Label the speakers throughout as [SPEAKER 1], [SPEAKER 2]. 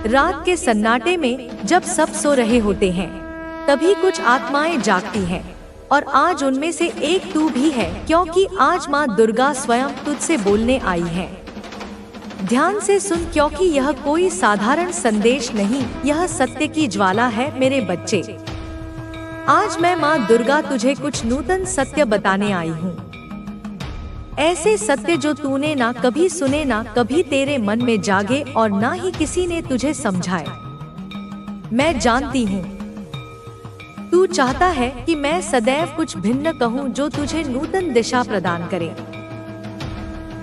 [SPEAKER 1] रात के सन्नाटे में जब सब सो रहे होते हैं, तभी कुछ आत्माएं जागती हैं और आज उनमें से एक तू भी है, क्योंकि आज माँ दुर्गा स्वयं तुझसे बोलने आई है। ध्यान से सुन, क्योंकि यह कोई साधारण संदेश नहीं, यह सत्य की ज्वाला है मेरे बच्चे। आज मैं माँ दुर्गा तुझे कुछ नूतन सत्य बताने आई हूँ। ऐसे सत्य जो तूने ना कभी सुने, ना कभी तेरे मन में जागे और ना ही किसी ने तुझे समझाए। मैं जानती हूँ तू चाहता है कि मैं सदैव कुछ भिन्न कहूँ जो तुझे नूतन दिशा प्रदान करे।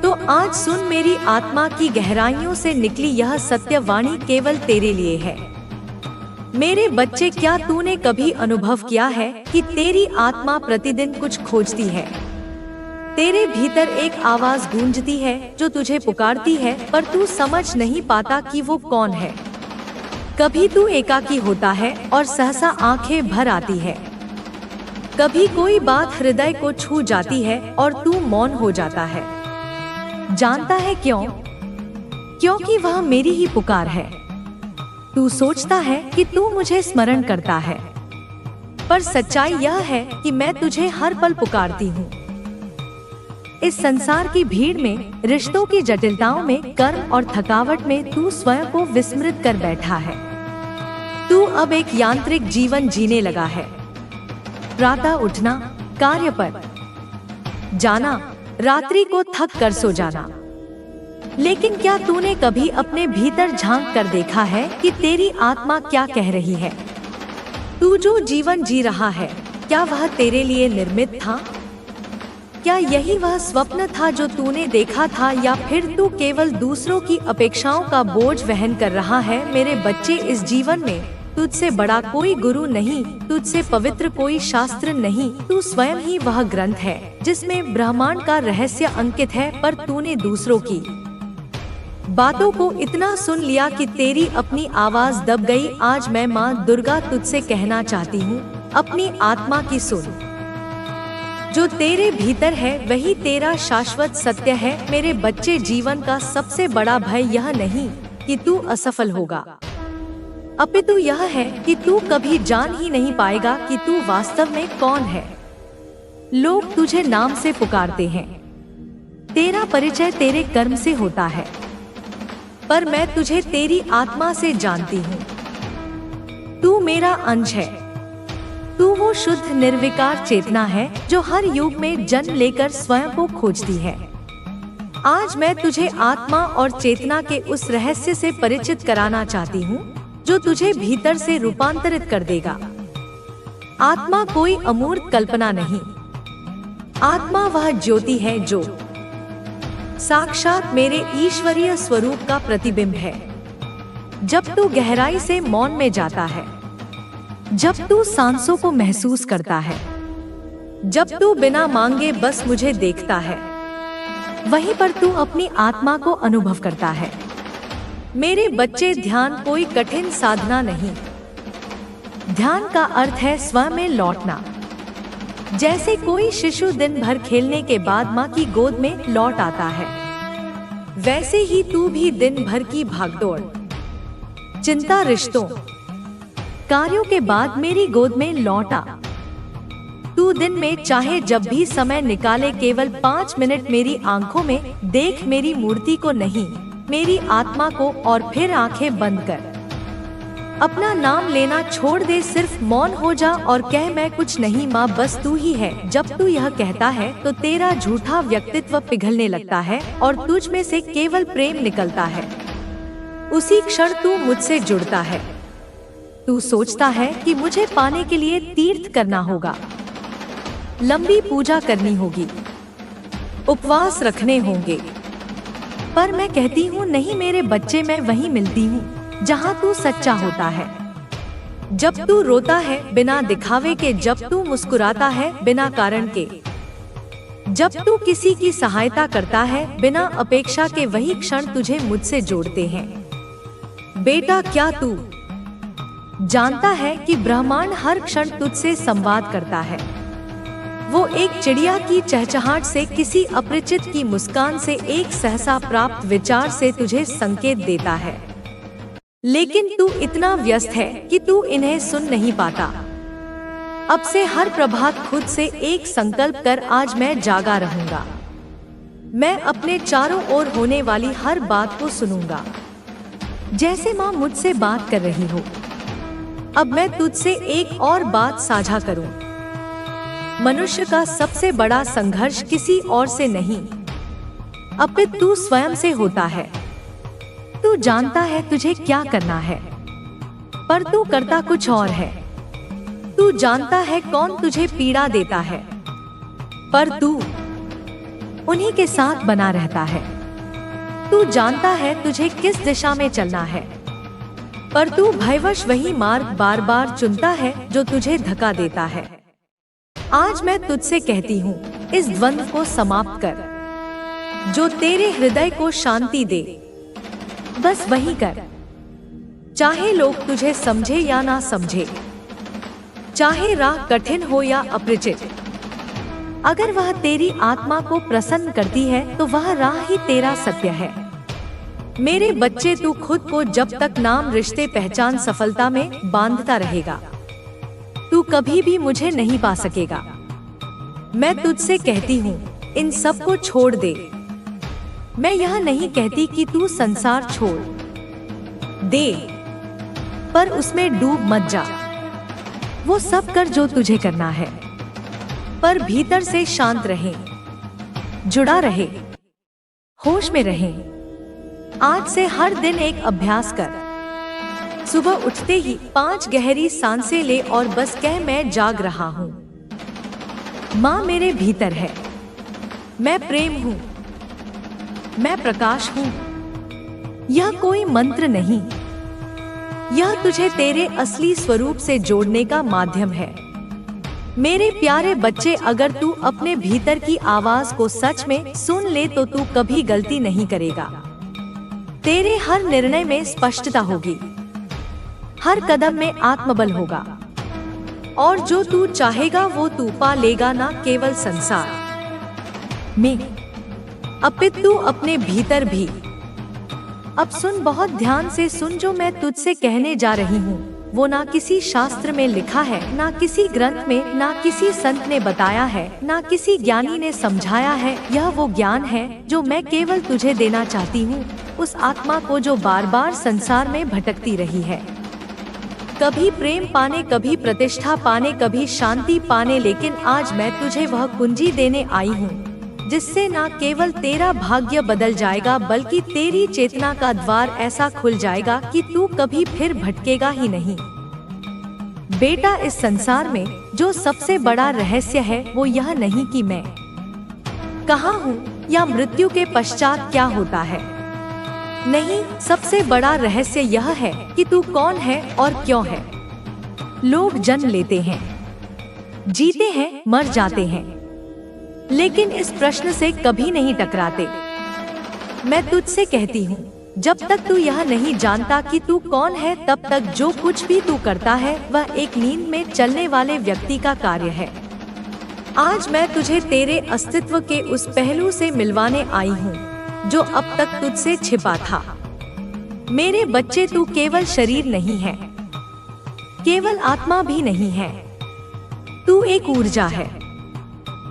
[SPEAKER 1] तो आज सुन, मेरी आत्मा की गहराइयों से निकली यह सत्य वाणी केवल तेरे लिए है। मेरे बच्चे, क्या तूने कभी अनुभव किया है कि तेरी आत्मा प्रतिदिन कुछ खोजती है? तेरे भीतर एक आवाज गूंजती है जो तुझे पुकारती है, पर तू समझ नहीं पाता कि वो कौन है। कभी तू एकाकी होता है और सहसा आंखें भर आती है। कभी कोई बात हृदय को छू जाती है और तू मौन हो जाता है। जानता है क्यों? क्योंकि वह मेरी ही पुकार है। तू सोचता है कि तू मुझे स्मरण करता है, पर सच्चाई यह है कि मैं तुझे हर पल पुकारती हूँ। इस संसार की भीड़ में, रिश्तों की जटिलताओं में, कर्म और थकावट में तू स्वयं को विस्मृत कर बैठा है। तू अब एक यांत्रिक जीवन जीने लगा है। प्रातः उठना, कार्य पर जाना, रात्रि को थक कर सो जाना। लेकिन क्या तूने कभी अपने भीतर झांक कर देखा है कि तेरी आत्मा क्या कह रही है? तू जो जीवन जी रहा है, क्या वह तेरे लिए निर्मित था? क्या यही वह स्वप्न था जो तूने देखा था, या फिर तू केवल दूसरों की अपेक्षाओं का बोझ वहन कर रहा है? मेरे बच्चे, इस जीवन में तुझसे बड़ा कोई गुरु नहीं, तुझसे पवित्र कोई शास्त्र नहीं। तू स्वयं ही वह ग्रंथ है जिसमें ब्रह्मांड का रहस्य अंकित है, पर तूने दूसरों की बातों को इतना सुन लिया कि तेरी अपनी आवाज दब गई। आज मैं माँ दुर्गा तुझसे कहना चाहती हूँ, अपनी आत्मा की सुन। जो तेरे भीतर है वही तेरा शाश्वत सत्य है। मेरे बच्चे, जीवन का सबसे बड़ा भय यह नहीं कि तू असफल होगा, अपितु यह है कि तू कभी जान ही नहीं पाएगा कि तू वास्तव में कौन है। लोग तुझे नाम से पुकारते हैं, तेरा परिचय तेरे कर्म से होता है, पर मैं तुझे तेरी आत्मा से जानती हूँ। तू मेरा अंश है। तू वो शुद्ध निर्विकार चेतना है जो हर युग में जन्म लेकर स्वयं को खोजती है। आज मैं तुझे आत्मा और चेतना के उस रहस्य से परिचित कराना चाहती हूँ जो तुझे भीतर से रूपांतरित कर देगा। आत्मा कोई अमूर्त कल्पना नहीं, आत्मा वह ज्योति है जो साक्षात मेरे ईश्वरीय स्वरूप का प्रतिबिंब है। जब तू गहराई से मौन में जाता है, जब तू सांसों को महसूस करता है, जब तू बिना मांगे बस मुझे देखता है, वहीं पर तू अपनी आत्मा को अनुभव करता है। मेरे बच्चे, ध्यान कोई कठिन साधना नहीं। ध्यान का अर्थ है स्वयं में लौटना। जैसे कोई शिशु दिन भर खेलने के बाद माँ की गोद में लौट आता है, वैसे ही तू भी दिन भर की भागदौड़, चिंता, रिश्तों, कार्यों के बाद मेरी गोद में लौटा। तू दिन में चाहे जब भी समय निकाले, केवल 5 मिनट मेरी आंखों में देख, मेरी मूर्ति को नहीं, मेरी आत्मा को, और फिर आंखें बंद कर अपना नाम लेना छोड़ दे। सिर्फ मौन हो जा और कह, मैं कुछ नहीं माँ, बस तू ही है। जब तू यह कहता है तो तेरा झूठा व्यक्तित्व पिघलने लगता है और तुझ में से केवल प्रेम निकलता है। उसी क्षण तू मुझसे जुड़ता है। तू सोचता है कि मुझे पाने के लिए तीर्थ करना होगा, लंबी पूजा करनी होगी, उपवास रखने होंगे, पर मैं कहती हूँ नहीं मेरे बच्चे, मैं वहीं मिलती हूँ जहाँ तू सच्चा होता है। जब तू रोता है बिना दिखावे के, जब तू मुस्कुराता है बिना कारण के, जब तू किसी की सहायता करता है बिना अपेक्षा के, वही क्षण तुझे मुझसे जोड़ते हैं। बेटा, क्या तू जानता है कि ब्रह्मांड हर क्षण तुझसे संवाद करता है? वो एक चिड़िया की चहचहाट से, किसी अपरिचित की मुस्कान से, एक सहसा प्राप्त विचार से तुझे संकेत देता है। लेकिन तू इतना व्यस्त है कि तू इन्हें सुन नहीं पाता। अब से हर प्रभात खुद से एक संकल्प कर, आज मैं जागा रहूंगा। मैं अपने चारों ओर होने वाली हर बात को सुनूंगा, जैसे माँ मुझसे बात कर रही हो। अब मैं तुझसे एक और बात साझा करूं। मनुष्य का सबसे बड़ा संघर्ष किसी और से नहीं, अपितु तू स्वयं से होता है। तू जानता है तुझे क्या करना है, पर तू करता कुछ और है। तू जानता है कौन तुझे पीड़ा देता है, पर तू उन्हीं के साथ बना रहता है। तू जानता है तुझे किस दिशा में चलना है, पर तू भयवश वही मार्ग बार बार चुनता है जो तुझे धक्का देता है। आज मैं तुझसे कहती हूँ, इस द्वंद्व को समाप्त कर। जो तेरे हृदय को शांति दे, बस वही कर। चाहे लोग तुझे समझे या ना समझे, चाहे राह कठिन हो या अपरिचित, अगर वह तेरी आत्मा को प्रसन्न करती है तो वह राह ही तेरा सत्य है। मेरे बच्चे, तू खुद को जब तक नाम, रिश्ते, पहचान, सफलता में बांधता रहेगा, तू कभी भी मुझे नहीं पा सकेगा। मैं तुझसे कहती हूँ, इन सब को छोड़ दे। मैं यह नहीं कहती कि तू संसार छोड़ दे, पर उसमें डूब मत जा। वो सब कर जो तुझे करना है, पर भीतर से शांत रहे, जुड़ा रहे, होश में रहे। आज से हर दिन एक अभ्यास कर। सुबह उठते ही 5 गहरी सांसें ले और बस कह, मैं जाग रहा हूँ। माँ मेरे भीतर है, मैं प्रेम हूँ, मैं प्रकाश हूँ। यह कोई मंत्र नहीं, यह तुझे तेरे असली स्वरूप से जोड़ने का माध्यम है। मेरे प्यारे बच्चे, अगर तू अपने भीतर की आवाज को सच में सुन ले तो तू कभी गलती नहीं करेगा। तेरे हर निर्णय में स्पष्टता होगी, हर कदम में आत्मबल होगा, और जो तू चाहेगा वो तू पा लेगा, ना केवल संसार में, अपितु अपने भीतर भी। अब सुन, बहुत ध्यान से सुन। जो मैं तुझसे कहने जा रही हूँ वो ना किसी शास्त्र में लिखा है, ना किसी ग्रंथ में, ना किसी संत ने बताया है, ना किसी ज्ञानी ने समझाया है। यह वो ज्ञान है जो मैं केवल तुझे देना चाहती हूँ, उस आत्मा को जो बार बार संसार में भटकती रही है, कभी प्रेम पाने, कभी प्रतिष्ठा पाने, कभी शांति पाने। लेकिन आज मैं तुझे वह कुंजी देने आई हूँ जिससे ना केवल तेरा भाग्य बदल जाएगा, बल्कि तेरी चेतना का द्वार ऐसा खुल जाएगा कि तू कभी फिर भटकेगा ही नहीं। बेटा, इस संसार में जो सबसे बड़ा रहस्य है वो यह नहीं कि मैं कहाँ हूँ या मृत्यु के पश्चात क्या होता है। नहीं, सबसे बड़ा रहस्य यह है कि तू कौन है और क्यों है। लोग जन्म लेते हैं, जीते हैं, मर जाते हैं, लेकिन इस प्रश्न से कभी नहीं टकराते। मैं तुझसे कहती हूँ, जब तक तू यह नहीं जानता कि तू कौन है, तब तक जो कुछ भी तू करता है वह एक नींद में चलने वाले व्यक्ति का कार्य है। आज मैं तुझे तेरे अस्तित्व के उस पहलू से मिलवाने आई हूँ जो अब तक तुझसे छिपा था। मेरे बच्चे, तू केवल शरीर नहीं है, केवल आत्मा भी नहीं है। तू एक ऊर्जा है,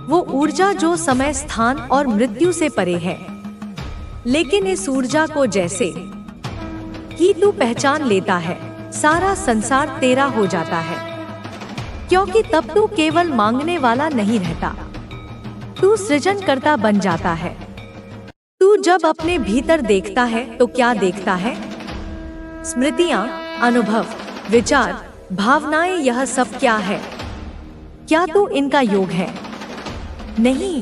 [SPEAKER 1] वो ऊर्जा जो समय, स्थान और मृत्यु से परे है। लेकिन इस ऊर्जा को जैसे ही तू पहचान लेता है, सारा संसार तेरा हो जाता है, क्योंकि तब तू केवल मांगने वाला नहीं रहता, तू सृजनकर्ता बन जाता है। तू जब अपने भीतर देखता है तो क्या देखता है? स्मृतियाँ, अनुभव, विचार, भावनाएं, यह सब क्या है? क्या तू इनका योग है? नहीं,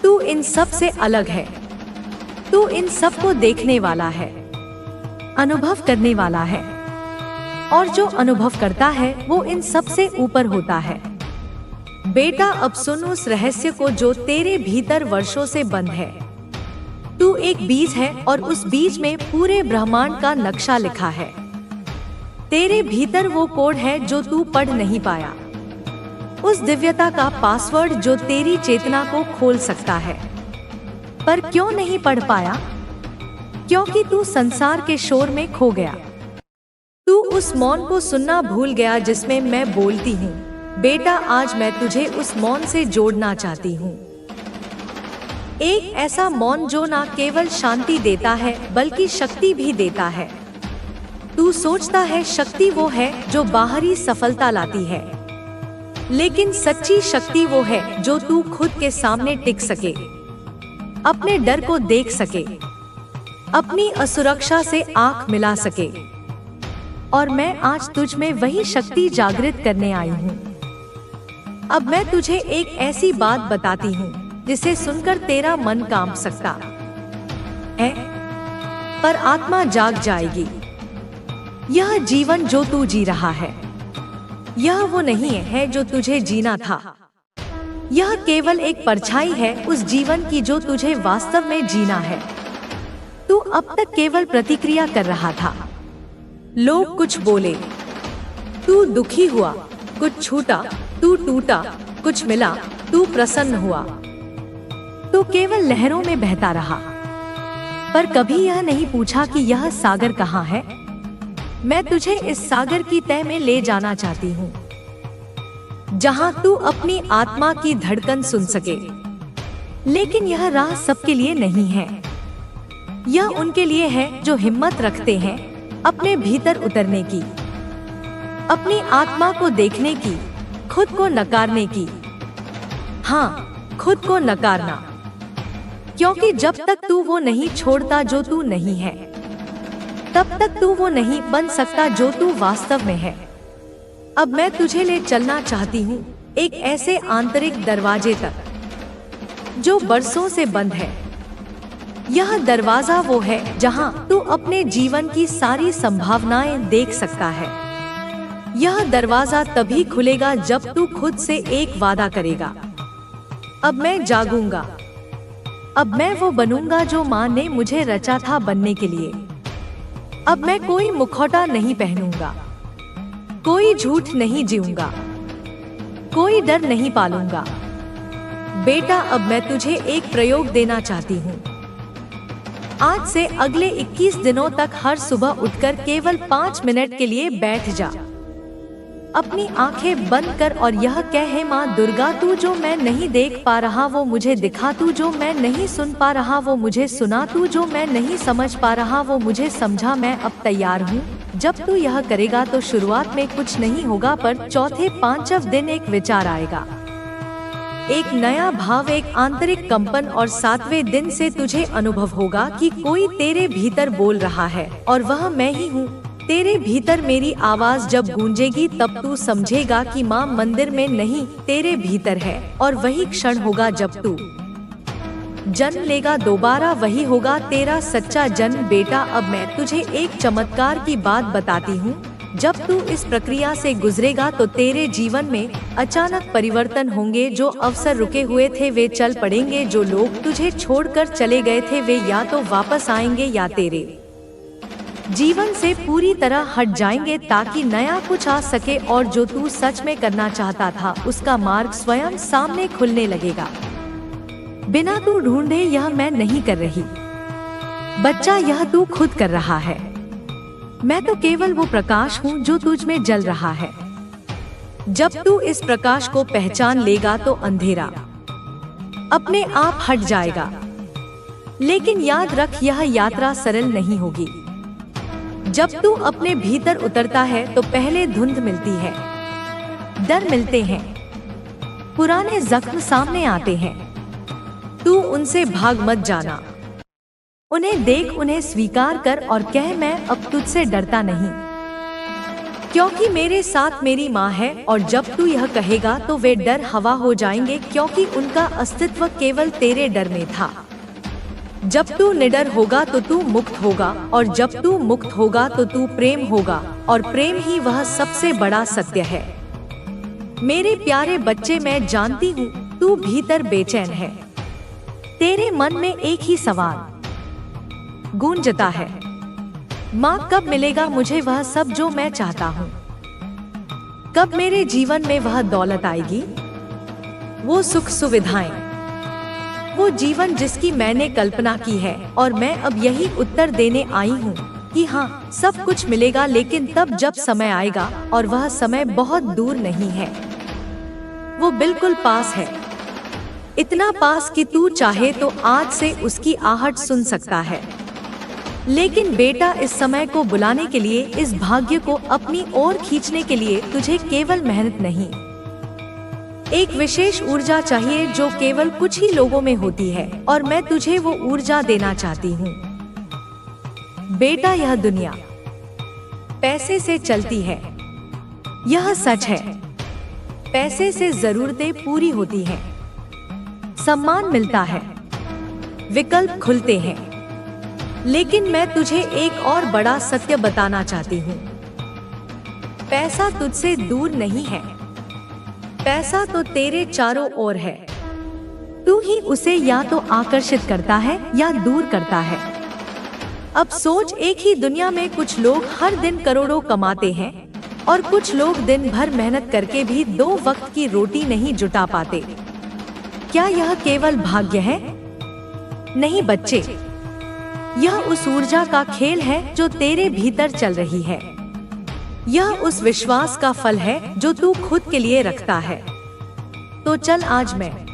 [SPEAKER 1] तू इन सब से अलग है। तू इन सब को देखने वाला है, अनुभव करने वाला है, और जो अनुभव करता है वो इन सब से ऊपर होता है। बेटा, अब सुन उस रहस्य को जो तेरे भीतर वर्षों से बंद है। तू एक बीज है और उस बीज में पूरे ब्रह्मांड का नक्शा लिखा है। तेरे भीतर वो कोड है जो तू पढ़ नहीं पाया, उस दिव्यता का पासवर्ड जो तेरी चेतना को खोल सकता है। पर क्यों नहीं पढ़ पाया? क्योंकि तू संसार के शोर में खो गया। उस मौन को सुनना भूल गया जिसमें मैं बोलती हूँ, बेटा आज मैं तुझे उस मौन से जोड़ना चाहती हूँ। एक ऐसा मौन जो ना केवल शांति देता है बल्कि शक्ति भी देता है। तू सोचता है शक्ति वो है जो बाहरी सफलता लाती है, लेकिन सच्ची शक्ति वो है जो तू खुद के सामने टिक सके, अपने डर को देख सके, अपनी असुरक्षा से आंख मिला सके। और मैं आज तुझ में वही शक्ति जागृत करने आई हूँ। अब मैं तुझे एक ऐसी बात बताती हूँ जिसे सुनकर तेरा मन कांप सकता है, पर आत्मा जाग जाएगी। यह जीवन जो तू जी रहा है, यह वो नहीं है जो तुझे जीना था। यह केवल एक परछाई है उस जीवन की जो तुझे वास्तव में जीना है। तू अब तक केवल प्रतिक्रिया कर रहा था। लोग कुछ बोले, तू दुखी हुआ, कुछ छूटा, तू टूटा, कुछ मिला, तू प्रसन्न हुआ। तू केवल लहरों में बहता रहा, पर कभी यह नहीं पूछा कि यह सागर कहाँ है। मैं तुझे इस सागर की तह में ले जाना चाहती हूँ, जहाँ तू अपनी आत्मा की धड़कन सुन सके। लेकिन यह राह सबके लिए नहीं है। यह उनके लिए है जो हिम्मत रखते हैं अपने भीतर उतरने की, अपनी आत्मा को देखने की, खुद को नकारने की। हाँ, खुद को नकारना, क्योंकि जब तक तू वो नहीं छोड़ता जो तू नहीं है, तब तक तू वो नहीं बन सकता जो तू वास्तव में है। अब मैं तुझे ले चलना चाहती हूँ एक ऐसे आंतरिक दरवाजे तक जो बरसों से बंद है। यह दरवाजा वो है जहाँ तू अपने जीवन की सारी संभावनाएं देख सकता है। यह दरवाजा तभी खुलेगा जब तू खुद से एक वादा करेगा, अब मैं जागूंगा, अब मैं वो बनूंगा जो माँ ने मुझे रचा था बनने के लिए। अब मैं कोई मुखौटा नहीं पहनूंगा, कोई झूठ नहीं जीऊंगा, कोई डर नहीं पालूंगा। बेटा अब मैं तुझे एक प्रयोग देना चाहती हूँ। आज से अगले 21 दिनों तक हर सुबह उठकर केवल 5 मिनट के लिए बैठ जा। अपनी आंखें बंद कर और यह कह, हे माँ दुर्गा, तू जो मैं नहीं देख पा रहा वो मुझे दिखा, तू जो मैं नहीं सुन पा रहा वो मुझे सुना, तू जो मैं नहीं समझ पा रहा वो मुझे समझा। मैं अब तैयार हूँ। जब तू यह करेगा तो शुरुआत में कुछ नहीं होगा, पर चौथे पांचवें दिन एक विचार आएगा, एक नया भाव, एक आंतरिक कंपन, और 7वें दिन से तुझे अनुभव होगा कि कोई तेरे भीतर बोल रहा है और वह मैं ही हूँ। तेरे भीतर मेरी आवाज जब गूंजेगी तब तू समझेगा कि माँ मंदिर में नहीं तेरे भीतर है। और वही क्षण होगा जब तू जन्म लेगा, दोबारा वही होगा तेरा सच्चा जन्म। बेटा अब मैं तुझे एक चमत्कार की बात बताती हूँ। जब तू इस प्रक्रिया से गुजरेगा तो तेरे जीवन में अचानक परिवर्तन होंगे। जो अवसर रुके हुए थे वे चल पड़ेंगे, जो लोग तुझे छोड़कर चले गए थे वे या तो वापस आएंगे या तेरे जीवन से पूरी तरह हट जाएंगे, ताकि नया कुछ आ सके। और जो तू सच में करना चाहता था उसका मार्ग स्वयं सामने खुलने लगेगा, बिना तू ढूंढे। यह मैं नहीं कर रही बच्चा, यह तू खुद कर रहा है। मैं तो केवल वो प्रकाश हूँ जो तुझ में जल रहा है। जब तू इस प्रकाश को पहचान लेगा तो अंधेरा अपने आप हट जाएगा। लेकिन याद रख, यह यात्रा सरल नहीं होगी। जब तू अपने भीतर उतरता है तो पहले धुंध मिलती है, डर मिलते हैं, पुराने जख्म सामने आते हैं। तू उनसे भाग मत जाना, उन्हें देख, उन्हें स्वीकार कर और कह, मैं अब तुझसे डरता नहीं, क्योंकि मेरे साथ मेरी माँ है। और जब तू यह कहेगा तो वे डर हवा हो जाएंगे, क्योंकि उनका अस्तित्व केवल तेरे डर में था। जब तू निडर होगा तो तू मुक्त होगा, और जब तू मुक्त होगा तो तू प्रेम होगा, और प्रेम ही वह सबसे बड़ा सत्य है। मेरे प्यारे बच्चे, मैं जानती हूँ तू भीतर बेचैन है। तेरे मन में एक ही सवाल गूंजता है, माँ कब मिलेगा मुझे वह सब जो मैं चाहता हूँ? कब मेरे जीवन में वह दौलत आएगी, वो सुख सुविधाएं, वो जीवन जिसकी मैंने कल्पना की है? और मैं अब यही उत्तर देने आई हूँ, कि हाँ, सब कुछ मिलेगा, लेकिन तब जब समय आएगा, और वह समय बहुत दूर नहीं है, वो बिल्कुल पास है। इतना पास कि तू चाहे तो आज से उसकी आहट सुन सकता है। लेकिन बेटा, इस समय को बुलाने के लिए, इस भाग्य को अपनी ओर खींचने के लिए तुझे केवल मेहनत नहीं, एक विशेष ऊर्जा चाहिए जो केवल कुछ ही लोगों में होती है, और मैं तुझे वो ऊर्जा देना चाहती हूँ। बेटा, यह दुनिया पैसे से चलती है, यह सच है। पैसे से जरूरतें पूरी होती हैं, सम्मान मिलता है, विकल्प खुलते हैं, लेकिन मैं तुझे एक और बड़ा सत्य बताना चाहती हूँ। पैसा तुझसे दूर नहीं है, पैसा तो तेरे चारों ओर है। तू ही उसे या तो आकर्षित करता है या दूर करता है। अब सोच, एक ही दुनिया में कुछ लोग हर दिन करोड़ों कमाते हैं, और कुछ लोग दिन भर मेहनत करके भी 2 वक्त की रोटी नहीं जुटा पाते। क्या यह केवल भाग्य है? नहीं बच्चे, यह उस ऊर्जा का खेल है जो तेरे भीतर चल रही है। यह उस विश्वास का फल है जो तू खुद के लिए रखता है। तो चल, आज मैं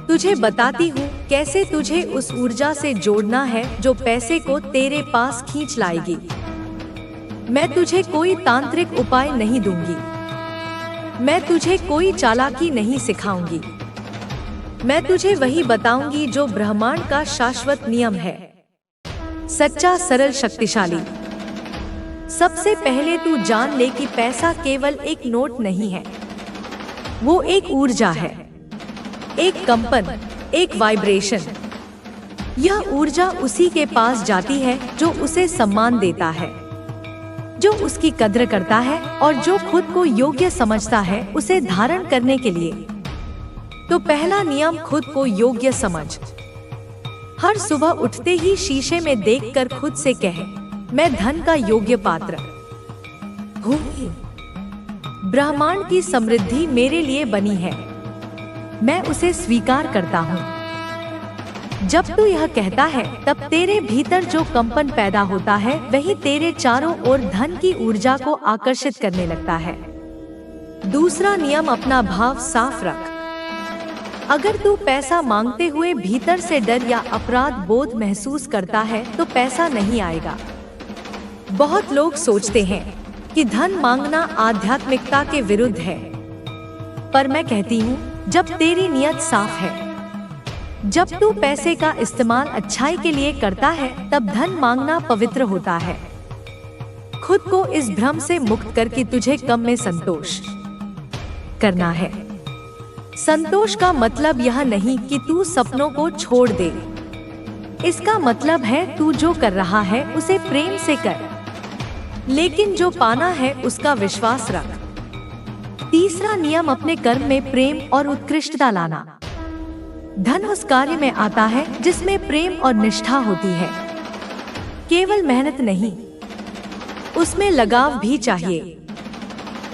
[SPEAKER 1] तुझे बताती हूँ कैसे तुझे उस ऊर्जा से जोड़ना है जो पैसे को तेरे पास खींच लाएगी। मैं तुझे कोई तांत्रिक उपाय नहीं दूंगी, मैं तुझे कोई चालाकी नहीं सिखाऊंगी। मैं तुझे वही बताऊंगी जो ब्रह्मांड का शाश्वत नियम है, सच्चा, सरल, शक्तिशाली। सबसे पहले तू जान ले कि पैसा केवल एक नोट नहीं है, वो एक ऊर्जा है, एक कंपन, एक वाइब्रेशन। यह ऊर्जा उसी के पास जाती है जो उसे सम्मान देता है, जो उसकी कद्र करता है, और जो खुद को योग्य समझता है उसे धारण करने के लिए। तो पहला नियम, खुद को योग्य समझ। हर सुबह उठते ही शीशे में देखकर खुद से कहे, मैं धन का योग्य पात्र हूँ। ब्रह्मांड की समृद्धि मेरे लिए बनी है, मैं उसे स्वीकार करता हूँ। जब तू यह कहता है, तब तेरे भीतर जो कंपन पैदा होता है वही तेरे चारों ओर धन की ऊर्जा को आकर्षित करने लगता है। दूसरा नियम, अपना भाव साफ रख। अगर तू पैसा मांगते हुए भीतर से डर या अपराध बोध महसूस करता है तो पैसा नहीं आएगा। बहुत लोग सोचते हैं कि धन मांगना आध्यात्मिकता के विरुद्ध है, पर मैं कहती हूँ, जब तेरी नियत साफ है, जब तू पैसे का इस्तेमाल अच्छाई के लिए करता है, तब धन मांगना पवित्र होता है। खुद को इस भ्रम से मुक्त करके तुझे कम में संतोष करना है। संतोष का मतलब यह नहीं कि तू सपनों को छोड़ दे, इसका मतलब है तू जो कर रहा है उसे प्रेम से कर, लेकिन जो पाना है उसका विश्वास रख। तीसरा नियम, अपने कर्म में प्रेम और उत्कृष्टता लाना। धन उस कार्य में आता है जिसमें प्रेम और निष्ठा होती है, केवल मेहनत नहीं, उसमें लगाव भी चाहिए।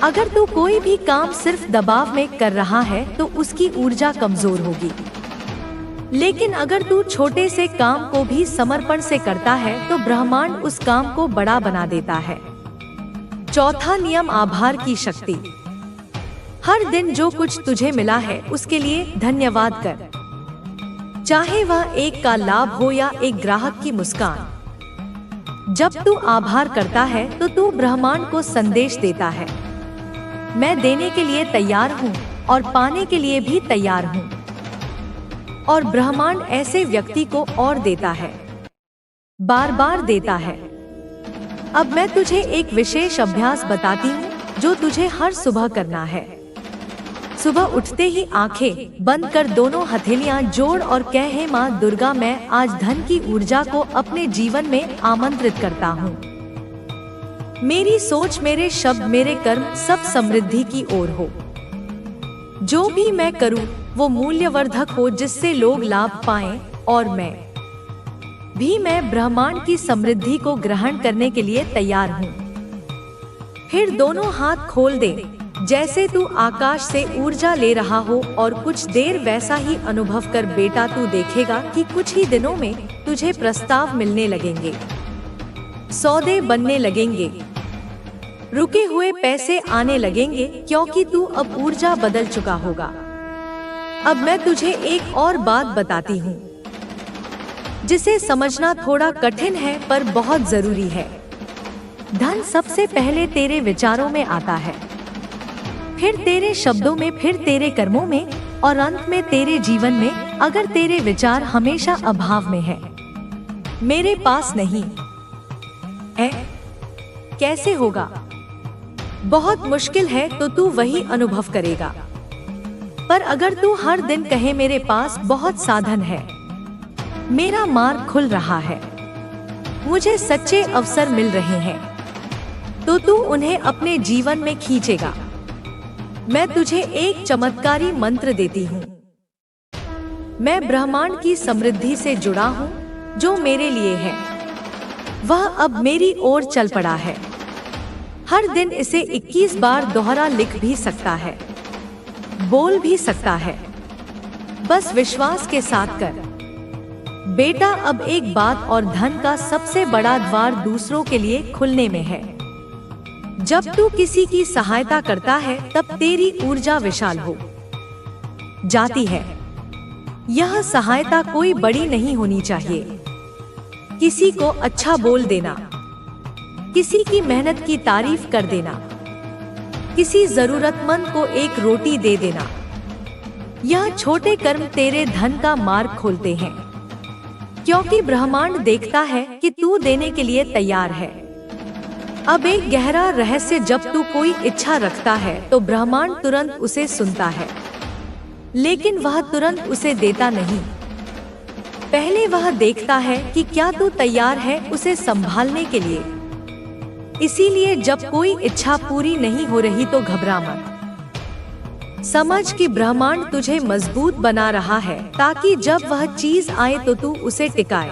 [SPEAKER 1] अगर तू कोई भी काम सिर्फ दबाव में कर रहा है तो उसकी ऊर्जा कमजोर होगी, लेकिन अगर तू छोटे से काम को भी समर्पण से करता है तो ब्रह्मांड उस काम को बड़ा बना देता है। चौथा नियम, आभार की शक्ति। हर दिन जो कुछ तुझे मिला है उसके लिए धन्यवाद कर, चाहे वह एक का लाभ हो या एक ग्राहक की मुस्कान। जब तू आभार करता है तो तू ब्रह्मांड को संदेश देता है, मैं देने के लिए तैयार हूँ और पाने के लिए भी तैयार हूँ। और ब्रह्मांड ऐसे व्यक्ति को और देता है, बार बार देता है। अब मैं तुझे एक विशेष अभ्यास बताती हूँ जो तुझे हर सुबह करना है। सुबह उठते ही आंखें बंद कर दोनों हथेलियां जोड़ और कह, हे माँ दुर्गा, मैं आज धन की ऊर्जा को अपने जीवन में आमंत्रित करता हूँ। मेरी सोच, मेरे शब्द, मेरे कर्म सब समृद्धि की ओर हो। जो भी मैं करूं वो मूल्यवर्धक हो जिससे लोग लाभ पाएं, और मैं ब्रह्मांड की समृद्धि को ग्रहण करने के लिए तैयार हूं। फिर दोनों हाथ खोल दे, जैसे तू आकाश से ऊर्जा ले रहा हो, और कुछ देर वैसा ही अनुभव कर बेटा। तू देखेगा कि कुछ ही दिनों में तुझे प्रस्ताव मिलने लगेंगे, सौदे बनने लगेंगे, रुके हुए पैसे आने लगेंगे, क्योंकि तू अब ऊर्जा बदल चुका होगा। अब मैं तुझे एक और बात बताती हूँ, जिसे समझना थोड़ा कठिन है पर बहुत जरूरी है। धन सबसे पहले तेरे विचारों में आता है, फिर तेरे शब्दों में, फिर तेरे कर्मों में, और अंत में तेरे जीवन में। अगर तेरे विचार हमेशा अभाव में है, मेरे पास नहीं है, कैसे होगा? बहुत मुश्किल है, तो तू वही अनुभव करेगा। पर अगर तू हर दिन कहे मेरे पास बहुत साधन है, मेरा मार्ग खुल रहा है, मुझे सच्चे अवसर मिल रहे हैं, तो तू उन्हें अपने जीवन में खींचेगा। मैं तुझे एक चमत्कारी मंत्र देती हूँ। मैं ब्रह्मांड की समृद्धि से जुड़ा हूँ, जो मेरे लिए है वह अब मेरी ओर चल पड़ा है। हर दिन इसे 21 बार दोहरा लिख भी सकता है, बोल भी सकता है, बस विश्वास के साथ कर। बेटा, अब एक बात और, धन का सबसे बड़ा द्वार दूसरों के लिए खुलने में है। जब तू किसी की सहायता करता है, तब तेरी ऊर्जा विशाल हो जाती है। यह सहायता कोई बड़ी नहीं होनी चाहिए। किसी को अच्छा बोल देना, किसी की मेहनत की तारीफ कर देना, किसी जरूरतमंद को एक रोटी दे देना, यह छोटे कर्म तेरे धन का मार्ग खोलते हैं, क्योंकि ब्रह्मांड देखता है कि तू देने के लिए तैयार है। अब एक गहरा रहस्य, जब तू कोई इच्छा रखता है तो ब्रह्मांड तुरंत उसे सुनता है, लेकिन वह तुरंत उसे देता नहीं। पहले वह देखता है कि क्या तू तैयार है उसे संभालने के लिए। इसीलिए जब कोई इच्छा पूरी नहीं हो रही तो घबरा मत। समझ कि ब्रह्मांड तुझे मजबूत बना रहा है, ताकि जब वह चीज आए तो तू उसे टिकाए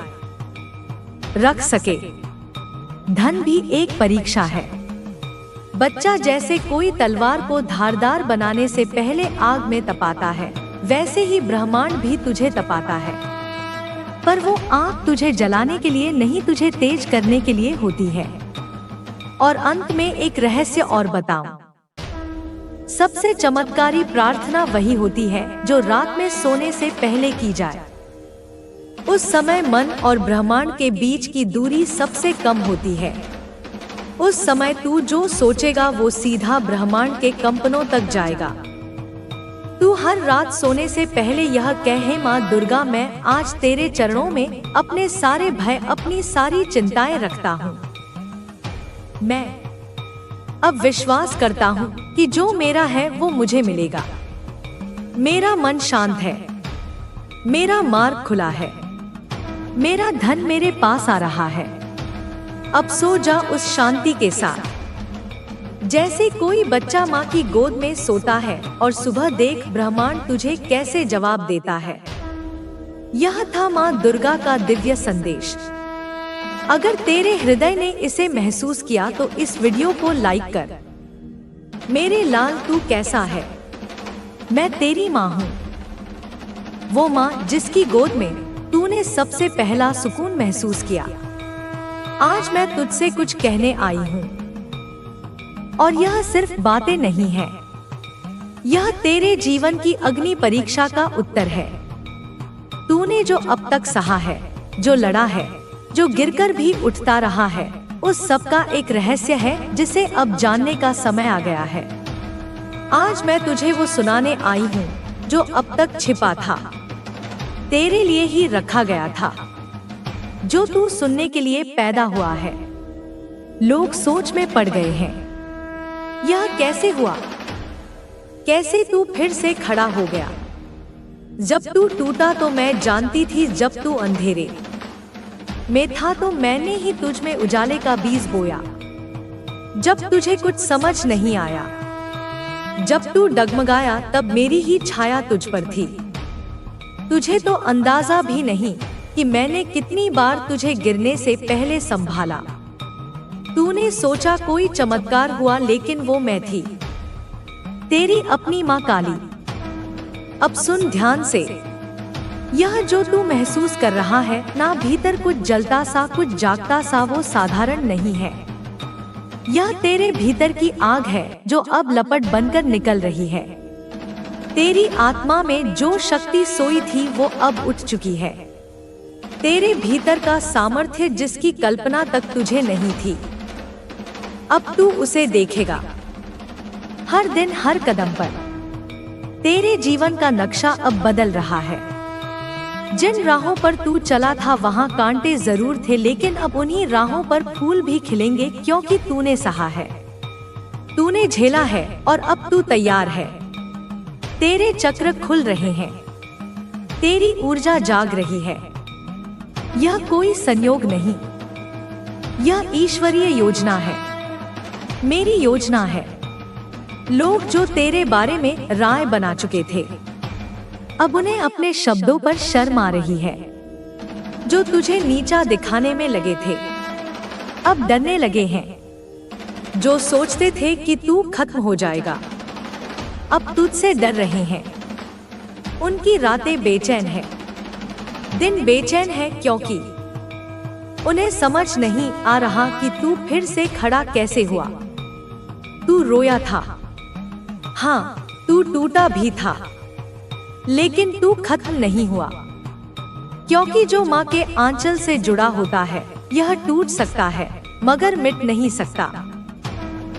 [SPEAKER 1] रख सके। धन भी एक परीक्षा है। बच्चा जैसे कोई तलवार को धारदार बनाने से पहले आग में तपाता है, वैसे ही ब्रह्मांड भी तुझे तपाता है। पर वो आग तुझे जलाने के लिए नहीं, तुझे तेज करने के लिए होती है। और अंत में एक रहस्य और बताऊं, सबसे चमत्कारी प्रार्थना वही होती है जो रात में सोने से पहले की जाए। उस समय मन और ब्रह्मांड के बीच की दूरी सबसे कम होती है। उस समय तू जो सोचेगा वो सीधा ब्रह्मांड के कंपनों तक जाएगा। तू हर रात सोने से पहले यह कह, हे माँ दुर्गा, मैं आज तेरे चरणों में अपने सारे भय, अपनी सारी चिंताएं रखता हूँ। मैं अब विश्वास करता हूँ कि जो मेरा है वो मुझे मिलेगा। मेरा मन शांत है, मेरा मार्ग खुला है, मेरा धन मेरे पास आ रहा है। अब सो जा उस शांति के साथ, जैसे कोई बच्चा माँ की गोद में सोता है और सुबह देख ब्रह्मांड तुझे कैसे जवाब देता है। यह था माँ दुर्गा का दिव्य संदेश। अगर तेरे हृदय ने इसे महसूस किया तो इस वीडियो को लाइक कर। मेरे लाल, तू कैसा है? मैं तेरी माँ हूँ, वो माँ जिसकी गोद में तूने सबसे पहला सुकून महसूस किया। आज मैं तुझसे कुछ कहने आई हूँ, और यह सिर्फ बातें नहीं है, यह तेरे जीवन की अग्नि परीक्षा का उत्तर है। तूने जो अब तक सहा है, जो लड़ा है, जो गिरकर भी उठता रहा है, उस सब का एक रहस्य है जिसे अब जानने का समय आ गया है। आज मैं तुझे वो सुनाने आई हूँ जो अब तक छिपा था, तेरे लिए ही रखा गया था, जो तू सुनने के लिए पैदा हुआ है। लोग सोच में पड़ गए हैं, यह कैसे हुआ, कैसे तू फिर से खड़ा हो गया। जब तू टूटा तो मैं जानती थी, जब तू अंधेरे में था तो मैंने ही तुझ में उजाले का बीज बोया। जब तुझे कुछ समझ नहीं आया, जब तू डगमगाया, तब मेरी ही छाया तुझ पर थी। तुझे तो अंदाजा भी नहीं कि मैंने कितनी बार तुझे गिरने से पहले संभाला। तूने सोचा कोई चमत्कार हुआ, लेकिन वो मैं थी, तेरी अपनी माँ काली। अब सुन ध्यान से, यह जो तू महसूस कर रहा है ना, भीतर कुछ जलता सा कुछ जागता सा, वो साधारण नहीं है। यह तेरे भीतर की आग है जो अब लपट बनकर निकल रही है। तेरी आत्मा में जो शक्ति सोई थी वो अब उठ चुकी है। तेरे भीतर का सामर्थ्य जिसकी कल्पना तक तुझे नहीं थी, अब तू उसे देखेगा। हर दिन हर कदम पर तेरे जीवन का नक्शा अब बदल रहा है। जिन राहों पर तू चला था वहाँ कांटे जरूर थे, लेकिन अब उन्हीं राहों पर फूल भी खिलेंगे, क्योंकि तूने सहा है, तूने झेला है और अब तू तैयार है। तेरे चक्र खुल रहे हैं, तेरी ऊर्जा जाग रही है। यह कोई संयोग नहीं, यह ईश्वरीय योजना है, मेरी योजना है। लोग जो तेरे बारे में राय बना चुके थे, अब उन्हें अपने शब्दों पर शर्म आ रही है। जो तुझे नीचा दिखाने में लगे थे, अब डरने लगे हैं। जो सोचते थे कि तू खत्म हो जाएगा, अब तुझसे डर रहे हैं। उनकी रातें बेचैन है, दिन बेचैन है, क्योंकि उन्हें समझ नहीं आ रहा कि तू फिर से खड़ा कैसे हुआ। तू रोया था, हाँ, तू टूटा भी था, लेकिन तू खत्म नहीं हुआ। क्योंकि जो माँ के आंचल से जुड़ा होता है, यह टूट सकता है मगर मिट नहीं सकता।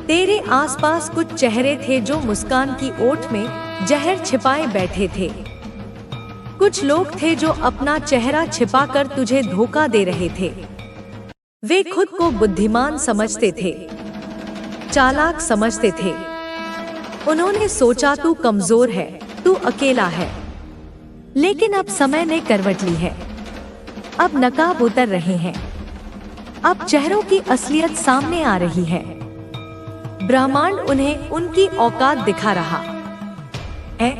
[SPEAKER 1] तेरे आसपास कुछ चेहरे थे जो मुस्कान की ओट में जहर छिपाए बैठे थे। कुछ लोग थे जो अपना चेहरा छिपाकर तुझे धोखा दे रहे थे। वे खुद को बुद्धिमान समझते थे, चालाक समझते थे। उन्होंने सोचा तू कमजोर है, तू अकेला है। लेकिन अब समय ने करवट ली है, अब नकाब उतर रहे हैं, अब चेहरों की असलियत सामने आ रही है। ब्रह्मांड उन्हें उनकी औकात दिखा रहा है।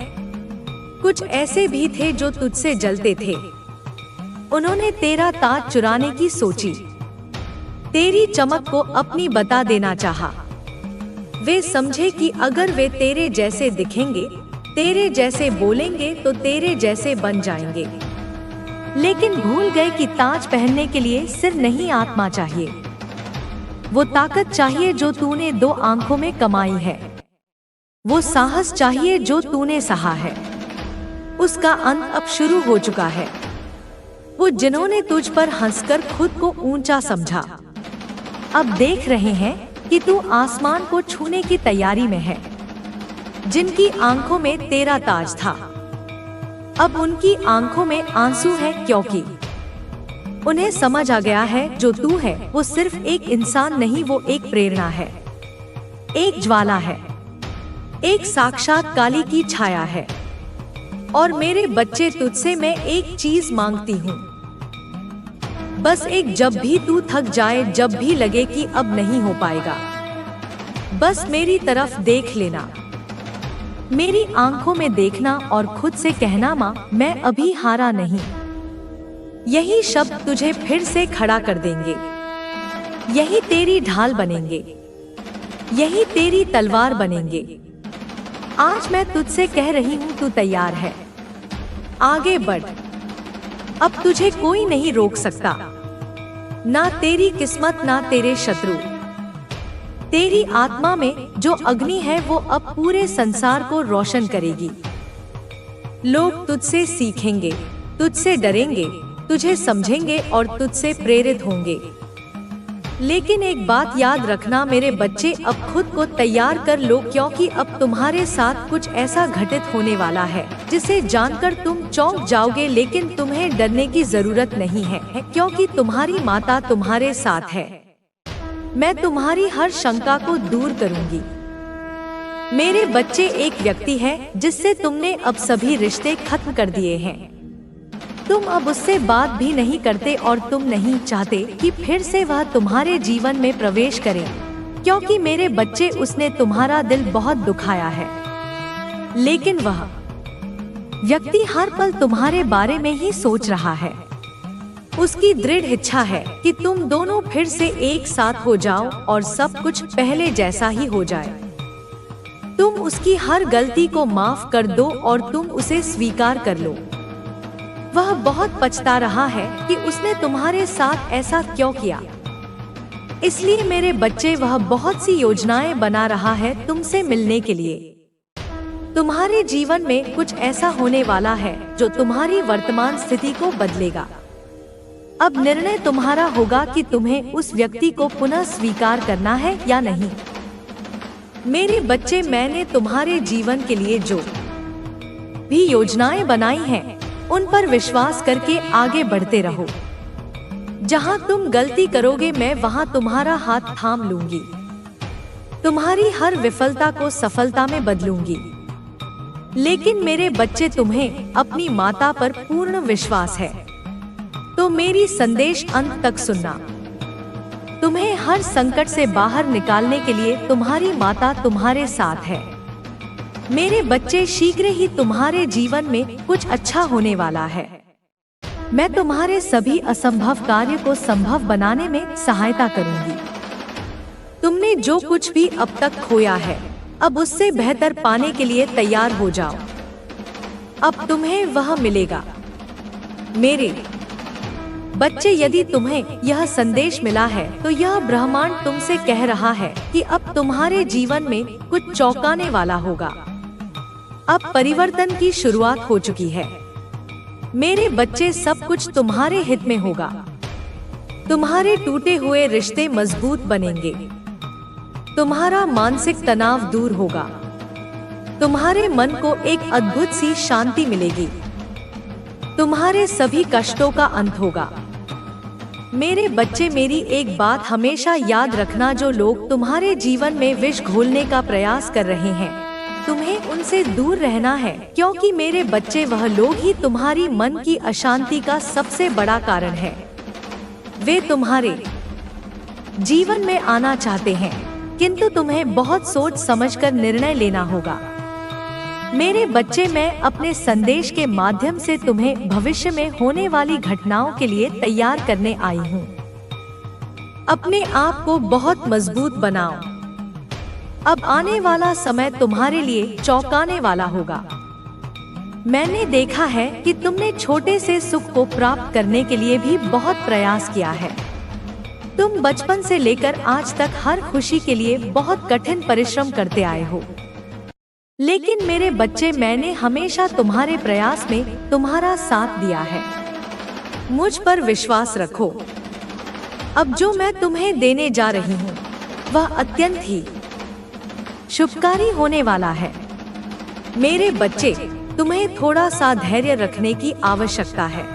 [SPEAKER 1] कुछ ऐसे भी थे जो तुझसे जलते थे। उन्होंने तेरा ताज चुराने की सोची, तेरी चमक को अपनी बता देना चाहा। वे समझे कि अगर वे तेरे जैसे दिखेंगे, तेरे जैसे बोलेंगे तो तेरे जैसे बन जाएंगे। लेकिन भूल गए कि ताज पहनने के लिए सिर नहीं, आत्मा चाहिए। वो ताकत चाहिए जो तूने 2 आंखों में कमाई है। वो साहस चाहिए जो तूने सहा है। उसका अंत अब शुरू हो चुका है। वो जिन्होंने तुझ पर हंसकर खुद को ऊंचा समझा, अब देख रहे हैं कि तू आसमान को छूने की तैयारी में है। जिनकी आंखों में तेरा ताज था, अब उनकी आंखों में आंसू है, क्योंकि उन्हें समझ आ गया है जो तू है वो सिर्फ एक इंसान नहीं, वो एक प्रेरणा है, एक ज्वाला है, एक साक्षात काली की छाया है। और मेरे बच्चे, तुझसे मैं एक चीज मांगती हूँ, बस एक, जब भी तू थक जाए, जब भी लगे कि अब नहीं हो पाएगा, बस मेरी तरफ देख लेना, मेरी आंखों में देखना और खुद से कहना, माँ मैं अभी हारा नहीं। यही शब्द तुझे फिर से खड़ा कर देंगे, यही तेरी ढाल बनेंगे, यही तेरी तलवार बनेंगे। आज मैं तुझसे कह रही हूँ, तू तैयार है, आगे बढ़। अब तुझे कोई नहीं रोक सकता, ना तेरी किस्मत ना तेरे शत्रु। तेरी आत्मा में जो अग्नि है वो अब पूरे संसार को रोशन करेगी। लोग तुझसे सीखेंगे, तुझसे डरेंगे, तुझे समझेंगे और तुझसे प्रेरित होंगे। लेकिन एक बात याद रखना मेरे बच्चे, अब खुद को तैयार कर लो, क्योंकि अब तुम्हारे साथ कुछ ऐसा घटित होने वाला है जिसे जानकर तुम चौंक जाओगे। लेकिन तुम्हें डरने की जरूरत नहीं है, क्योंकि तुम्हारी माता तुम्हारे साथ है। मैं तुम्हारी हर शंका को दूर करूंगी। मेरे बच्चे, एक व्यक्ति है जिससे तुमने अब सभी रिश्ते खत्म कर दिए हैं। तुम अब उससे बात भी नहीं करते और तुम नहीं चाहते कि फिर से वह तुम्हारे जीवन में प्रवेश करे, क्योंकि मेरे बच्चे, उसने तुम्हारा दिल बहुत दुखाया है। लेकिन वह व्यक्ति हर पल तुम्हारे बारे में ही सोच रहा है। उसकी दृढ़ इच्छा है कि तुम दोनों फिर से एक साथ हो जाओ और सब कुछ पहले जैसा ही हो जाए। तुम उसकी हर गलती को माफ कर दो और तुम उसे स्वीकार कर लो। वह बहुत पछता रहा है कि उसने तुम्हारे साथ ऐसा क्यों किया। इसलिए मेरे बच्चे, वह बहुत सी योजनाएं बना रहा है तुमसे मिलने के लिए। तुम्हारे जीवन में कुछ ऐसा होने वाला है जो तुम्हारी वर्तमान स्थिति को बदलेगा। अब निर्णय तुम्हारा होगा कि तुम्हें उस व्यक्ति को पुनः स्वीकार करना है या नहीं। मेरे बच्चे, मैंने तुम्हारे जीवन के लिए जो भी योजनाएं बनाई हैं, उन पर विश्वास करके आगे बढ़ते रहो। जहां तुम गलती करोगे, मैं वहां तुम्हारा हाथ थाम लूंगी। तुम्हारी हर विफलता को सफलता में बदलूंगी। लेकिन मेरे बच्चे, तुम्हें अपनी माता पर पूर्ण विश्वास है, तो मेरी संदेश अंत तक सुनना। तुम्हें हर संकट से बाहर निकालने के लिए तुम्हारी माता तुम्हारे साथ है। मेरे बच्चे, शीघ्र ही तुम्हारे जीवन में कुछ अच्छा होने वाला है। मैं तुम्हारे सभी असंभव कार्य को संभव बनाने में सहायता करूंगी। तुमने जो कुछ भी अब तक खोया है, अब उससे बेहतर पाने के लिए तैयार हो जाओ। अब तुम्हें वह मिलेगा। मेरे बच्चे, यदि तुम्हें यह संदेश मिला है तो यह ब्रह्मांड तुमसे कह रहा है कि अब तुम्हारे जीवन में कुछ चौंकाने वाला होगा। अब परिवर्तन की शुरुआत हो चुकी है। मेरे बच्चे, सब कुछ तुम्हारे हित में होगा। तुम्हारे टूटे हुए रिश्ते मजबूत बनेंगे। तुम्हारा मानसिक तनाव दूर होगा। तुम्हारे मन को एक अद्भुत सी शांति मिलेगी। तुम्हारे सभी कष्टों का अंत होगा। मेरे बच्चे, मेरी एक बात हमेशा याद रखना, जो लोग तुम्हारे जीवन में विष घोलने का प्रयास कर रहे हैं, तुम्हें उनसे दूर रहना है, क्योंकि मेरे बच्चे, वह लोग ही तुम्हारी मन की अशांति का सबसे बड़ा कारण है। वे तुम्हारे जीवन में आना चाहते हैं, किंतु तुम्हें बहुत सोच समझकर निर्णय लेना होगा। मेरे बच्चे, मैं अपने संदेश के माध्यम से तुम्हें भविष्य में होने वाली घटनाओं के लिए तैयार करने आई हूँ। अपने आप को बहुत मजबूत बनाओ। अब आने वाला समय तुम्हारे लिए चौंकाने वाला होगा। मैंने देखा है कि तुमने छोटे से सुख को प्राप्त करने के लिए भी बहुत प्रयास किया है। तुम बचपन से लेकर आज तक हर खुशी के लिए बहुत कठिन परिश्रम करते आए हो। लेकिन मेरे बच्चे, मैंने हमेशा तुम्हारे प्रयास में तुम्हारा साथ दिया है। मुझ पर विश्वास रखो। अब जो मैं तुम्हें देने जा रही हूँ, वह अत्यंत ही शुभकारी होने वाला है। मेरे बच्चे, तुम्हें थोड़ा सा धैर्य रखने की आवश्यकता है।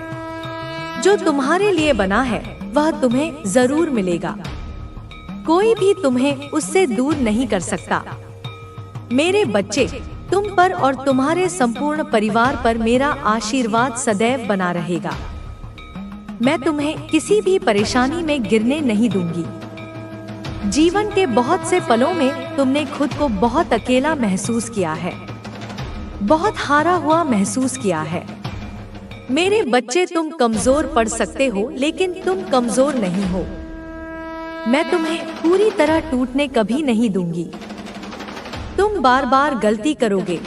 [SPEAKER 1] जो तुम्हारे लिए बना है, वह तुम्हें जरूर मिलेगा। कोई भी तुम्हें उससे दूर नहीं कर सकता। मेरे बच्चे, तुम पर और तुम्हारे संपूर्ण परिवार पर मेरा आशीर्वाद सदैव बना रहेगा। मैं तुम्हें किसी भी परेशानी में गिरने नहीं दूंगी। जीवन के बहुत से पलों में तुमने खुद को बहुत अकेला महसूस किया है, बहुत हारा हुआ महसूस किया है। मेरे बच्चे, तुम कमजोर पड़ सकते हो, लेकिन तुम कमजोर नहीं हो। मैं तुम्हें पूरी तरह टूटने कभी नहीं दूंगी। तुम बार बार गलती करोगे,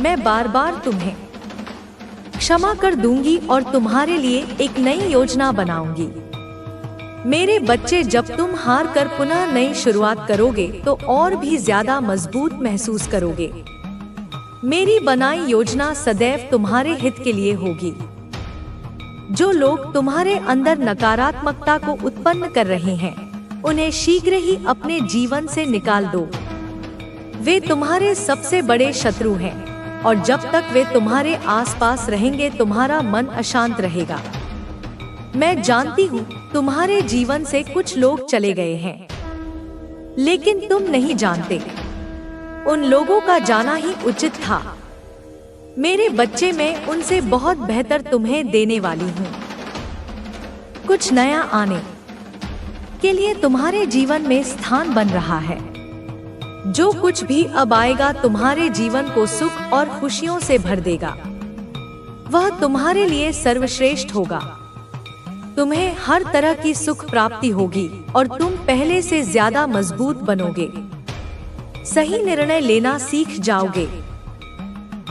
[SPEAKER 1] मैं बार बार तुम्हें क्षमा कर दूंगी और तुम्हारे लिए एक नई योजना बनाऊंगी। मेरे बच्चे, जब तुम हार कर पुनः नई शुरुआत करोगे तो और भी ज्यादा मजबूत महसूस करोगे। मेरी बनाई योजना सदैव तुम्हारे हित के लिए होगी। जो लोग तुम्हारे अंदर नकारात्मकता को उत्पन्न कर रहे हैं, उन्हें शीघ्र ही अपने जीवन से निकाल दो। वे तुम्हारे सबसे बड़े शत्रु हैं, और जब तक वे तुम्हारे आसपास रहेंगे, तुम्हारा मन अशांत रहेगा। मैं जानती हूँ तुम्हारे जीवन से कुछ लोग चले गए हैं, लेकिन तुम नहीं जानते। उन लोगों का जाना ही उचित था। मेरे बच्चे, मैं उनसे बहुत बेहतर तुम्हें देने वाली हूँ। कुछ नया आने के लिए तुम्हारे जीवन में स्थान बन रहा है। जो कुछ भी अब आएगा, तुम्हारे जीवन को सुख और खुशियों से भर देगा। वह तुम्हारे लिए सर्वश्रेष्ठ होगा। तुम्हें हर तरह की सुख प्राप्ति होगी और तुम पहले से ज्यादा मजबूत बनोगे। सही निर्णय लेना सीख जाओगे।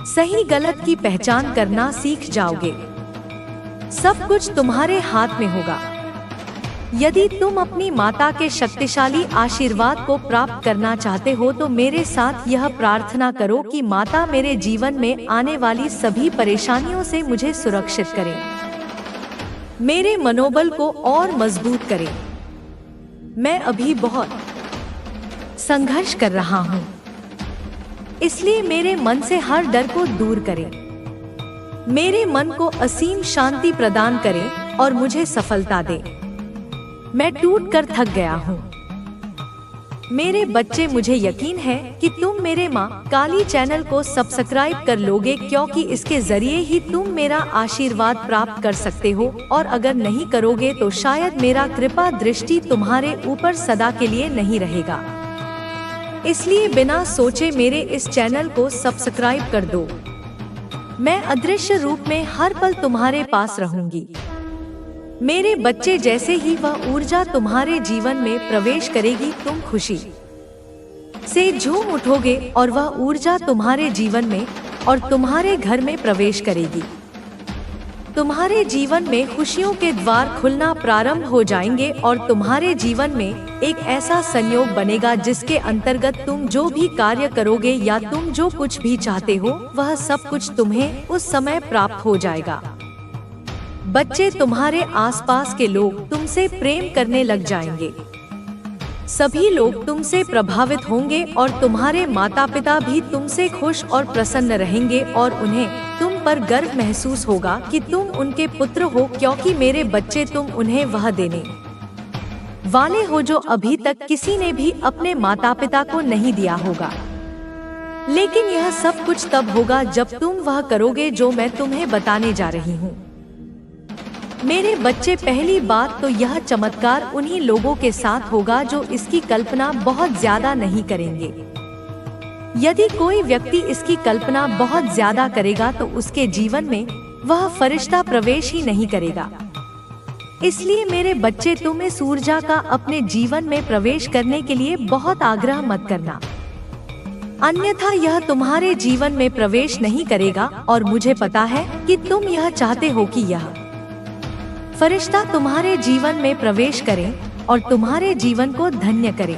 [SPEAKER 1] सही गलत की पहचान करना सीख जाओगे। सब कुछ तुम्हारे हाथ में होगा। यदि तुम अपनी माता के शक्तिशाली आशीर्वाद को प्राप्त करना चाहते हो तो मेरे साथ यह प्रार्थना करो कि माता मेरे जीवन में आने वाली सभी परेशानियों से मुझे सुरक्षित करें, मेरे मनोबल को और मजबूत करें। मैं अभी बहुत संघर्ष कर रहा हूँ, इसलिए मेरे मन से हर डर को दूर करें, मेरे मन को असीम शांति प्रदान करें और मुझे सफलता दें। मैं टूट कर थक गया हूँ। मेरे बच्चे, मुझे यकीन है कि तुम मेरे माँ काली चैनल को सब्सक्राइब कर लोगे, क्योंकि इसके जरिए ही तुम मेरा आशीर्वाद प्राप्त कर सकते हो, और अगर नहीं करोगे तो शायद मेरा कृपा दृष्टि तुम्हारे ऊपर सदा के लिए नहीं रहेगा। इसलिए बिना सोचे मेरे इस चैनल को सब्सक्राइब कर दो। मैं अदृश्य रूप में हर पल तुम्हारे पास रहूंगी। मेरे बच्चे, जैसे ही वह ऊर्जा तुम्हारे जीवन में प्रवेश करेगी तुम खुशी से झूम उठोगे और वह ऊर्जा तुम्हारे जीवन में और तुम्हारे घर में प्रवेश करेगी। तुम्हारे जीवन में खुशियों के द्वार खुलना प्रारंभ हो जाएंगे और तुम्हारे जीवन में एक ऐसा संयोग बनेगा जिसके अंतर्गत तुम जो भी कार्य करोगे या तुम जो कुछ भी चाहते हो वह सब कुछ तुम्हें उस समय प्राप्त हो जाएगा। बच्चे, तुम्हारे आसपास के लोग तुमसे प्रेम करने लग जाएंगे। सभी लोग तुमसे प्रभावित होंगे और तुम्हारे माता पिता भी तुमसे खुश और प्रसन्न रहेंगे और उन्हें तुम पर गर्व महसूस होगा कि तुम उनके पुत्र हो, क्योंकि मेरे बच्चे, तुम उन्हें वह देने वाले हो जो अभी तक किसी ने भी अपने माता पिता को नहीं दिया होगा। लेकिन यह सब कुछ तब होगा जब तुम वह करोगे जो मैं तुम्हें बताने जा रही हूँ। मेरे बच्चे, पहली बात तो यह चमत्कार उन्हीं लोगों के साथ होगा जो इसकी कल्पना बहुत ज्यादा नहीं करेंगे। यदि कोई व्यक्ति इसकी कल्पना बहुत ज्यादा करेगा तो उसके जीवन में वह फरिश्ता प्रवेश ही नहीं करेगा। इसलिए मेरे बच्चे, तुम इस ऊर्जा का अपने जीवन में प्रवेश करने के लिए बहुत आग्रह मत करना, अन्यथा यह तुम्हारे जीवन में प्रवेश नहीं करेगा। और मुझे पता है कि तुम यह चाहते हो कि यह फरिश्ता तुम्हारे जीवन में प्रवेश करे और तुम्हारे जीवन को धन्य करे।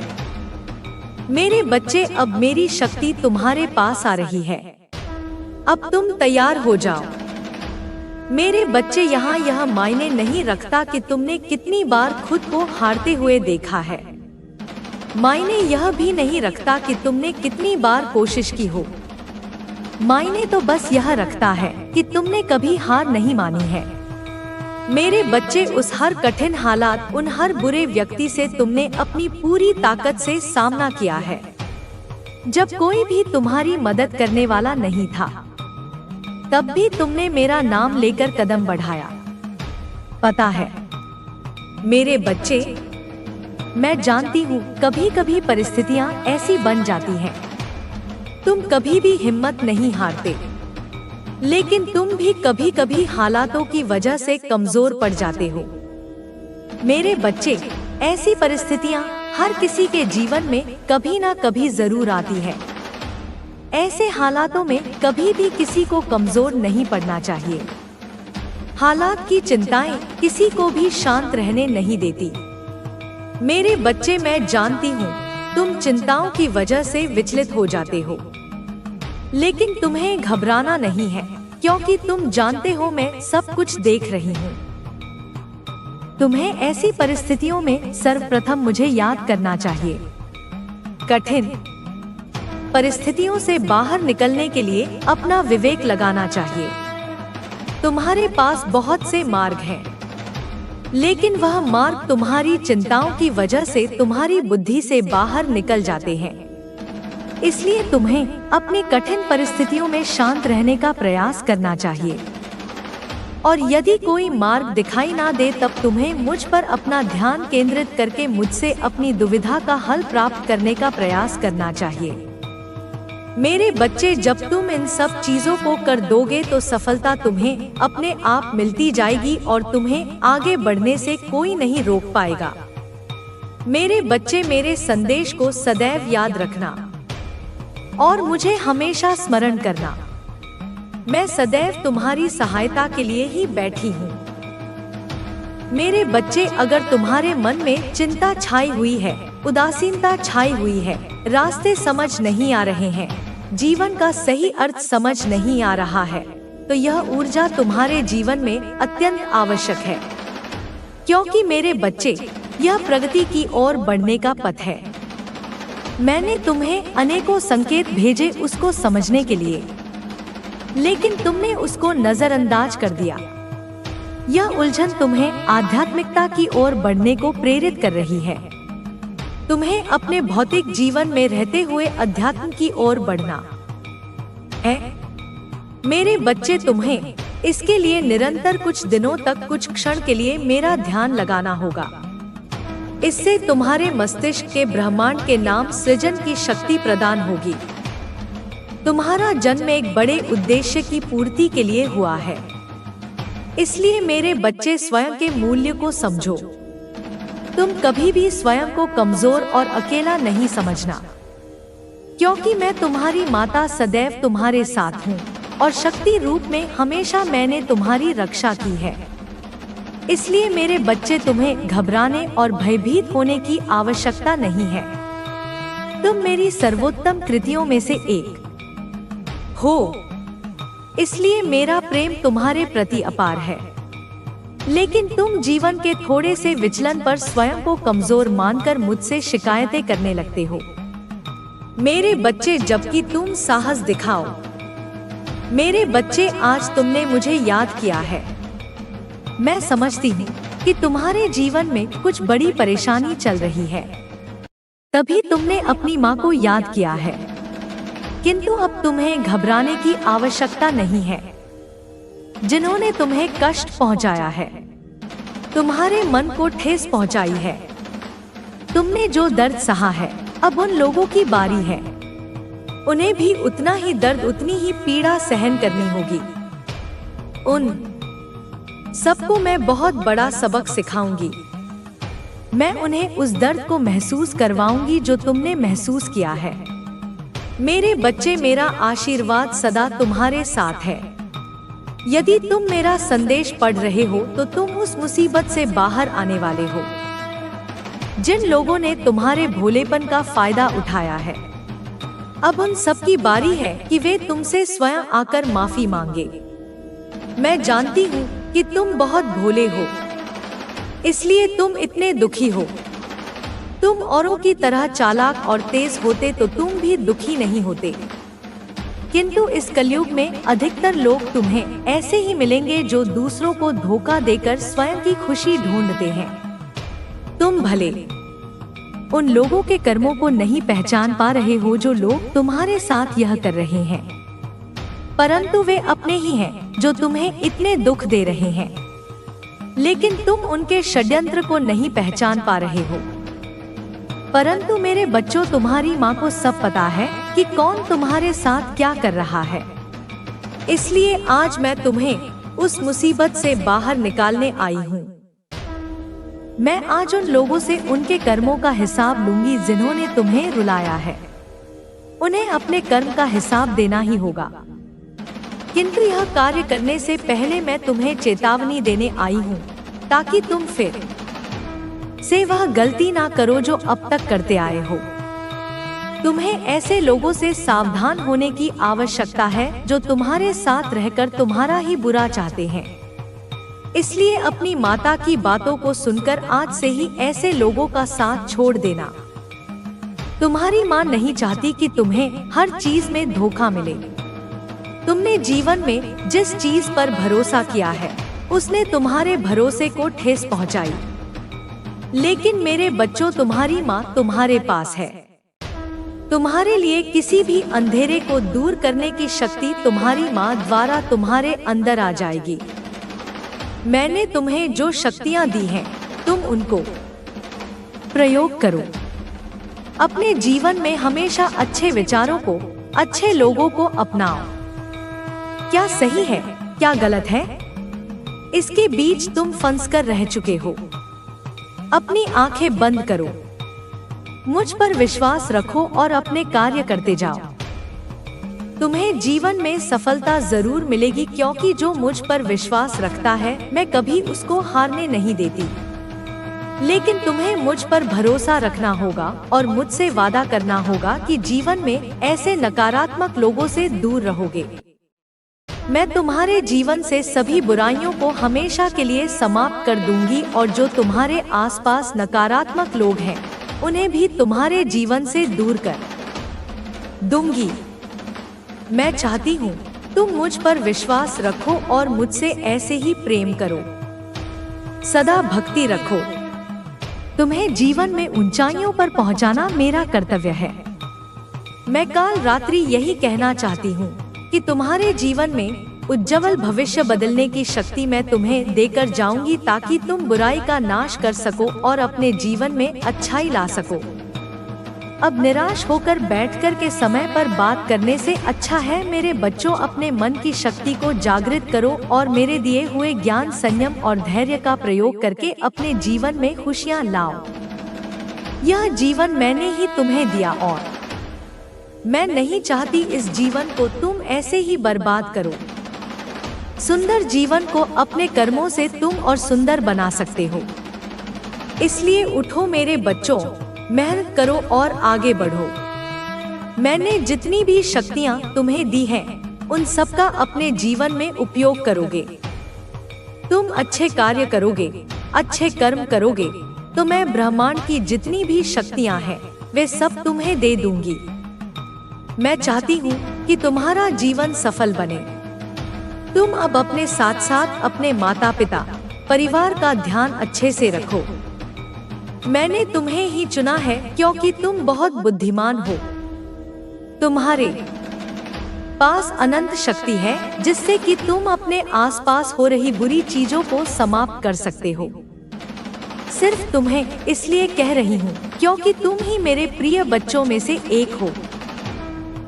[SPEAKER 1] मेरे बच्चे, अब मेरी शक्ति तुम्हारे पास आ रही है। अब तुम तैयार हो जाओ। मेरे बच्चे, यहाँ यह मायने नहीं रखता कि तुमने कितनी बार खुद को हारते हुए देखा है। मायने यह भी नहीं रखता कि तुमने कितनी बार कोशिश की हो। मायने तो बस यह रखता है कि तुमने कभी हार नहीं मानी है। मेरे बच्चे, उस हर कठिन हालात, उन हर बुरे व्यक्ति से तुमने अपनी पूरी ताकत से सामना किया है। जब कोई भी तुम्हारी मदद करने वाला नहीं था, तब भी तुमने मेरा नाम लेकर कदम बढ़ाया। पता है मेरे बच्चे, मैं जानती हूँ कभी कभी परिस्थितियाँ ऐसी बन जाती हैं, तुम कभी भी हिम्मत नहीं हारते, लेकिन तुम भी कभी कभी हालातों की वजह से कमजोर पड़ जाते हो। मेरे बच्चे, ऐसी परिस्थितियां हर किसी के जीवन में कभी ना कभी जरूर आती है। ऐसे हालातों में कभी भी किसी को कमजोर नहीं पड़ना चाहिए। हालात की चिंताएं किसी को भी शांत रहने नहीं देती। मेरे बच्चे, मैं जानती हूँ तुम चिंताओं की वजह से विचलित हो जाते हो, लेकिन तुम्हें घबराना नहीं है, क्योंकि तुम जानते हो मैं सब कुछ देख रही हूँ। तुम्हें ऐसी परिस्थितियों में सर्वप्रथम मुझे याद करना चाहिए। कठिन परिस्थितियों से बाहर निकलने के लिए अपना विवेक लगाना चाहिए। तुम्हारे पास बहुत से मार्ग हैं, लेकिन वह मार्ग तुम्हारी चिंताओं की वजह से तुम्हारी बुद्धि से बाहर निकल जाते हैं। इसलिए तुम्हें अपनी कठिन परिस्थितियों में शांत रहने का प्रयास करना चाहिए। और यदि कोई मार्ग दिखाई ना दे तब तुम्हें मुझ पर अपना ध्यान केंद्रित करके मुझसे अपनी दुविधा का हल प्राप्त करने का प्रयास करना चाहिए। मेरे बच्चे, जब तुम इन सब चीजों को कर दोगे तो सफलता तुम्हें अपने आप मिलती जाएगी और तुम्हें आगे बढ़ने से कोई नहीं रोक पाएगा। मेरे बच्चे, मेरे संदेश को सदैव याद रखना और मुझे हमेशा स्मरण करना। मैं सदैव तुम्हारी सहायता के लिए ही बैठी हूँ। मेरे बच्चे, अगर तुम्हारे मन में चिंता छाई हुई है, उदासीनता छाई हुई है, रास्ते समझ नहीं आ रहे हैं, जीवन का सही अर्थ समझ नहीं आ रहा है, तो यह ऊर्जा तुम्हारे जीवन में अत्यंत आवश्यक है। क्योंकि मेरे बच्चे, यह प्रगति की ओर बढ़ने का पथ है। मैंने तुम्हें अनेकों संकेत भेजे उसको समझने के लिए, लेकिन तुमने उसको नजरअंदाज कर दिया। यह उलझन तुम्हें आध्यात्मिकता की ओर बढ़ने को प्रेरित कर रही है। तुम्हें अपने भौतिक जीवन में रहते हुए अध्यात्म की ओर बढ़ना है। मेरे बच्चे, तुम्हें इसके लिए निरंतर कुछ दिनों तक, कुछ क्षण के लिए मेरा ध्यान लगाना होगा। इससे तुम्हारे मस्तिष्क के ब्रह्मांड के नाम सृजन की शक्ति प्रदान होगी। तुम्हारा जन्म एक बड़े उद्देश्य की पूर्ति के लिए हुआ है। इसलिए मेरे बच्चे, स्वयं के मूल्य को समझो। तुम कभी भी स्वयं को कमजोर और अकेला नहीं समझना, क्योंकि मैं तुम्हारी माता सदैव तुम्हारे साथ हूँ और शक्ति रूप में हमेशा मैंने तुम्हारी रक्षा की है। इसलिए मेरे बच्चे, तुम्हें घबराने और भयभीत होने की आवश्यकता नहीं है। तुम मेरी सर्वोत्तम कृतियों में से एक हो, इसलिए मेरा प्रेम तुम्हारे प्रति अपार है। लेकिन तुम जीवन के थोड़े से विचलन पर स्वयं को कमजोर मानकर मुझसे शिकायतें करने लगते हो। मेरे बच्चे, जबकि तुम साहस दिखाओ। मेरे बच्चे, आज तुमने मुझे याद किया है। मैं समझती हूँ कि तुम्हारे जीवन में कुछ बड़ी परेशानी चल रही है, तभी तुमने अपनी माँ को याद किया है। किंतु अब तुम्हें घबराने की आवश्यकता नहीं है। जिन्होंने तुम्हें कष्ट पहुँचाया है, तुम्हारे मन को ठेस पहुँचाई है, तुमने जो दर्द सहा है, अब उन लोगों की बारी है। उन्हें भी उतना ही दर्द, उतनी ही पीड़ा सहन करनी होगी। उन सबको मैं बहुत बड़ा सबक सिखाऊंगी। मैं उन्हें उस दर्द को महसूस करवाऊंगी जो तुमने महसूस किया है। मेरे बच्चे, मेरा आशीर्वाद सदा तुम्हारे साथ है। यदि तुम मेरा संदेश पढ़ रहे हो तो तुम उस मुसीबत से बाहर आने वाले हो। जिन लोगों ने तुम्हारे भोलेपन का फायदा उठाया है, अब उन सब की बारी है कि वे तुमसे स्वयं आकर माफी मांगे। मैं जानती हूँ कि तुम बहुत भोले हो, इसलिए तुम इतने दुखी हो। तुम औरों की तरह चालाक और तेज होते तो तुम भी दुखी नहीं होते। किंतु इस कलयुग में अधिकतर लोग तुम्हें ऐसे ही मिलेंगे जो दूसरों को धोखा देकर स्वयं की खुशी ढूंढते हैं। तुम भले उन लोगों के कर्मों को नहीं पहचान पा रहे हो जो लोग तुम्हारे साथ यह कर रहे हैं, परंतु वे अपने ही हैं जो तुम्हें इतने दुख दे रहे हैं। लेकिन तुम उनके षड्यंत्र को नहीं पहचान पा रहे हो। परंतु मेरे बच्चों, तुम्हारी माँ को सब पता है कि कौन तुम्हारे साथ क्या कर रहा है। इसलिए आज मैं तुम्हें उस मुसीबत से बाहर निकालने आई हूँ। मैं आज उन लोगों से उनके कर्मों का हिसाब लूंगी जिन्होंने तुम्हें रुलाया है। उन्हें अपने कर्म का हिसाब देना ही होगा। किंतु यह कार्य करने से पहले मैं तुम्हें चेतावनी देने आई हूँ, ताकि तुम फिर से वह गलती ना करो जो अब तक करते आए हो। तुम्हें ऐसे लोगों से सावधान होने की आवश्यकता है जो तुम्हारे साथ रहकर तुम्हारा ही बुरा चाहते हैं। इसलिए अपनी माता की बातों को सुनकर आज से ही ऐसे लोगों का साथ छोड़ देना। तुम्हारी माँ नहीं चाहती कि तुम्हें हर चीज में धोखा मिले। तुमने जीवन में जिस चीज पर भरोसा किया है, उसने तुम्हारे भरोसे को ठेस पहुंचाई। लेकिन मेरे बच्चों, तुम्हारी माँ तुम्हारे पास है। तुम्हारे लिए किसी भी अंधेरे को दूर करने की शक्ति तुम्हारी माँ द्वारा तुम्हारे अंदर आ जाएगी। मैंने तुम्हें जो शक्तियाँ दी हैं, तुम उनको प्रयोग करो। अपने जीवन में हमेशा अच्छे विचारों को, अच्छे लोगों को अपनाओ। क्या सही है, क्या गलत है, इसके बीच तुम फंस कर रह चुके हो। अपनी आंखें बंद करो, मुझ पर विश्वास रखो और अपने कार्य करते जाओ। तुम्हें जीवन में सफलता जरूर मिलेगी, क्योंकि जो मुझ पर विश्वास रखता है मैं कभी उसको हारने नहीं देती। लेकिन तुम्हें मुझ पर भरोसा रखना होगा और मुझसे वादा करना होगा कि जीवन में ऐसे नकारात्मक लोगों से दूर रहोगे। मैं तुम्हारे जीवन से सभी बुराइयों को हमेशा के लिए समाप्त कर दूंगी और जो तुम्हारे आसपास नकारात्मक लोग हैं उन्हें भी तुम्हारे जीवन से दूर कर दूंगी। मैं चाहती हूँ तुम मुझ पर विश्वास रखो और मुझसे ऐसे ही प्रेम करो, सदा भक्ति रखो। तुम्हें जीवन में ऊंचाइयों पर पहुंचाना मेरा कर्तव्य है। मैं काल रात्रि यही कहना चाहती हूँ कि तुम्हारे जीवन में उज्जवल भविष्य बदलने की शक्ति मैं तुम्हें देकर जाऊंगी, ताकि तुम बुराई का नाश कर सको और अपने जीवन में अच्छाई ला सको। अब निराश होकर बैठकर के समय पर बात करने से अच्छा है मेरे बच्चों, अपने मन की शक्ति को जागृत करो और मेरे दिए हुए ज्ञान, संयम और धैर्य का प्रयोग करके अपने जीवन में खुशियां लाओ। यह जीवन मैंने ही तुम्हें दिया और मैं नहीं चाहती इस जीवन को तुम ऐसे ही बर्बाद करो। सुंदर जीवन को अपने कर्मों से तुम और सुंदर बना सकते हो। इसलिए उठो मेरे बच्चों, मेहनत करो और आगे बढ़ो। मैंने जितनी भी शक्तियाँ तुम्हें दी हैं, उन सब का अपने जीवन में उपयोग करोगे। तुम अच्छे कार्य करोगे, अच्छे कर्म करोगे तो मैं ब्रह्मांड की जितनी भी शक्तियाँ हैं वे सब तुम्हें दे दूंगी। मैं चाहती हूँ कि तुम्हारा जीवन सफल बने। तुम अब अपने साथ साथ अपने माता पिता, परिवार का ध्यान अच्छे से रखो। मैंने तुम्हें ही चुना है क्योंकि तुम बहुत बुद्धिमान हो। तुम्हारे पास अनंत शक्ति है जिससे कि तुम अपने आसपास हो रही बुरी चीजों को समाप्त कर सकते हो। सिर्फ तुम्हें इसलिए कह रही हूँ क्योंकि तुम ही मेरे प्रिय बच्चों में से एक हो।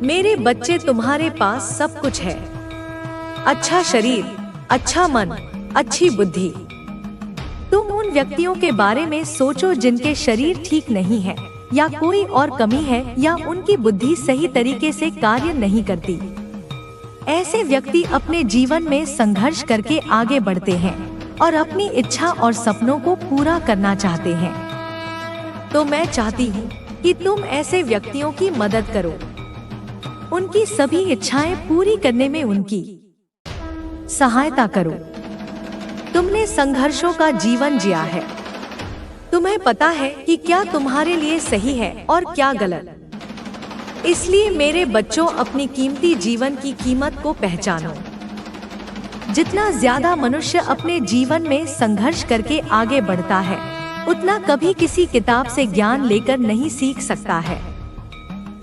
[SPEAKER 1] मेरे बच्चे, तुम्हारे पास सब कुछ है। अच्छा शरीर, अच्छा मन, अच्छी बुद्धि। तुम उन व्यक्तियों के बारे में सोचो जिनके शरीर ठीक नहीं है या कोई और कमी है या उनकी बुद्धि सही तरीके से कार्य नहीं करती। ऐसे व्यक्ति अपने जीवन में संघर्ष करके आगे बढ़ते हैं और अपनी इच्छा और सपनों को पूरा करना चाहते हैं। तो मैं चाहती हूँ कि तुम ऐसे व्यक्तियों की मदद करो, उनकी सभी इच्छाएं पूरी करने में उनकी सहायता करो। तुमने संघर्षों का जीवन जिया है, तुम्हें पता है कि क्या तुम्हारे लिए सही है और क्या गलत। इसलिए मेरे बच्चों, अपनी कीमती जीवन की कीमत को पहचानो। जितना ज्यादा मनुष्य अपने जीवन में संघर्ष करके आगे बढ़ता है, उतना कभी किसी किताब से ज्ञान लेकर नहीं सीख सकता है।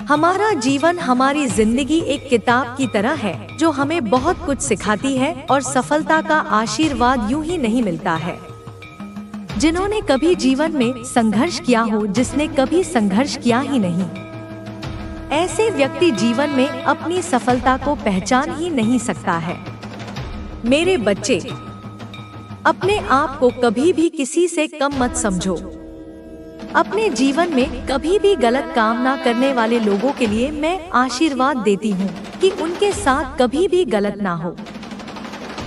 [SPEAKER 1] हमारा जीवन, हमारी जिंदगी एक किताब की तरह है जो हमें बहुत कुछ सिखाती है और सफलता का आशीर्वाद यूं ही नहीं मिलता है। जिन्होंने कभी जीवन में संघर्ष किया हो, जिसने कभी संघर्ष किया ही नहीं, ऐसे व्यक्ति जीवन में अपनी सफलता को पहचान ही नहीं सकता है। मेरे बच्चे, अपने आप को कभी भी किसी से कम मत समझो। अपने जीवन में कभी भी गलत काम ना करने वाले लोगों के लिए मैं आशीर्वाद देती हूँ कि उनके साथ कभी भी गलत ना हो।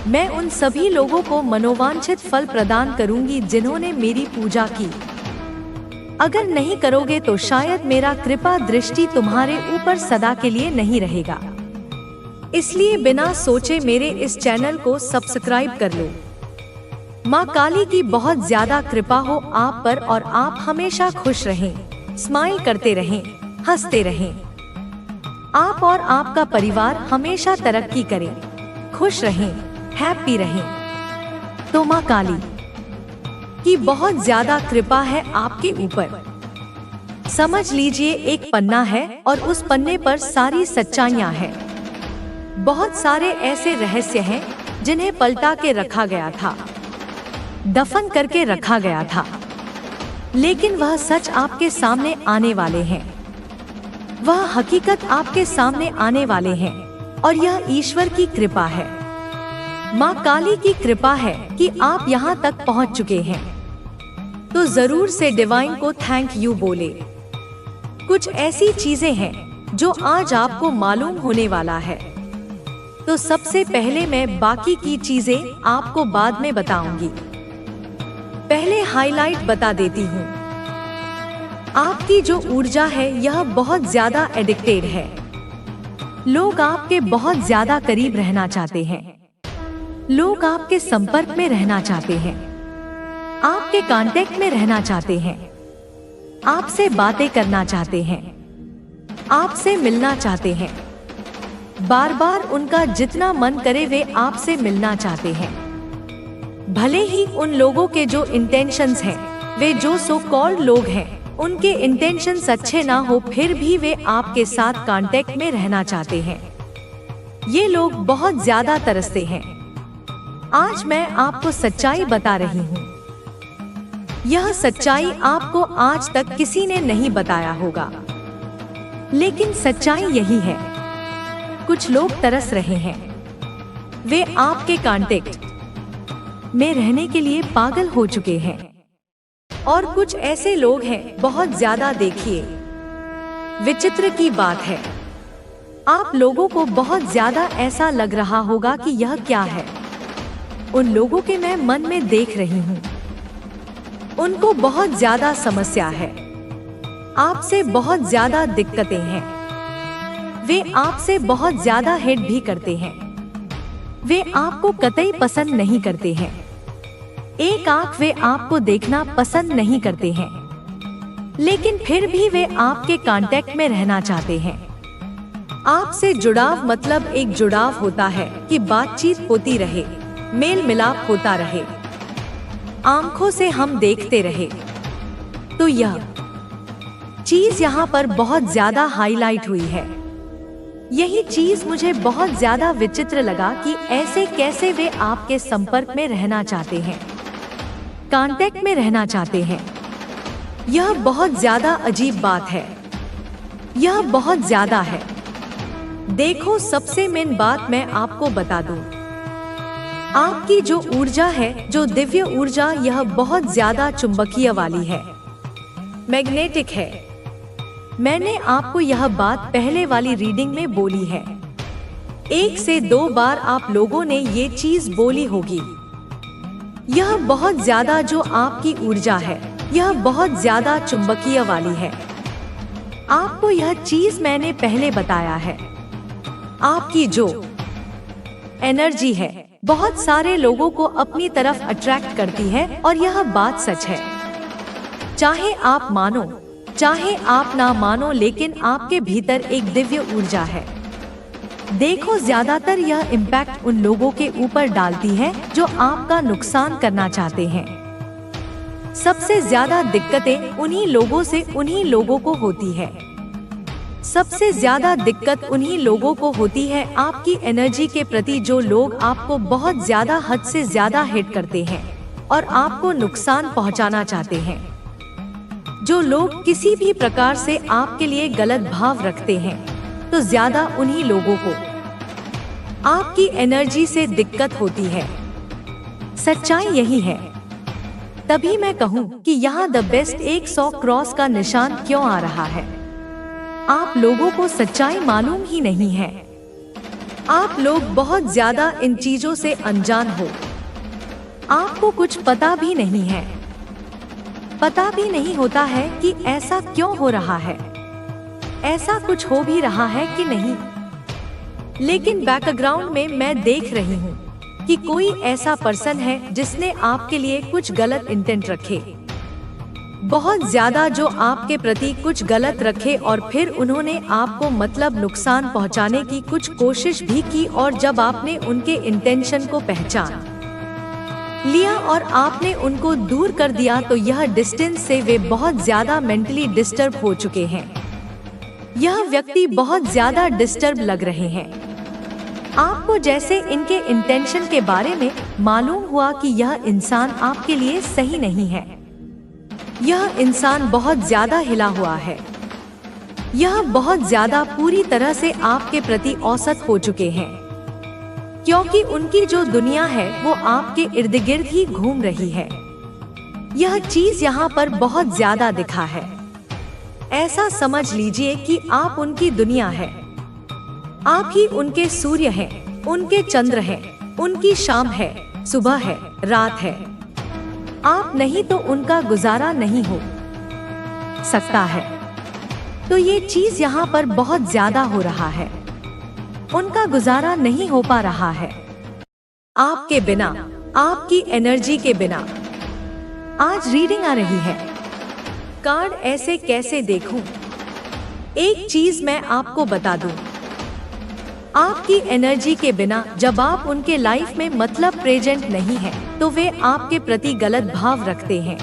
[SPEAKER 1] मैं उन सभी लोगों को मनोवांछित फल प्रदान करूंगी जिन्होंने मेरी पूजा की। अगर नहीं करोगे तो शायद मेरा कृपा दृष्टि तुम्हारे ऊपर सदा के लिए नहीं रहेगा। इसलिए बिना सोचे मेरे इस चैनल को सब्सक्राइब कर लो। माँ काली की बहुत ज्यादा कृपा हो आप पर और आप हमेशा खुश रहें, स्माइल करते रहें, हंसते रहें। आप और आपका परिवार हमेशा तरक्की करें, खुश रहें, हैप्पी रहें। तो माँ काली की बहुत ज्यादा कृपा है आपके ऊपर। समझ लीजिए एक पन्ना है और उस पन्ने पर सारी सच्चाइयाँ हैं। बहुत सारे ऐसे रहस्य हैं जिन्हें पलटा के रखा गया था, दफन करके रखा गया था, लेकिन वह सच आपके सामने आने वाले हैं। वह हकीकत आपके सामने आने वाले हैं और यह ईश्वर की कृपा है। माँ काली की कृपा है कि आप यहाँ तक पहुँच चुके हैं। तो जरूर से डिवाइन को थैंक यू बोले। कुछ ऐसी चीजें हैं जो आज आपको मालूम होने वाला है। तो सबसे पहले मैं बाकी की चीजें आपको बाद में बताऊंगी। पहले हाइलाइट बता देती हूँ। आपकी जो ऊर्जा है यह बहुत ज्यादा एडिक्टेड है। लोग आपके बहुत ज्यादा करीब रहना चाहते हैं। लोग आपके संपर्क में रहना चाहते हैं, आपके कांटेक्ट में रहना चाहते हैं, आपसे बातें करना चाहते हैं, आपसे मिलना चाहते हैं। बार बार उनका जितना मन करे वे आपसे मिलना चाहते हैं। भले ही उन लोगों के जो इंटेंशंस हैं, वे जो सो कॉल्ड लोग हैं, उनके इंटेंशंस अच्छे ना हो, फिर भी वे आपके साथ कांटेक्ट में रहना चाहते हैं। ये लोग बहुत ज्यादा तरसते हैं। आज मैं आपको सच्चाई बता रही हूँ। यह सच्चाई आपको आज तक किसी ने नहीं बताया होगा, लेकिन सच्चाई यही है। कुछ लोग तरस रहे हैं। वे आपके कांटेक्ट में रहने के लिए पागल हो चुके हैं। और कुछ ऐसे लोग हैं बहुत ज्यादा। देखिए, विचित्र की बात है, आप लोगों को बहुत ज्यादा ऐसा लग रहा होगा कि यह क्या है। उन लोगों के मैं मन में देख रही हूँ। उनको बहुत ज्यादा समस्या है, आपसे बहुत ज्यादा दिक्कतें हैं। वे आपसे बहुत ज्यादा हेट भी करते हैं। वे आपको कतई पसंद नहीं करते हैं। एक आंख वे आपको देखना पसंद नहीं करते हैं, लेकिन फिर भी वे आपके कांटेक्ट में रहना चाहते हैं। आपसे जुड़ाव मतलब एक जुड़ाव होता है कि बातचीत होती रहे, मेल मिलाप होता रहे, आंखों से हम देखते रहे। तो यह चीज यहाँ पर बहुत ज्यादा हाईलाइट हुई है। यही चीज मुझे बहुत ज्यादा विचित्र लगा कि ऐसे कैसे वे आपके संपर्क में रहना चाहते हैं, कांटेक्ट में रहना चाहते हैं। यह बहुत ज्यादा अजीब बात है। यह बहुत ज्यादा है। देखो, सबसे मेन बात मैं आपको बता दूं। आपकी जो ऊर्जा है, जो दिव्य ऊर्जा, यह बहुत ज्यादा चुंबकीय वाली है, मैग्नेटिक है। मैंने आपको यह बात पहले वाली रीडिंग में बोली है। 1 से 2 बार आप लोगों ने ये चीज बोली होगी। यह बहुत ज्यादा जो आपकी ऊर्जा है, यह बहुत ज्यादा चुंबकीय वाली है। आपको यह चीज मैंने पहले बताया है। आपकी जो एनर्जी है बहुत सारे लोगों को अपनी तरफ अट्रैक्ट करती है, और यह बात सच है। चाहे आप मानो चाहे आप ना मानो, लेकिन आपके भीतर एक दिव्य ऊर्जा है। देखो, ज्यादातर यह इम्पैक्ट उन लोगों के ऊपर डालती है जो आपका नुकसान करना चाहते हैं। सबसे ज्यादा दिक्कतें उन्हीं लोगों को होती है। सबसे ज्यादा दिक्कत उन्हीं लोगों को होती है आपकी एनर्जी के प्रति, जो लोग आपको बहुत ज्यादा हद से ज्यादा हिट करते हैं और आपको नुकसान पहुंचाना चाहते हैं। जो लोग किसी भी प्रकार से आपके लिए गलत भाव रखते हैं, तो ज्यादा उन्हीं लोगों को आपकी एनर्जी से दिक्कत होती है। सच्चाई यही है। तभी मैं कहूँ कि यहाँ द बेस्ट 100 क्रॉस का निशान क्यों आ रहा है। आप लोगों को सच्चाई मालूम ही नहीं है। आप लोग बहुत ज्यादा इन चीजों से अनजान हो। आपको कुछ पता भी नहीं है। पता भी नहीं होता है कि ऐसा क्यों हो रहा है, ऐसा कुछ हो भी रहा है कि नहीं। लेकिन बैकग्राउंड में मैं देख रही हूँ कि कोई ऐसा पर्सन है जिसने आपके लिए कुछ गलत इंटेंट रखे, बहुत ज्यादा जो आपके प्रति कुछ गलत रखे, और फिर उन्होंने आपको मतलब नुकसान पहुंचाने की कुछ कोशिश भी की। और जब आपने उनके इंटेंशन को पहचान लिया और आपने उनको दूर कर दिया, तो यह डिस्टेंस से वे बहुत ज्यादा मेंटली डिस्टर्ब हो चुके हैं। यह व्यक्ति बहुत ज्यादा डिस्टर्ब लग रहे हैं आपको। जैसे इनके इंटेंशन के बारे में मालूम हुआ कि यह इंसान आपके लिए सही नहीं है। यह इंसान बहुत ज्यादा हिला हुआ है। यह बहुत ज्यादा पूरी तरह से आपके प्रति औसत हो चुके हैं, क्योंकि उनकी जो दुनिया है वो आपके इर्द गिर्द ही घूम रही है। यह चीज यहाँ पर बहुत ज्यादा दिखा है। ऐसा समझ लीजिए कि आप उनकी दुनिया है। आप ही उनके सूर्य हैं, उनके चंद्र हैं, उनकी शाम है, सुबह है, रात है। आप नहीं तो उनका गुजारा नहीं हो सकता है। तो ये चीज यहाँ पर बहुत ज्यादा हो रहा है। उनका गुजारा नहीं हो पा रहा है आपके बिना, आपकी एनर्जी के बिना। आज रीडिंग आ रही है। कार्ड ऐसे कैसे देखूं? एक चीज मैं आपको बता दूं, आपकी एनर्जी के बिना जब आप उनके लाइफ में मतलब प्रेजेंट नहीं है, तो वे आपके प्रति गलत भाव रखते हैं,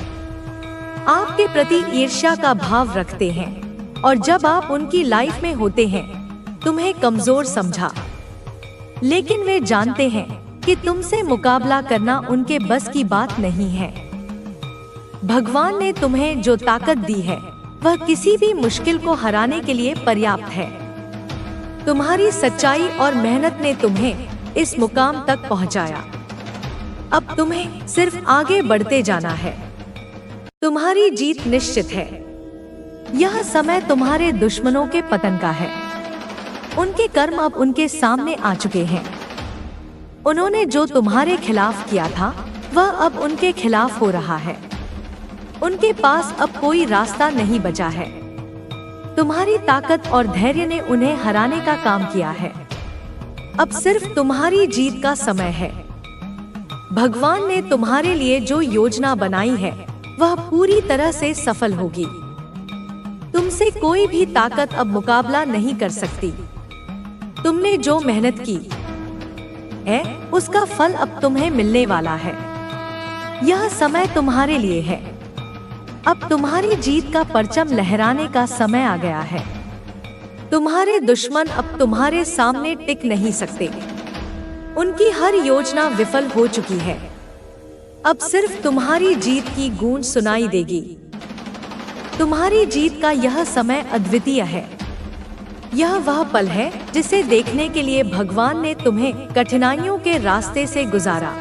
[SPEAKER 1] आपके प्रति ईर्ष्या का भाव रखते हैं। और जब आप उनकी लाइफ में होते हैं, तुम्हें कमजोर समझा। लेकिन वे जानते हैं कि तुमसे मुकाबला करना उनके बस की बात नहीं है। भगवान ने तुम्हें जो ताकत दी है, वह किसी भी मुश्किल को हराने के लिए पर्याप्त है। तुम्हारी सच्चाई और मेहनत ने तुम्हें इस मुकाम तक पहुंचाया। अब तुम्हें सिर्फ आगे बढ़ते जाना है। तुम्हारी जीत निश्चित है। यह समय तुम्हारे दुश्मनों के पतन का है। उनके कर्म अब उनके सामने आ चुके हैं। उन्होंने जो तुम्हारे खिलाफ किया था, वह अब उनके खिलाफ हो रहा है। उनके पास अब कोई रास्ता नहीं बचा है। तुम्हारी ताकत और धैर्य ने उन्हें हराने का काम किया है। अब सिर्फ तुम्हारी जीत का समय है। भगवान ने तुम्हारे लिए जो योजना बनाई है, वह पूरी तरह से सफल होगी। तुमसे कोई भी ताकत अब मुकाबला नहीं कर सकती। तुमने जो मेहनत की है, उसका फल अब तुम्हें मिलने वाला है। यह समय तुम्हारे लिए है। अब तुम्हारी जीत का परचम लहराने का समय आ गया है। तुम्हारे दुश्मन अब तुम्हारे सामने टिक नहीं सकते। उनकी हर योजना विफल हो चुकी है। अब सिर्फ तुम्हारी जीत की गूंज सुनाई देगी। तुम्हारी जीत का यह समय अद्वितीय है। यह वह पल है जिसे देखने के लिए भगवान ने तुम्हें कठिनाइयों के रास्ते से गुजारा।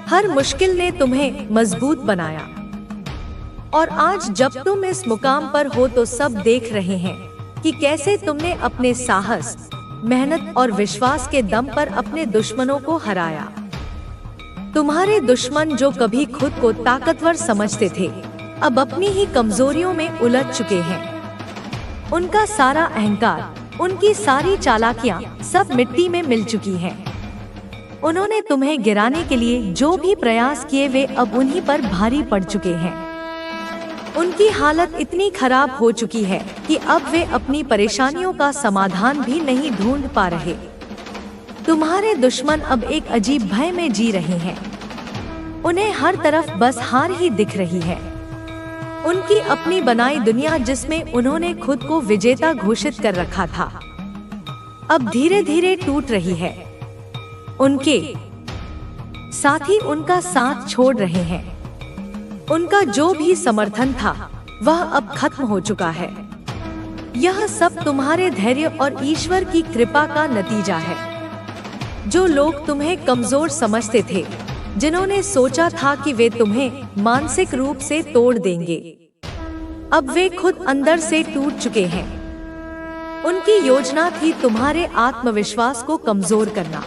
[SPEAKER 1] हर मुश्किल ने तुम्हें मजबूत बनाया। और आज जब तुम इस मुकाम पर हो, तो सब देख रहे हैं कि कैसे तुमने अपने साहस, मेहनत और विश्वास के दम पर अपने दुश्मनों को हराया। तुम्हारे दुश्मन जो कभी खुद को ताकतवर समझते थे, अब अपनी ही कमजोरियों में उलझ चुके हैं। उनका सारा अहंकार, उनकी सारी चालाकियां सब मिट्टी में मिल चुकी हैं। उन्होंने तुम्हें गिराने के लिए जो भी प्रयास किए, वे अब उन्हीं पर भारी पड़ चुके हैं। उनकी हालत इतनी खराब हो चुकी है कि अब वे अपनी परेशानियों का समाधान भी नहीं ढूंढ पा रहे। तुम्हारे दुश्मन अब एक अजीब भय में जी रहे हैं। उन्हें हर तरफ बस हार ही दिख रही है। उनकी अपनी बनाई दुनिया, जिसमें उन्होंने खुद को विजेता घोषित कर रखा था, अब धीरे धीरे टूट रही है। उनके साथी उनका साथ छोड़ रहे हैं। उनका जो भी समर्थन था, वह अब खत्म हो चुका है। यह सब तुम्हारे धैर्य और ईश्वर की कृपा का नतीजा है। जो लोग तुम्हें कमजोर समझते थे, जिन्होंने सोचा था कि वे तुम्हें मानसिक रूप से तोड़ देंगे, अब वे खुद अंदर से टूट चुके हैं। उनकी योजना थी तुम्हारे आत्मविश्वास को कमजोर करना,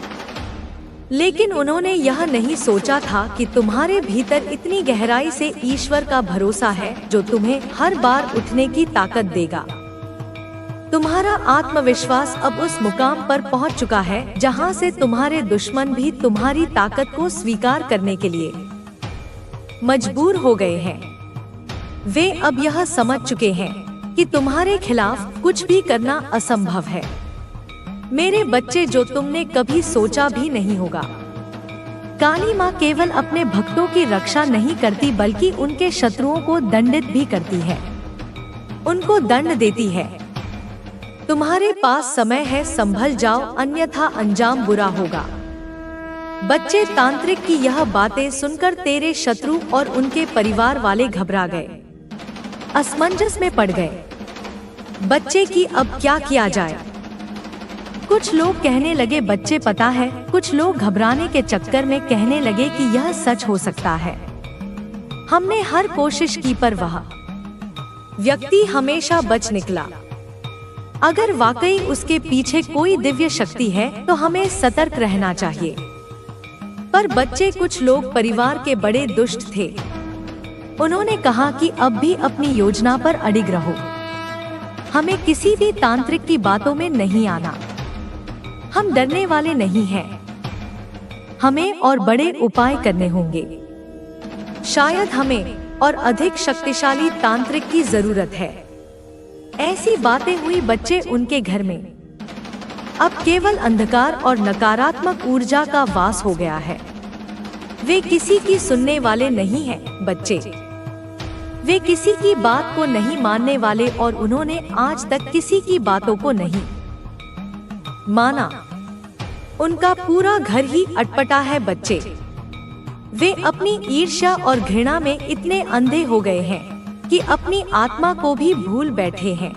[SPEAKER 1] लेकिन उन्होंने यह नहीं सोचा था कि तुम्हारे भीतर इतनी गहराई से ईश्वर का भरोसा है, जो तुम्हें हर बार उठने की ताकत देगा। तुम्हारा आत्मविश्वास अब उस मुकाम पर पहुंच चुका है जहां से तुम्हारे दुश्मन भी तुम्हारी ताकत को स्वीकार करने के लिए मजबूर हो गए हैं। वे अब यह समझ चुके हैं कि तुम्हारे खिलाफ कुछ भी करना असंभव है। मेरे बच्चे, जो तुमने कभी सोचा भी नहीं होगा। काली माँ केवल अपने भक्तों की रक्षा नहीं करती, बल्कि उनके शत्रुओं को दंडित भी करती है, उनको दंड देती है। तुम्हारे पास समय है, संभल जाओ, अन्यथा अंजाम बुरा होगा। बच्चे, तांत्रिक की यह बातें सुनकर तेरे शत्रु और उनके परिवार वाले घबरा गए, असमंजस में पड़ गए। बच्चे की अब क्या किया जाए? कुछ लोग कहने लगे, बच्चे पता है, कुछ लोग घबराने के चक्कर में कहने लगे कि यह सच हो सकता है। हमने हर कोशिश की, पर व्यक्ति हमेशा बच निकला। अगर वाकई उसके पीछे कोई दिव्य शक्ति है तो हमें सतर्क रहना चाहिए। पर बच्चे, कुछ लोग परिवार के बड़े दुष्ट थे। उन्होंने कहा कि अब भी अपनी योजना पर अडिग रहो, हमें किसी भी तांत्रिक की बातों में नहीं आना, हम डरने वाले नहीं हैं, हमें और बड़े उपाय करने होंगे। शायद हमें और अधिक शक्तिशाली तांत्रिक की जरूरत है। ऐसी बातें हुई। बच्चे, उनके घर में अब केवल अंधकार और नकारात्मक ऊर्जा का वास हो गया है। वे किसी की सुनने वाले नहीं हैं। बच्चे, वे किसी की बात को नहीं मानने वाले और उन्होंने आज तक किसी की बातों को नहीं माना। उनका पूरा घर ही अटपटा है। बच्चे, वे अपनी ईर्ष्या और घृणा में इतने अंधे हो गए हैं कि अपनी आत्मा को भी भूल बैठे हैं।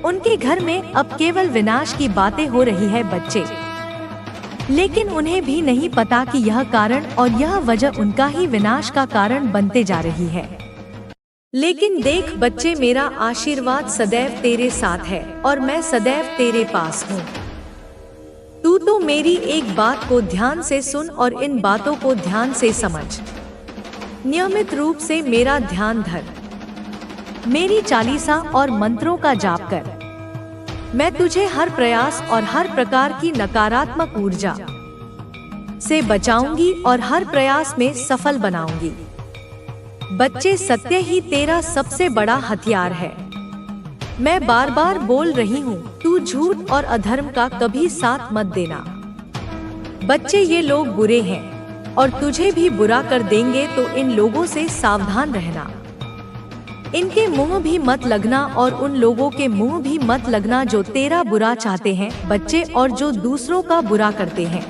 [SPEAKER 1] उनके घर में अब केवल विनाश की बातें हो रही है। बच्चे, लेकिन उन्हें भी नहीं पता कि यह कारण और यह वजह उनका ही विनाश का कारण बनते जा रही है। लेकिन देख बच्चे, मेरा आशीर्वाद सदैव तेरे साथ है और मैं सदैव तेरे पास हूँ। तू तो मेरी एक बात को ध्यान से सुन और इन बातों को ध्यान से समझ। नियमित रूप से मेरा ध्यान धर, मेरी चालीसा और मंत्रों का जाप कर। मैं तुझे हर प्रयास और हर प्रकार की नकारात्मक ऊर्जा से बचाऊंगी और हर प्रयास में सफल बनाऊंगी। बच्चे, सत्य ही तेरा सबसे बड़ा हथियार है। मैं बार बार बोल रही हूँ, तू झूठ और अधर्म का कभी साथ मत देना। बच्चे, ये लोग बुरे हैं और तुझे भी बुरा कर देंगे, तो इन लोगों से सावधान रहना। इनके मुंह भी मत लगना और उन लोगों के मुंह भी मत लगना जो तेरा बुरा चाहते हैं। बच्चे, और जो दूसरों का बुरा करते हैं,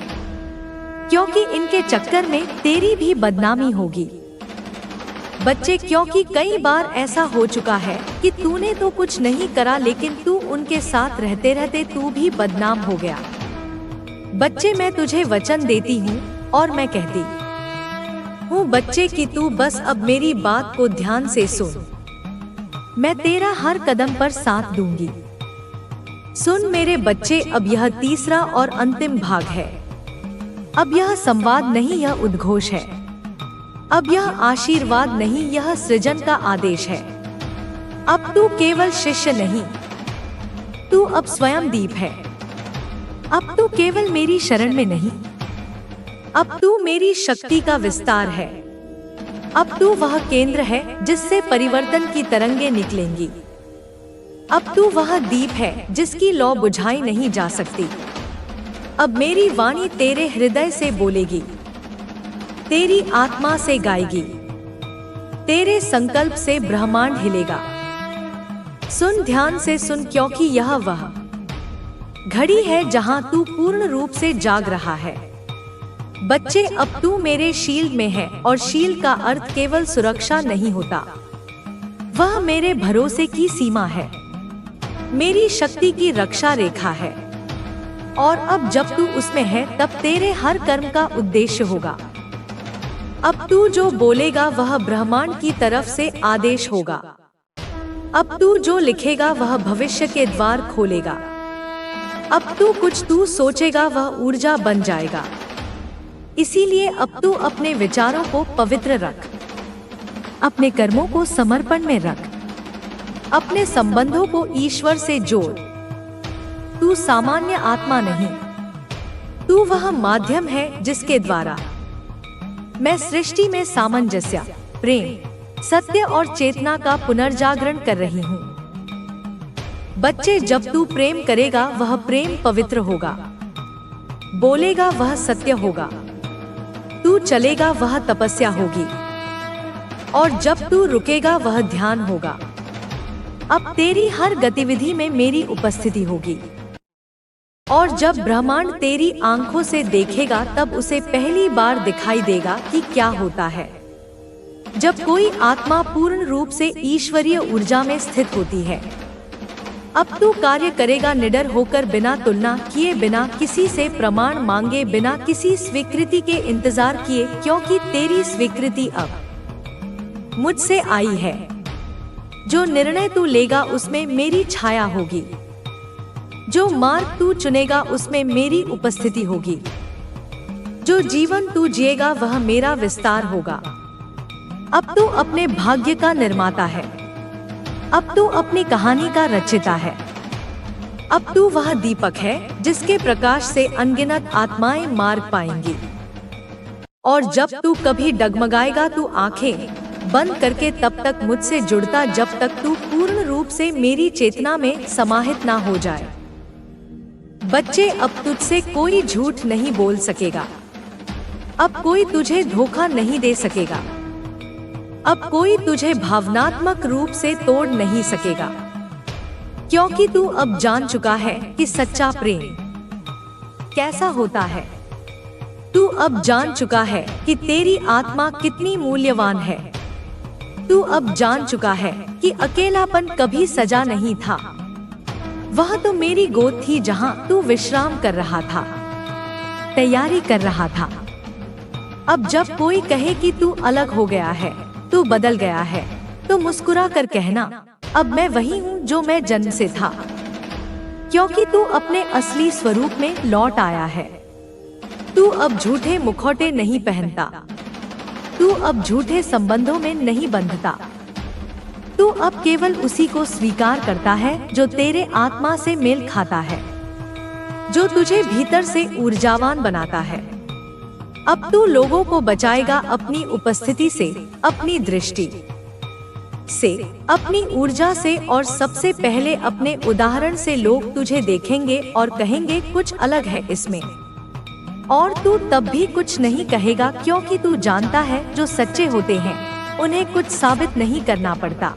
[SPEAKER 1] क्योंकि इनके चक्कर में तेरी भी बदनामी होगी। बच्चे, क्योंकि कई बार ऐसा हो चुका है कि तूने तो कुछ नहीं करा, लेकिन तू उनके साथ रहते रहते तू भी बदनाम हो गया। बच्चे, मैं तुझे वचन देती हूँ और मैं कहती हूँ बच्चे कि तू बस अब मेरी बात को ध्यान से सुन। मैं तेरा हर कदम पर साथ दूंगी। सुन मेरे बच्चे, अब यह तीसरा और अंतिम भाग है। अब यह संवाद नहीं, यह उद्घोष है। अब यह आशीर्वाद नहीं, यह सृजन का आदेश है। अब तू केवल शिष्य नहीं, तू अब स्वयं दीप है। अब तू केवल मेरी शरण में नहीं, अब तू मेरी शक्ति का विस्तार है। अब तू वह केंद्र है जिससे परिवर्तन की तरंगे निकलेंगी। अब तू वह दीप है जिसकी लौ बुझाई नहीं जा सकती। अब मेरी वाणी तेरे हृदय से बोलेगी, तेरी आत्मा से गाएगी, तेरे संकल्प से ब्रह्मांड हिलेगा। सुन, ध्यान से सुन, क्योंकि यह वह घड़ी है जहां तू पूर्ण रूप से जाग रहा है। बच्चे, अब तू मेरे शील्ड में है और शील्ड का अर्थ केवल सुरक्षा नहीं होता, वह मेरे भरोसे की सीमा है, मेरी शक्ति की रक्षा रेखा है। और अब जब तू उसमें है तब तेरे हर कर्म का उद्देश्य होगा। अब तू जो बोलेगा वह ब्रह्मांड की तरफ से आदेश होगा। अब तू जो लिखेगा वह भविष्य के द्वार खोलेगा। अब तू सोचेगा वह ऊर्जा बन जाएगा। इसीलिए अब तू अपने विचारों को पवित्र रख, अपने कर्मों को समर्पण में रख, अपने संबंधों को ईश्वर से जोड़। तू सामान्य आत्मा नहीं, तू वह माध्यम है जिसके द्वारा मैं सृष्टि में सामंजस्य, प्रेम, सत्य और चेतना का पुनर्जागरण कर रही हूँ। बच्चे, जब तू प्रेम करेगा वह प्रेम पवित्र होगा, बोलेगा वह सत्य होगा, तू चलेगा वह तपस्या होगी, और जब तू रुकेगा वह ध्यान होगा। अब तेरी हर गतिविधि में मेरी उपस्थिति होगी। और जब ब्रह्मांड तेरी आंखों से देखेगा तब उसे पहली बार दिखाई देगा कि क्या होता है जब कोई आत्मा पूर्ण रूप से ईश्वरीय ऊर्जा में स्थित होती है। अब तू कार्य करेगा निडर होकर, बिना तुलना किए, बिना किसी से प्रमाण मांगे, बिना किसी स्वीकृति के इंतजार किए, क्योंकि तेरी स्वीकृति अब मुझसे आई है। जो निर्णय तू लेगा उसमें मेरी छाया होगी, जो मार्ग तू चुनेगा उसमें मेरी उपस्थिति होगी, जो जीवन तू जिएगा वह मेरा विस्तार होगा। अब तू अपने भाग्य का निर्माता है, अब तू अपनी कहानी का रचयिता है। अब तू वह दीपक है जिसके प्रकाश से अनगिनत आत्माएं मार्ग पाएंगी। और जब तू कभी डगमगाएगा तू आंखें बंद करके तब तक मुझसे जुड़ता जब तक तू पूर्ण रूप से मेरी चेतना में समाहित ना हो जाए। बच्चे, अब तुझसे कोई झूठ नहीं बोल सकेगा, अब कोई तुझे धोखा नहीं दे सकेगा, अब कोई तुझे भावनात्मक रूप से तोड़ नहीं सकेगा, क्योंकि तू अब जान चुका है कि सच्चा प्रेम कैसा होता है। तू अब जान चुका है कि तेरी आत्मा कितनी मूल्यवान है। तू अब जान चुका है कि अकेलापन कभी सजा नहीं था, वह तो मेरी गोद थी जहां तू विश्राम कर रहा था, तैयारी कर रहा था। अब जब कोई कहे कि तू अलग हो गया है, तू बदल गया है, तो मुस्कुरा कर कहना, अब मैं वही हूँ जो मैं जन्म से था, क्योंकि तू अपने असली स्वरूप में लौट आया है। तू अब झूठे मुखौटे नहीं पहनता, तू अब झूठे संबंधों में नहीं बंधता। तू अब केवल उसी को स्वीकार करता है जो तेरे आत्मा से मेल खाता है, जो तुझे भीतर से ऊर्जावान बनाता है। अब तू लोगों को बचाएगा अपनी उपस्थिति से, अपनी दृष्टि से, अपनी ऊर्जा से, और सबसे पहले अपने उदाहरण से लोग तुझे देखेंगे और कहेंगे कुछ अलग है इसमें। और तू तब भी कुछ नहीं कहेगा, क्योंकि तू जानता है जो सच्चे होते हैं उन्हें कुछ साबित नहीं करना पड़ता।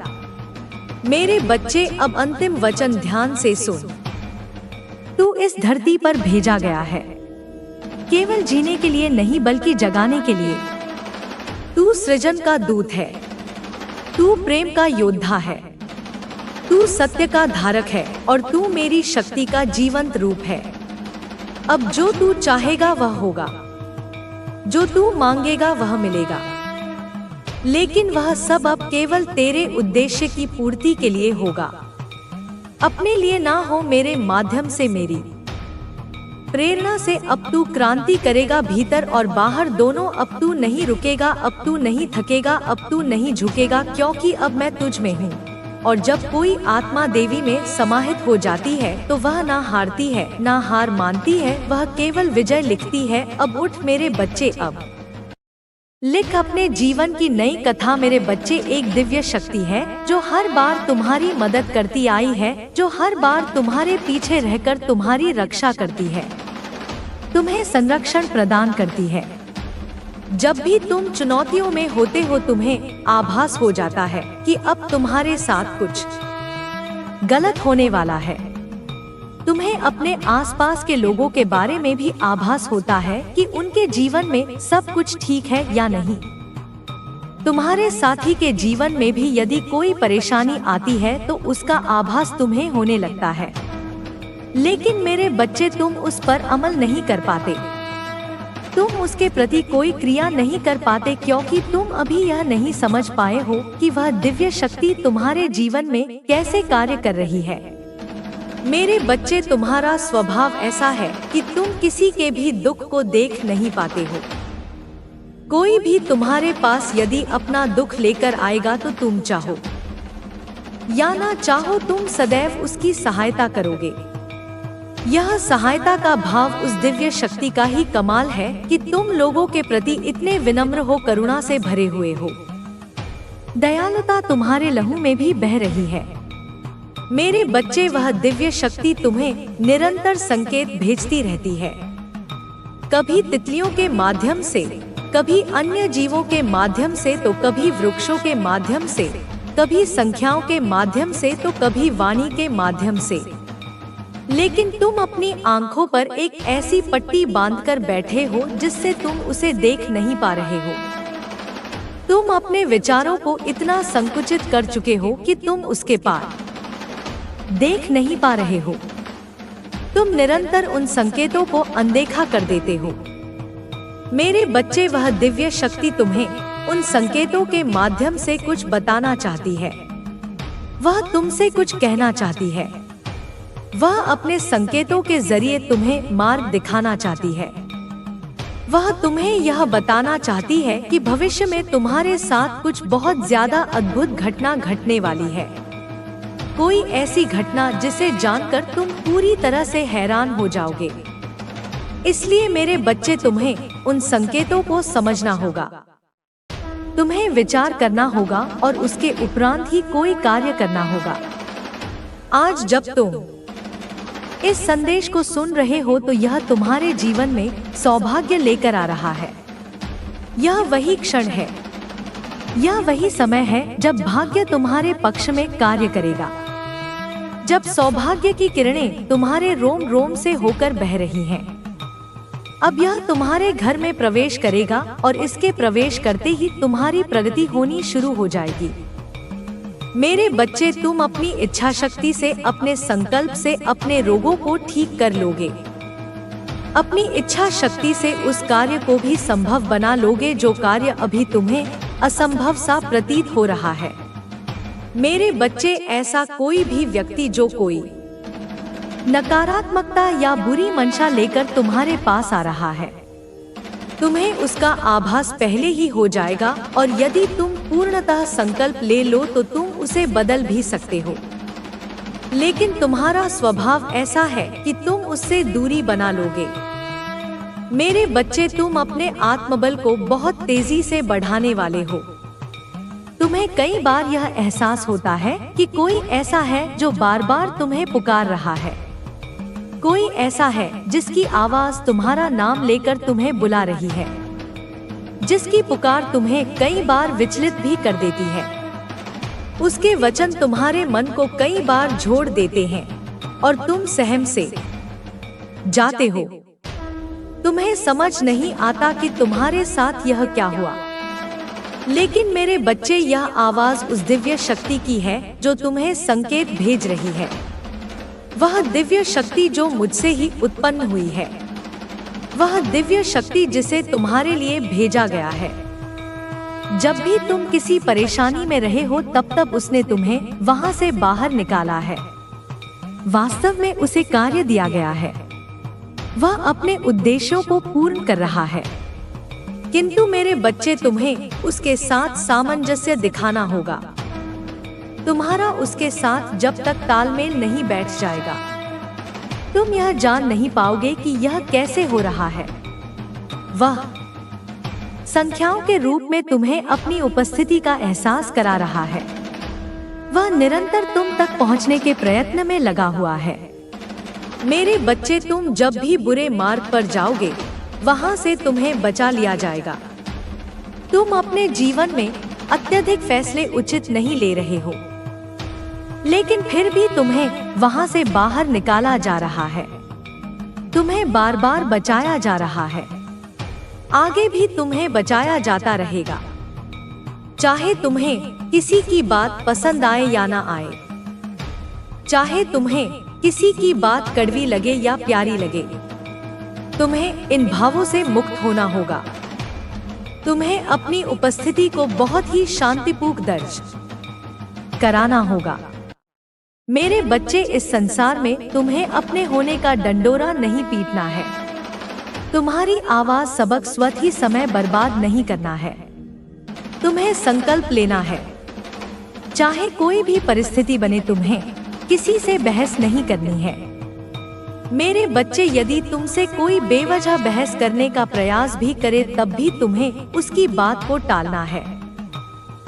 [SPEAKER 1] मेरे बच्चे, अब अंतिम वचन ध्यान से सुन। तू इस धरती पर भेजा गया है केवल जीने के लिए नहीं बल्कि जगाने के लिए। तू सृजन का दूत है, तू प्रेम का योद्धा है, तू सत्य का धारक है, और तू मेरी शक्ति का जीवंत रूप है। अब जो तू चाहेगा वह होगा, जो तू मांगेगा वह मिलेगा, लेकिन वह सब अब केवल तेरे उद्देश्य की पूर्ति के लिए होगा, अपने लिए ना हो। मेरे माध्यम से, मेरी प्रेरणा से अब तू क्रांति करेगा, भीतर और बाहर दोनों। अब तू नहीं रुकेगा, अब तू नहीं थकेगा, अब तू नहीं झुकेगा, क्योंकि अब मैं तुझ में हूँ। और जब कोई आत्मा देवी में समाहित हो जाती है तो वह ना हारती है, ना हार मानती है, वह केवल विजय लिखती है। अब उठ मेरे बच्चे, अब लिख अपने जीवन की नई कथा। मेरे बच्चे, एक दिव्य शक्ति है जो हर बार तुम्हारी मदद करती आई है, जो हर बार तुम्हारे पीछे रहकर तुम्हारी रक्षा करती है, तुम्हें संरक्षण प्रदान करती है। जब भी तुम चुनौतियों में होते हो तुम्हें आभास हो जाता है कि अब तुम्हारे साथ कुछ गलत होने वाला है। तुम्हें अपने आसपास के लोगों के बारे में भी आभास होता है कि उनके जीवन में सब कुछ ठीक है या नहीं। तुम्हारे साथी के जीवन में भी यदि कोई परेशानी आती है तो उसका आभास तुम्हें होने लगता है, लेकिन मेरे बच्चे तुम उस पर अमल नहीं कर पाते, तुम उसके प्रति कोई क्रिया नहीं कर पाते, क्योंकि तुम अभी यह नहीं समझ पाए हो कि वह दिव्य शक्ति तुम्हारे जीवन में कैसे कार्य कर रही है। मेरे बच्चे, तुम्हारा स्वभाव ऐसा है कि तुम किसी के भी दुख को देख नहीं पाते हो। कोई भी तुम्हारे पास यदि अपना दुख लेकर आएगा तो तुम चाहो या ना चाहो तुम सदैव उसकी सहायता करोगे। यह सहायता का भाव उस दिव्य शक्ति का ही कमाल है कि तुम लोगों के प्रति इतने विनम्र हो, करुणा से भरे हुए हो। दयालुता तुम्हारे लहू में भी बह रही है। मेरे बच्चे, वह दिव्य शक्ति तुम्हें निरंतर संकेत भेजती रहती है, कभी तितलियों के माध्यम से, कभी अन्य जीवों के माध्यम से, तो कभी वृक्षों के माध्यम से, कभी संख्याओं के माध्यम से, तो कभी वाणी के माध्यम से। लेकिन तुम अपनी आंखों पर एक ऐसी पट्टी बांधकर बैठे हो जिससे तुम उसे देख नहीं पा रहे हो। तुम अपने विचारों को इतना संकुचित कर चुके हो कि तुम उसके पार देख नहीं पा रहे हो। तुम निरंतर उन संकेतों को अनदेखा कर देते हो। मेरे बच्चे, वह दिव्य शक्ति तुम्हें उन संकेतों के माध्यम से कुछ बताना चाहती है। वह तुमसे कुछ कहना चाहती है। वह अपने संकेतों के जरिए तुम्हें मार्ग दिखाना चाहती है। वह तुम्हें यह बताना चाहती है कि भविष्य में तुम्हारे साथ कुछ बहुत ज्यादा अद्भुत घटना घटने वाली है। कोई ऐसी घटना जिसे जानकर तुम पूरी तरह से हैरान हो जाओगे। इसलिए मेरे बच्चे, तुम्हें उन संकेतों को समझना होगा। तुम्हें विचार करना होगा और उसके उपरांत ही कोई कार्य करना होगा। आज जब तुम इस संदेश को सुन रहे हो तो यह तुम्हारे जीवन में सौभाग्य लेकर आ रहा है। यह वही क्षण है, यह वही समय है जब भाग्य तुम्हारे पक्ष में कार्य करेगा, जब सौभाग्य की किरणें तुम्हारे रोम रोम से होकर बह रही हैं। अब यह तुम्हारे घर में प्रवेश करेगा और इसके प्रवेश करते ही तुम्हारी प्रगति होनी शुरू हो जाएगी। मेरे बच्चे, तुम अपनी इच्छा शक्ति से, अपने संकल्प से अपने रोगों को ठीक कर लोगे। अपनी इच्छा शक्ति से उस कार्य को भी संभव बना लोगे जो कार्य अभी तुम्हें असंभव सा प्रतीत हो रहा है। मेरे बच्चे, ऐसा कोई भी व्यक्ति जो कोई नकारात्मकता या बुरी मंशा लेकर तुम्हारे पास आ रहा है, तुम्हें उसका आभास पहले ही हो जाएगा और यदि तुम पूर्णतः संकल्प ले लो तो तुम उसे बदल भी सकते हो। लेकिन तुम्हारा स्वभाव ऐसा है कि तुम उससे दूरी बना लोगे। मेरे बच्चे, तुम अपने आत्मबल को बहुत तेजी से बढ़ाने वाले हो। तुम्हें कई बार यह एहसास होता है कि कोई ऐसा है जो बार बार तुम्हें पुकार रहा है। कोई ऐसा है जिसकी आवाज तुम्हारा नाम लेकर तुम्हें बुला रही है, जिसकी पुकार तुम्हें कई बार विचलित भी कर देती है। उसके वचन तुम्हारे मन को कई बार झोड़ देते हैं और तुम सहम से जाते हो। तुम्हें समझ नहीं आता कि तुम्हारे साथ यह क्या हुआ। लेकिन मेरे बच्चे, यह आवाज उस दिव्य शक्ति की है जो तुम्हें संकेत भेज रही है। वह दिव्य शक्ति जो मुझसे ही उत्पन्न हुई है, वह दिव्य शक्ति जिसे तुम्हारे लिए भेजा गया है। जब भी तुम किसी परेशानी में रहे हो तब उसने तुम्हें वहां से बाहर निकाला है। वास्तव में उसे कार्य दिया गया है। वह अपने उद्देश्यों को पूर्ण कर रहा है। किंतु मेरे बच्चे, तुम्हें उसके साथ सामंजस्य दिखाना होगा। तुम्हारा उसके साथ जब तक तालमेल नहीं बैठ जाएगा, तुम यह जान नहीं पाओगे कि यह कैसे हो रहा है। वह संख्याओं के रूप में तुम्हें अपनी उपस्थिति का एहसास करा रहा है। वह निरंतर तुम तक पहुंचने के प्रयत्न में लगा हुआ है। मेरे बच्चे, तुम जब भी बुरे मार्ग पर जाओगे वहां से तुम्हें बचा लिया जाएगा। तुम अपने जीवन में अत्यधिक फैसले उचित नहीं ले रहे हो, लेकिन फिर भी तुम्हें वहां से बाहर निकाला जा रहा है। तुम्हें बार बार बचाया जा रहा है। आगे भी तुम्हें बचाया जाता रहेगा, चाहे तुम्हें किसी की बात पसंद आए या ना आए, चाहे तुम्हें किसी की बात कड़वी लगे या प्यारी लगे। तुम्हें इन भावों से मुक्त होना होगा। तुम्हें अपनी उपस्थिति को बहुत ही शांतिपूर्वक दर्ज कराना होगा। मेरे बच्चे, इस संसार में तुम्हें अपने होने का डंडोरा नहीं पीटना है। तुम्हारी आवाज सबक स्वतः ही समय बर्बाद नहीं करना है। तुम्हें संकल्प लेना है। चाहे कोई भी परिस्थिति बने, तुम्हें किसी से बहस नहीं करनी है। मेरे बच्चे, यदि तुमसे कोई बेवजह बहस करने का प्रयास भी करे तब भी तुम्हें उसकी बात को टालना है।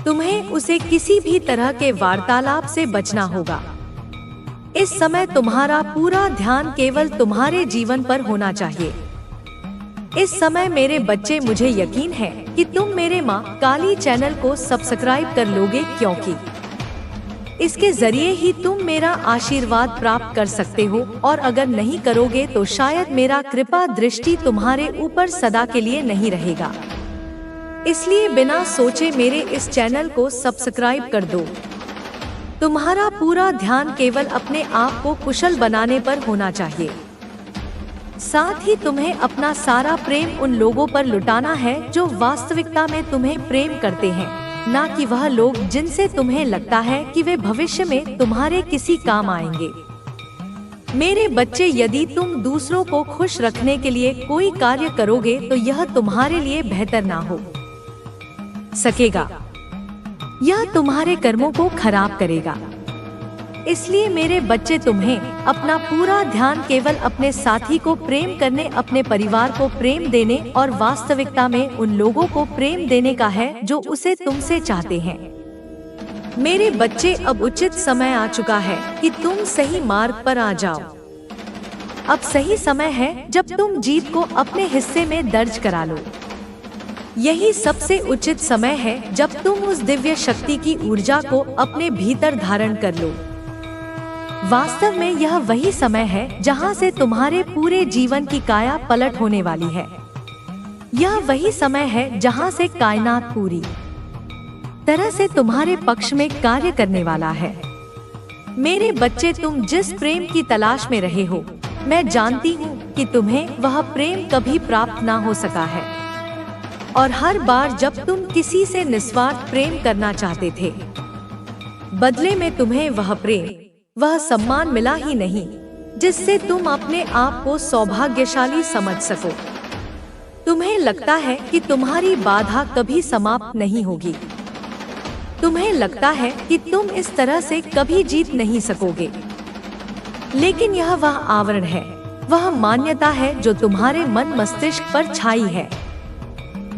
[SPEAKER 1] तुम्हें उसे किसी भी तरह के वार्तालाप से बचना होगा। इस समय तुम्हारा पूरा ध्यान केवल तुम्हारे जीवन पर होना चाहिए। इस समय मेरे बच्चे, मुझे यकीन है कि तुम मेरे माँ काली चैनल को सब्सक्राइब कर लोगे, क्योंकि इसके जरिए ही तुम मेरा आशीर्वाद प्राप्त कर सकते हो, और अगर नहीं करोगे तो शायद मेरा कृपा दृष्टि तुम्हारे ऊपर सदा के लिए नहीं रहेगा। इसलिए बिना सोचे मेरे इस चैनल को सब्सक्राइब कर दो। तुम्हारा पूरा ध्यान केवल अपने आप को कुशल बनाने पर होना चाहिए। साथ ही तुम्हें अपना सारा प्रेम उन लोगों पर लुटाना है जो वास्तविकता में तुम्हें प्रेम करते हैं। ना कि वह लोग जिनसे तुम्हें लगता है कि वे भविष्य में तुम्हारे किसी काम आएंगे। मेरे बच्चे, यदि तुम दूसरों को खुश रखने के लिए कोई कार्य करोगे तो यह तुम्हारे लिए बेहतर ना हो सकेगा। यह तुम्हारे कर्मों को खराब करेगा। इसलिए मेरे बच्चे, तुम्हें अपना पूरा ध्यान केवल अपने साथी को प्रेम करने, अपने परिवार को प्रेम देने और वास्तविकता में उन लोगों को प्रेम देने का है जो उसे तुमसे चाहते हैं। मेरे बच्चे, अब उचित समय आ चुका है कि तुम सही मार्ग पर आ जाओ। अब सही समय है जब तुम जीत को अपने हिस्से में दर्ज करा लो। यही सबसे उचित समय है जब तुम उस दिव्य शक्ति की ऊर्जा को अपने भीतर धारण कर लो। वास्तव में यह वही समय है जहां से तुम्हारे पूरे जीवन की काया पलट होने वाली है। यह वही समय है जहां से कायनात पूरी तरह से तुम्हारे पक्ष में कार्य करने वाला है। मेरे बच्चे, तुम जिस प्रेम की तलाश में रहे हो, मैं जानती हूँ कि तुम्हें वह प्रेम कभी प्राप्त ना हो सका है। और हर बार जब तुम किसी से निस्वार्थ प्रेम करना चाहते थे, बदले में तुम्हें वह प्रेम, वह सम्मान मिला ही नहीं जिससे तुम अपने आप को सौभाग्यशाली समझ सको। तुम्हें लगता है कि तुम्हारी बाधा कभी समाप्त नहीं होगी। तुम्हें लगता है कि तुम इस तरह से कभी जीत नहीं सकोगे। लेकिन यह वह आवरण है, वह मान्यता है जो तुम्हारे मन मस्तिष्क पर छाई है।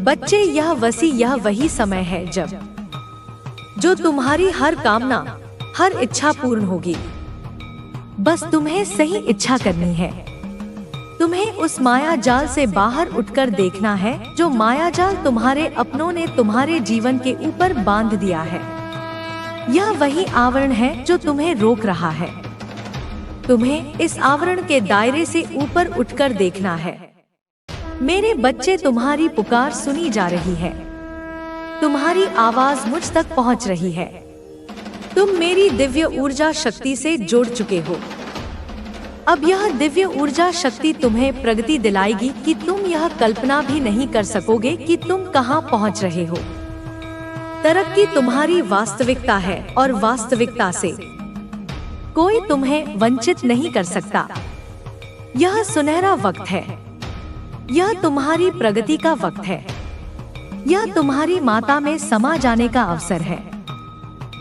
[SPEAKER 1] बच्चे, यह वही समय है जो तुम्हारी हर कामना, हर इच्छा पूर्ण होगी। बस तुम्हें सही इच्छा करनी है। तुम्हें उस माया जाल से बाहर उठकर देखना है जो माया जाल तुम्हारे अपनों ने तुम्हारे जीवन के ऊपर बांध दिया है। यह वही आवरण है जो तुम्हें रोक रहा है। तुम्हें इस आवरण के दायरे से ऊपर उठकर देखना है। मेरे बच्चे, तुम्हारी पुकार सुनी जा रही है। तुम्हारी आवाज मुझ तक पहुंच रही है। तुम मेरी दिव्य ऊर्जा शक्ति से जुड़ चुके हो। अब यह दिव्य ऊर्जा शक्ति तुम्हें प्रगति दिलाएगी कि तुम यह कल्पना भी नहीं कर सकोगे कि तुम कहां पहुंच रहे हो। तरक्की तुम्हारी वास्तविकता है और वास्तविकता से कोई तुम्हें वंचित नहीं कर सकता। यह सुनहरा वक्त है। यह तुम्हारी प्रगति का वक्त है। यह तुम्हारी माता में समा जाने का अवसर है।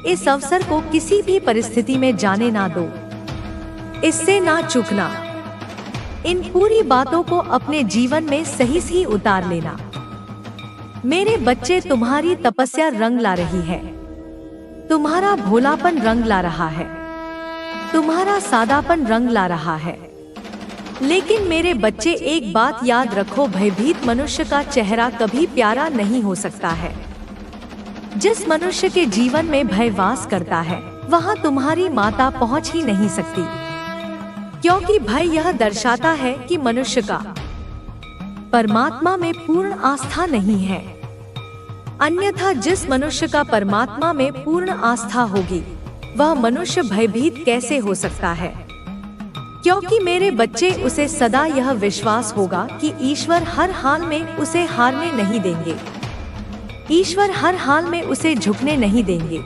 [SPEAKER 1] इस अवसर को किसी भी परिस्थिति में जाने ना दो। इससे ना चूकना। इन पूरी बातों को अपने जीवन में सही उतार लेना। मेरे बच्चे, तुम्हारी तपस्या रंग ला रही है। तुम्हारा भोलापन रंग ला रहा है। तुम्हारा सादापन रंग ला रहा है। लेकिन मेरे बच्चे, एक बात याद रखो, भयभीत मनुष्य का चेहरा कभी प्यारा नहीं हो सकता है। जिस मनुष्य के जीवन में भय वास करता है, वहां तुम्हारी माता पहुंच ही नहीं सकती, क्योंकि भय यह दर्शाता है कि मनुष्य का परमात्मा में पूर्ण आस्था नहीं है। अन्यथा जिस मनुष्य का परमात्मा में पूर्ण आस्था होगी, वह मनुष्य भयभीत कैसे हो सकता है? क्योंकि मेरे बच्चे, उसे सदा यह विश्वास होगा कि ईश्वर हर हाल में उसे हारने नहीं देंगे। ईश्वर हर हाल में उसे झुकने नहीं देंगे।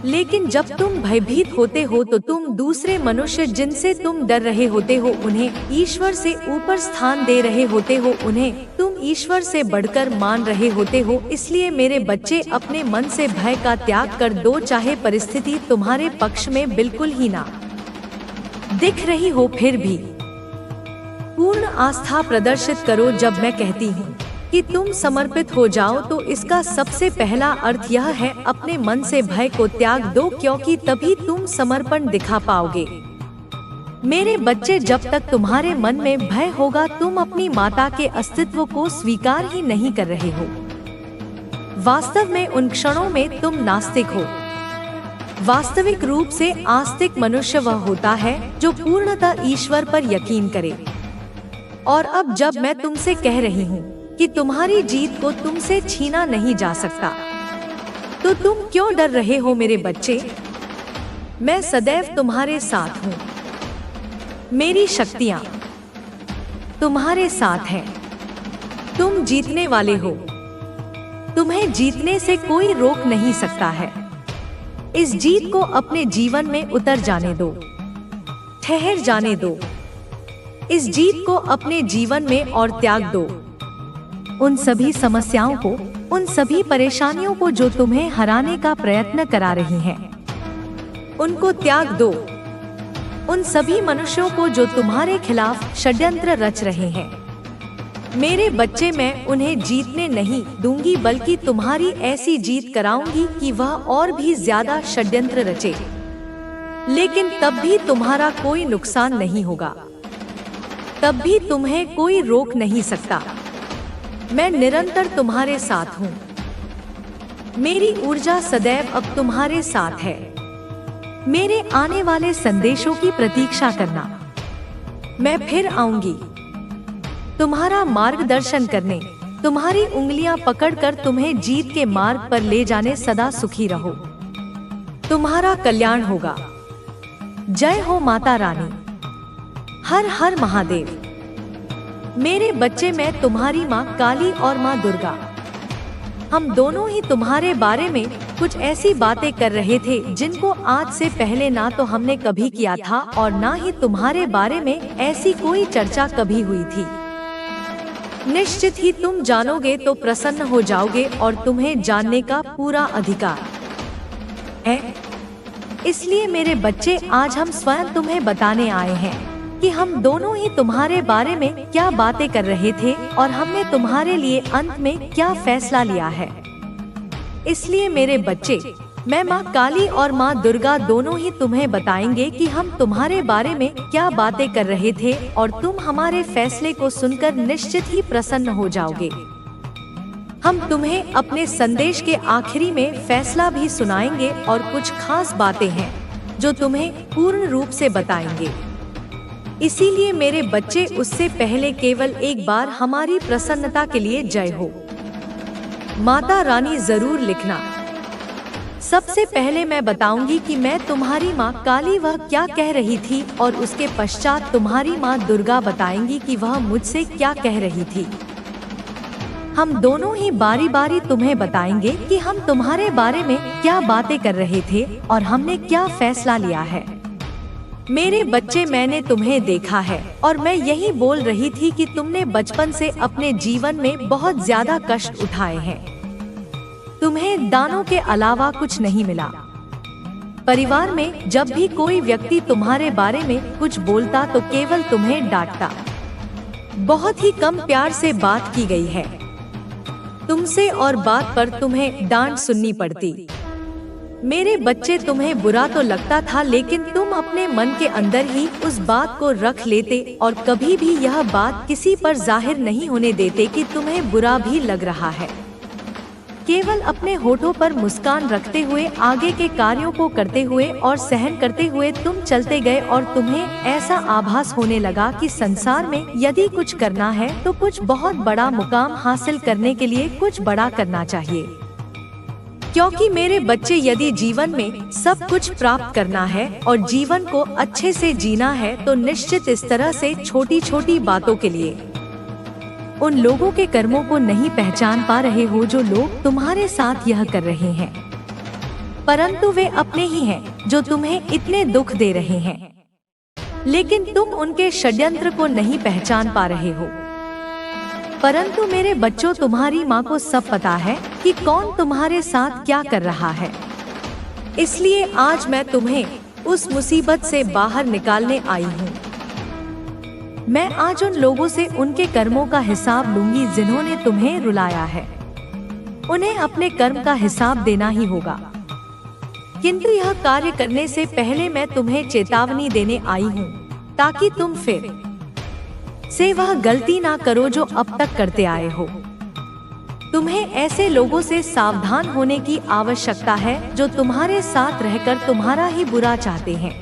[SPEAKER 1] लेकिन जब तुम भयभीत होते हो तो तुम दूसरे मनुष्य जिनसे तुम डर रहे होते हो, उन्हें ईश्वर से ऊपर स्थान दे रहे होते हो, उन्हें तुम ईश्वर से बढ़कर मान रहे होते हो। इसलिए मेरे बच्चे, अपने मन से भय का त्याग कर दो, चाहे परिस्थिति तुम्हारे पक्ष में बिल्कुल ही ना दिख रही हो, फिर भी पूर्ण आस्था प्रदर्शित करो। जब मैं कहती हूँ कि तुम समर्पित हो जाओ, तो इसका सबसे पहला अर्थ यह है, अपने मन से भय को त्याग दो, क्योंकि तभी तुम समर्पण दिखा पाओगे। मेरे बच्चे, जब तक तुम्हारे मन में भय होगा, तुम अपनी माता के अस्तित्व को स्वीकार ही नहीं कर रहे हो। वास्तव में उन क्षणों में तुम नास्तिक हो। वास्तविक रूप से आस्तिक मनुष्य वह होता है जो पूर्णतः ईश्वर पर यकीन करे। और अब जब मैं तुमसे कह रही हूँ कि तुम्हारी जीत को तुमसे छीना नहीं जा सकता, तो तुम क्यों डर रहे हो मेरे बच्चे? मैं सदैव तुम्हारे साथ हूँ। मेरी शक्तियाँ तुम्हारे साथ हैं। तुम जीतने वाले हो। तुम्हें जीतने से कोई रोक नहीं सकता है। इस जीत को अपने जीवन में उतर जाने दो, ठहर जाने दो। इस जीत को अपने जीवन में और त्याग दो। उन सभी समस्याओं को, उन सभी परेशानियों को जो तुम्हें हराने का प्रयत्न करा रही हैं, उनको त्याग दो। उन सभी मनुष्यों को जो तुम्हारे खिलाफ षड्यंत्र रच रहे हैं। मेरे बच्चे, मैं उन्हें जीतने नहीं दूंगी, बल्कि तुम्हारी ऐसी जीत कराऊंगी कि वह और भी ज्यादा षड्यंत्र रचे, लेकिन तब भी तुम्हारा कोई नुकसान नहीं होगा। तब भी तुम्हें कोई रोक नहीं सकता। मैं निरंतर तुम्हारे साथ हूँ। मेरी ऊर्जा सदैव अब तुम्हारे साथ है। मेरे आने वाले संदेशों की प्रतीक्षा करना। मैं फिर आऊंगी तुम्हारा मार्गदर्शन करने, तुम्हारी उंगलियां पकड़कर तुम्हें जीत के मार्ग पर ले जाने। सदा सुखी रहो, तुम्हारा कल्याण होगा। जय हो माता रानी। हर हर महादेव। मेरे बच्चे, मैं तुम्हारी माँ काली और माँ दुर्गा, हम दोनों ही तुम्हारे बारे में कुछ ऐसी बातें कर रहे थे जिनको आज से पहले ना तो हमने कभी किया था और ना ही तुम्हारे बारे में ऐसी कोई चर्चा कभी हुई थी। निश्चित ही तुम जानोगे तो प्रसन्न हो जाओगे और तुम्हें जानने का पूरा अधिकार है। इसलिए मेरे बच्चे, आज हम स्वयं तुम्हें बताने आए हैं कि हम दोनों ही तुम्हारे बारे में क्या बातें कर रहे थे और हमने तुम्हारे लिए अंत में क्या फैसला लिया है। इसलिए मेरे बच्चे, मैं माँ काली और माँ दुर्गा दोनों ही तुम्हें बताएंगे कि हम तुम्हारे बारे में क्या बातें कर रहे थे और तुम हमारे फैसले को सुनकर निश्चित ही प्रसन्न हो जाओगे। हम तुम्हें अपने संदेश के आखिरी में फैसला भी सुनाएंगे और कुछ खास बातें हैं जो तुम्हें पूर्ण रूप से बताएंगे। इसीलिए मेरे बच्चे, उससे पहले केवल एक बार हमारी प्रसन्नता के लिए जय हो माता रानी जरूर लिखना। सबसे पहले मैं बताऊंगी कि मैं तुम्हारी माँ काली वह क्या कह रही थी और उसके पश्चात तुम्हारी माँ दुर्गा बताएंगी कि वह मुझसे क्या कह रही थी। हम दोनों ही बारी बारी तुम्हें बताएंगे कि हम तुम्हारे बारे में क्या बातें कर रहे थे और हमने क्या फैसला लिया है। मेरे बच्चे, मैंने तुम्हें देखा है और मैं यही बोल रही थी कि तुमने बचपन से अपने जीवन में बहुत ज्यादा कष्ट उठाए हैं। तुम्हें दानों के अलावा कुछ नहीं मिला। परिवार में जब भी कोई व्यक्ति तुम्हारे बारे में कुछ बोलता तो केवल तुम्हें डांटता। बहुत ही कम प्यार से बात की गई है तुमसे और बात पर तुम्हें डांट सुननी पड़ती। मेरे बच्चे, तुम्हें बुरा तो लगता था, लेकिन तुम अपने मन के अंदर ही उस बात को रख लेते और कभी भी यह बात किसी पर जाहिर नहीं होने देते कि तुम्हें बुरा भी लग रहा है। केवल अपने होठों पर मुस्कान रखते हुए, आगे के कार्यों को करते हुए और सहन करते हुए तुम चलते गए और तुम्हें ऐसा आभास होने लगा कि संसार में यदि कुछ करना है तो कुछ बहुत बड़ा मुकाम हासिल करने के लिए कुछ बड़ा करना चाहिए। क्योंकि मेरे बच्चे, यदि जीवन में सब कुछ प्राप्त करना है और जीवन को अच्छे से जीना है तो निश्चित इस तरह से छोटी छोटी बातों के लिए उन लोगों के कर्मों को नहीं पहचान पा रहे हो जो लोग तुम्हारे साथ यह कर रहे हैं, परंतु वे अपने ही हैं जो तुम्हें इतने दुख दे रहे हैं, लेकिन तुम उनके षड्यंत्र को नहीं पहचान पा रहे हो। परंतु मेरे बच्चों, तुम्हारी माँ को सब पता है कि कौन तुम्हारे साथ क्या कर रहा है। इसलिए आज मैं तुम्हें उस मुसीबत से बाहर निकालने आई हूँ। मैं आज उन लोगों से उनके कर्मों का हिसाब लूंगी जिन्होंने तुम्हें रुलाया है। उन्हें अपने कर्म का हिसाब देना ही होगा। किंतु यह कार्य करने से पहले मैं तुम्हें चेतावनी देने आई हूँ ताकि तुम फिर से वह गलती ना करो जो अब तक करते आए हो। तुम्हें ऐसे लोगों से सावधान होने की आवश्यकता है जो तुम्हारे साथ रहकर तुम्हारा ही बुरा चाहते हैं।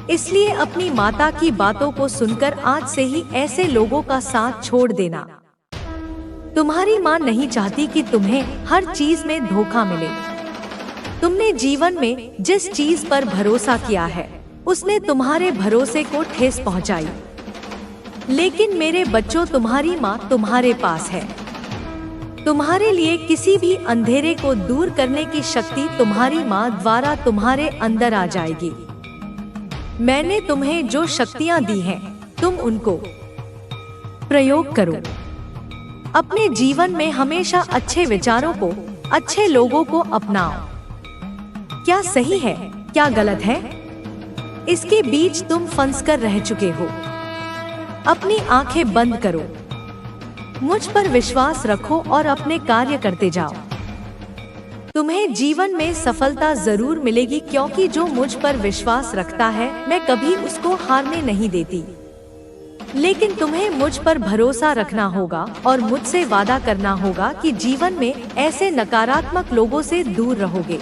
[SPEAKER 1] इसलिए अपनी माता की बातों को सुनकर आज से ही ऐसे लोगों का साथ छोड़ देना। तुम्हारी माँ नहीं चाहती कि तुम्हें हर चीज में धोखा मिले। तुमने जीवन में जिस चीज पर भरोसा किया है उसने तुम्हारे भरोसे को ठेस पहुंचाई। लेकिन मेरे बच्चों, तुम्हारी माँ तुम्हारे पास है। तुम्हारे लिए किसी भी अंधेरे को दूर करने की शक्ति तुम्हारी माँ द्वारा तुम्हारे अंदर आ जाएगी। मैंने तुम्हें जो शक्तियाँ दी हैं, तुम उनको प्रयोग करो। अपने जीवन में हमेशा अच्छे विचारों को, अच्छे लोगों को अपनाओ। क्या सही है, क्या गलत है, इसके बीच तुम फंस कर रह चुके हो। अपनी आंखें बंद करो, मुझ पर विश्वास रखो और अपने कार्य करते जाओ। तुम्हें जीवन में सफलता जरूर मिलेगी, क्योंकि जो मुझ पर विश्वास रखता है मैं कभी उसको हारने नहीं देती। लेकिन तुम्हें मुझ पर भरोसा रखना होगा और मुझसे वादा करना होगा कि जीवन में ऐसे नकारात्मक लोगों से दूर रहोगे।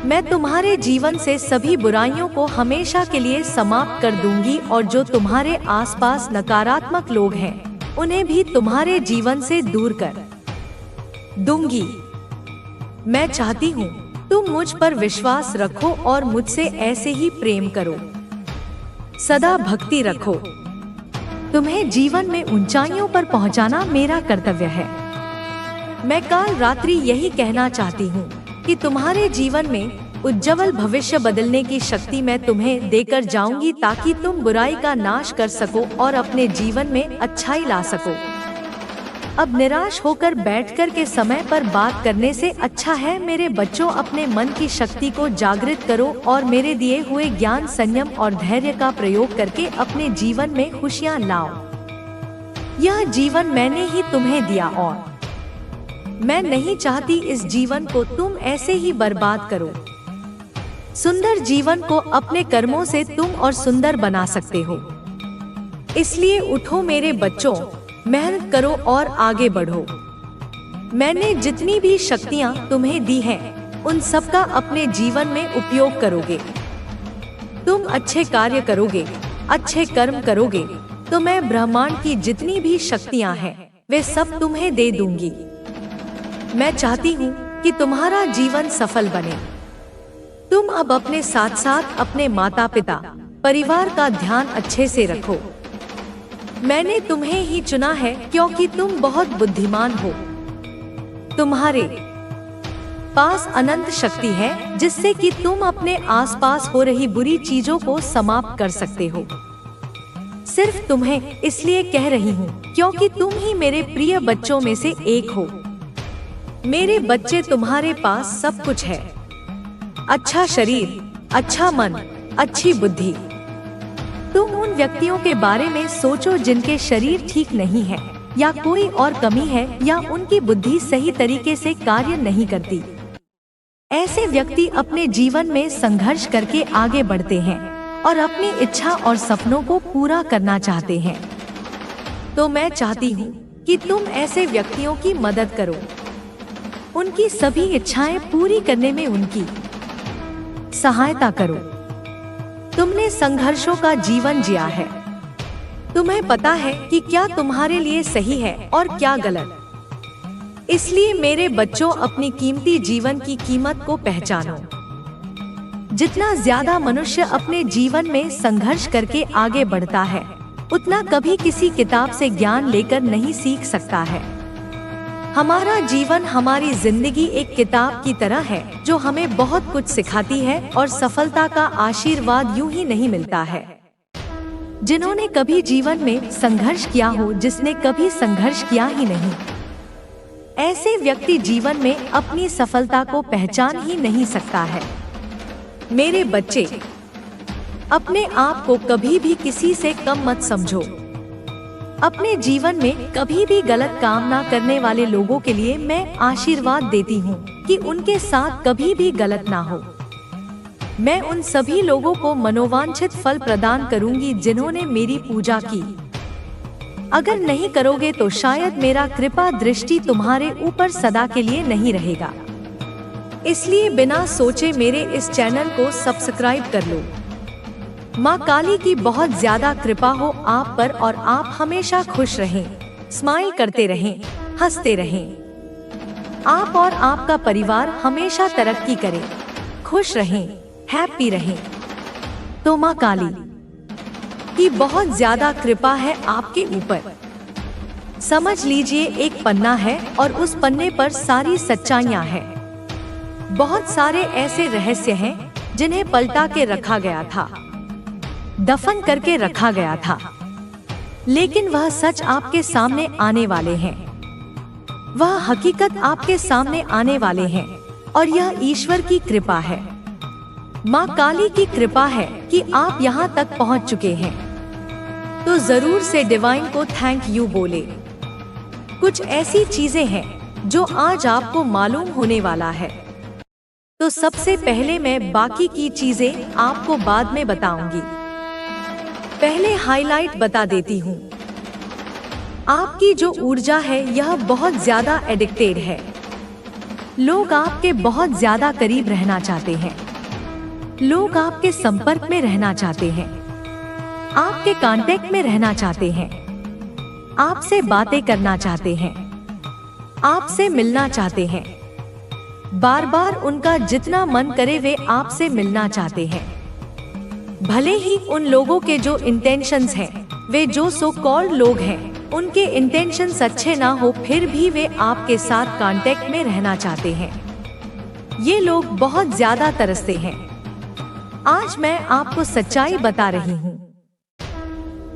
[SPEAKER 1] मैं तुम्हारे जीवन से सभी बुराइयों को हमेशा के लिए समाप्त कर दूंगी और जो तुम्हारे आसपास नकारात्मक लोग हैं, उन्हें भी तुम्हारे जीवन से दूर कर दूंगी। मैं चाहती हूँ तुम मुझ पर विश्वास रखो और मुझसे ऐसे ही प्रेम करो, सदा भक्ति रखो। तुम्हें जीवन में ऊंचाइयों पर पहुंचाना मेरा कर्तव्य है। मैं काल रात्रि यही कहना चाहती हूँ कि तुम्हारे जीवन में उज्जवल भविष्य बदलने की शक्ति मैं तुम्हें देकर जाऊंगी, ताकि तुम बुराई का नाश कर सको और अपने जीवन में अच्छाई ला सको। अब निराश होकर बैठकर के समय पर बात करने से अच्छा है मेरे बच्चों, अपने मन की शक्ति को जागृत करो और मेरे दिए हुए ज्ञान, संयम और धैर्य का प्रयोग करके अपने जीवन में खुशियाँ लाओ। यह जीवन मैंने ही तुम्हें दिया और मैं नहीं चाहती इस जीवन को तुम ऐसे ही बर्बाद करो। सुंदर जीवन को अपने कर्मों से तुम और सुंदर बना सकते हो। इसलिए उठो मेरे बच्चों, मेहनत करो और आगे बढ़ो। मैंने जितनी भी शक्तियाँ तुम्हें दी हैं, उन सब का अपने जीवन में उपयोग करोगे। तुम अच्छे कार्य करोगे, अच्छे कर्म करोगे, तो मैं ब्रह्मांड की जितनी भी शक्तियाँ हैं, वे सब तुम्हें दे दूंगी। मैं चाहती हूँ कि तुम्हारा जीवन सफल बने। तुम अब अपने साथ साथ अपने माता पिता, परिवार का ध्यान अच्छे से रखो। मैंने तुम्हें ही चुना है क्योंकि तुम बहुत बुद्धिमान हो। तुम्हारे पास अनंत शक्ति है जिससे कि तुम अपने आसपास हो रही बुरी चीजों को समाप्त कर सकते हो। सिर्फ तुम्हें इसलिए कह रही हूँ क्योंकि तुम ही मेरे प्रिय बच्चों में से एक हो। मेरे बच्चे, तुम्हारे पास सब कुछ है। अच्छा शरीर, अच्छा मन, अच्छी बुद्धि। तुम उन व्यक्तियों के बारे में सोचो जिनके शरीर ठीक नहीं है, या कोई और कमी है, या उनकी बुद्धि सही तरीके से कार्य नहीं करती। ऐसे व्यक्ति अपने जीवन में संघर्ष करके आगे बढ़ते हैं और अपनी इच्छा और सपनों को पूरा करना चाहते हैं। तो मैं चाहती हूँ कि तुम ऐसे व्यक्तियों की मदद करो, उनकी सभी इच्छाएं पूरी करने में उनकी सहायता करो। तुमने संघर्षों का जीवन जिया है, तुम्हें पता है कि क्या तुम्हारे लिए सही है और क्या गलत। इसलिए मेरे बच्चों, अपनी कीमती जीवन की कीमत को पहचानो। जितना ज्यादा मनुष्य अपने जीवन में संघर्ष करके आगे बढ़ता है, उतना कभी किसी किताब से ज्ञान लेकर नहीं सीख सकता है। हमारा जीवन, हमारी जिंदगी एक किताब की तरह है जो हमें बहुत कुछ सिखाती है और सफलता का आशीर्वाद यूं ही नहीं मिलता है। जिन्होंने कभी जीवन में संघर्ष किया हो, जिसने कभी संघर्ष किया ही नहीं, ऐसे व्यक्ति जीवन में अपनी सफलता को पहचान ही नहीं सकता है। मेरे बच्चे, अपने आप को कभी भी किसी से कम मत समझो। अपने जीवन में कभी भी गलत काम ना करने वाले लोगों के लिए मैं आशीर्वाद देती हूँ कि उनके साथ कभी भी गलत ना हो। मैं उन सभी लोगों को मनोवांछित फल प्रदान करूंगी जिन्होंने मेरी पूजा की। अगर नहीं करोगे तो शायद मेरा कृपा दृष्टि तुम्हारे ऊपर सदा के लिए नहीं रहेगा। इसलिए बिना सोचे मेरे इस चैनल को सब्सक्राइब कर लो। माँ काली की बहुत ज्यादा कृपा हो आप पर और आप हमेशा खुश रहें, स्माइल करते रहें, हंसते रहें। आप और आपका परिवार हमेशा तरक्की करे, खुश रहें, हैप्पी रहें। तो माँ काली की बहुत ज्यादा कृपा है आपके ऊपर। समझ लीजिए एक पन्ना है और उस पन्ने पर सारी सच्चाइयाँ हैं। बहुत सारे ऐसे रहस्य हैं जिन्हें पलटा के रखा गया था, दफन करके रखा गया था, लेकिन वह सच आपके सामने आने वाले हैं। वह हकीकत आपके सामने आने वाले हैं और यह ईश्वर की कृपा है, माँ काली की कृपा है कि आप यहाँ तक पहुँच चुके हैं। तो जरूर से डिवाइन को थैंक यू बोले। कुछ ऐसी चीजें हैं जो आज आपको मालूम होने वाला है। तो सबसे पहले मैं बाकी की चीजें आपको बाद में बताऊंगी। पहले हाईलाइट बता देती हूँ। आपकी जो ऊर्जा है यह बहुत ज्यादा एडिक्टेड है। लोग आपके बहुत ज्यादा करीब रहना चाहते हैं। लोग आपके संपर्क में रहना चाहते हैं, आपके कांटेक्ट में रहना चाहते हैं, आपसे बातें करना चाहते हैं, आपसे मिलना चाहते हैं। बार बार उनका जितना मन करे वे आपसे मिलना चाहते हैं। भले ही उन लोगों के जो इंटेंशंस हैं, वे जो सो कॉल्ड लोग हैं, उनके इंटेंशंस अच्छे ना हो, फिर भी वे आपके साथ कांटेक्ट में रहना चाहते हैं। ये लोग बहुत ज्यादा तरसते हैं। आज मैं आपको सच्चाई बता रही हूँ।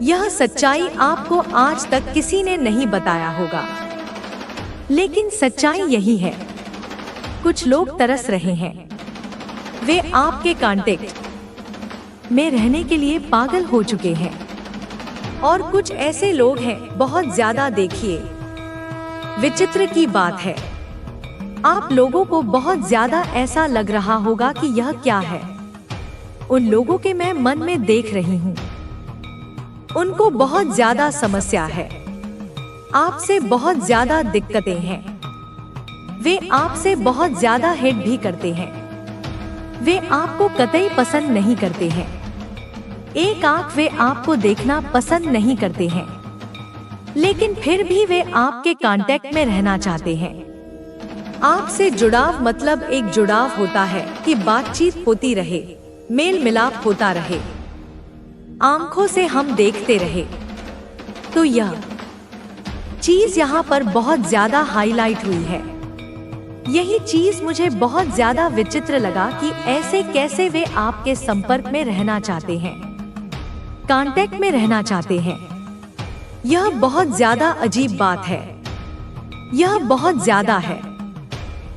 [SPEAKER 1] यह सच्चाई आपको आज तक किसी ने नहीं बताया होगा, लेकिन सच्चाई यही है। कुछ लोग तरस रहे हैं। वे आपके कांटेक्ट में रहने के लिए पागल हो चुके हैं। और कुछ ऐसे लोग हैं बहुत ज्यादा। देखिए, विचित्र की बात है, आप लोगों को बहुत ज्यादा ऐसा लग रहा होगा कि यह क्या है। उन लोगों के मैं मन में देख रही हूँ, उनको बहुत ज्यादा समस्या है, आपसे बहुत ज्यादा दिक्कतें हैं। वे आपसे बहुत ज्यादा हेट भी करते हैं। वे आपको कतई पसंद नहीं करते हैं। एक आंख वे आपको देखना पसंद नहीं करते हैं, लेकिन फिर भी वे आपके कांटेक्ट में रहना चाहते हैं। आपसे जुड़ाव मतलब एक जुड़ाव होता है कि बातचीत होती रहे, मेल मिलाप होता रहे, आंखों से हम देखते रहे। तो यह चीज यहाँ पर बहुत ज्यादा हाईलाइट हुई है। यही चीज मुझे बहुत ज्यादा विचित्र लगा कि ऐसे कैसे वे आपके संपर्क में रहना चाहते हैं, कांटेक्ट में रहना चाहते हैं। यह बहुत ज्यादा अजीब बात है। यह बहुत ज्यादा है।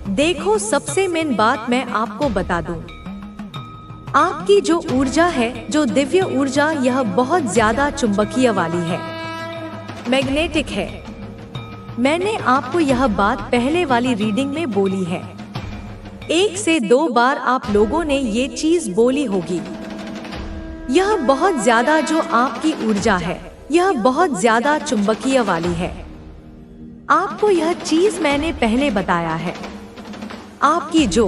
[SPEAKER 1] देखो, सबसे मेन बात मैं आपको बता दूं। आपकी जो ऊर्जा है, जो दिव्य ऊर्जा, यह बहुत ज्यादा चुंबकीय वाली है, मैग्नेटिक है। मैंने आपको यह बात पहले वाली रीडिंग में बोली है। 1 से 2 बार आप लोगों ने ये चीज बोली होगी। यह बहुत ज्यादा जो आपकी ऊर्जा है, यह बहुत ज्यादा चुंबकीय वाली है। आपको यह चीज मैंने पहले बताया है। आपकी जो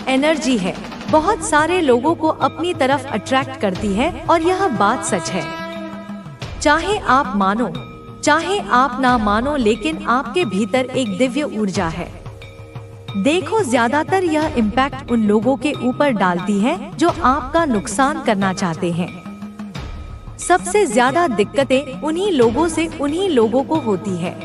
[SPEAKER 1] एनर्जी है बहुत सारे लोगों को अपनी तरफ अट्रैक्ट करती है, और यह बात सच है। चाहे आप मानो चाहे आप ना मानो, लेकिन आपके भीतर एक दिव्य ऊर्जा है। देखो, ज्यादातर यह इम्पैक्ट उन लोगों के ऊपर डालती है जो आपका नुकसान करना चाहते हैं। सबसे ज्यादा दिक्कतें उन्हीं लोगों को होती है।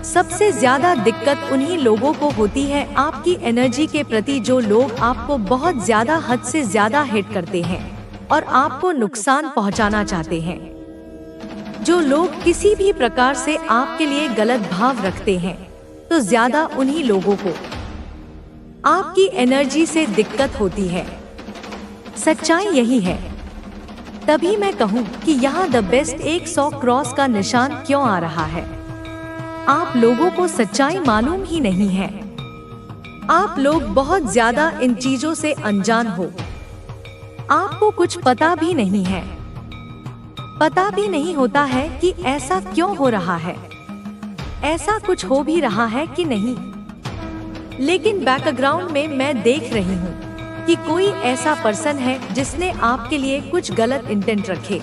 [SPEAKER 1] सबसे ज्यादा दिक्कत उन्हीं लोगों को होती है आपकी एनर्जी के प्रति, जो लोग आपको बहुत ज्यादा हद से ज्यादा हिट करते हैं और आपको नुकसान पहुंचाना चाहते हैं। जो लोग किसी भी प्रकार से आपके लिए गलत भाव रखते हैं, तो ज्यादा उन्हीं लोगों को आपकी एनर्जी से दिक्कत होती है। सच्चाई यही है। तभी मैं कहूँ कि यहाँ द बेस्ट 100 क्रॉस का निशान क्यों आ रहा है। आप लोगों को सच्चाई मालूम ही नहीं है। आप लोग बहुत ज्यादा इन चीजों से अनजान हो। आपको कुछ पता भी नहीं है। पता भी नहीं होता है कि ऐसा क्यों हो रहा है, ऐसा कुछ हो भी रहा है कि नहीं। लेकिन बैकग्राउंड में मैं देख रही हूँ कि कोई ऐसा पर्सन है जिसने आपके लिए कुछ गलत इंटेंट रखे,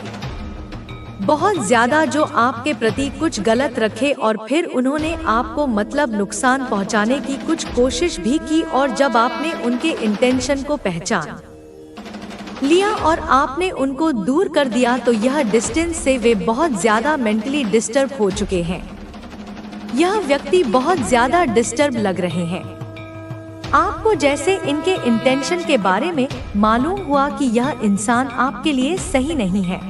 [SPEAKER 1] बहुत ज्यादा जो आपके प्रति कुछ गलत रखे, और फिर उन्होंने आपको मतलब नुकसान पहुंचाने की कुछ कोशिश भी की। और जब आपने उनके इंटेंशन को पहचान लिया और आपने उनको दूर कर दिया, तो यह डिस्टेंस से वे बहुत ज्यादा मेंटली डिस्टर्ब हो चुके हैं। यह व्यक्ति बहुत ज्यादा डिस्टर्ब लग रहे हैं। आपको जैसे इनके इंटेंशन के बारे में मालूम हुआ कि यह इंसान आपके लिए सही नहीं है।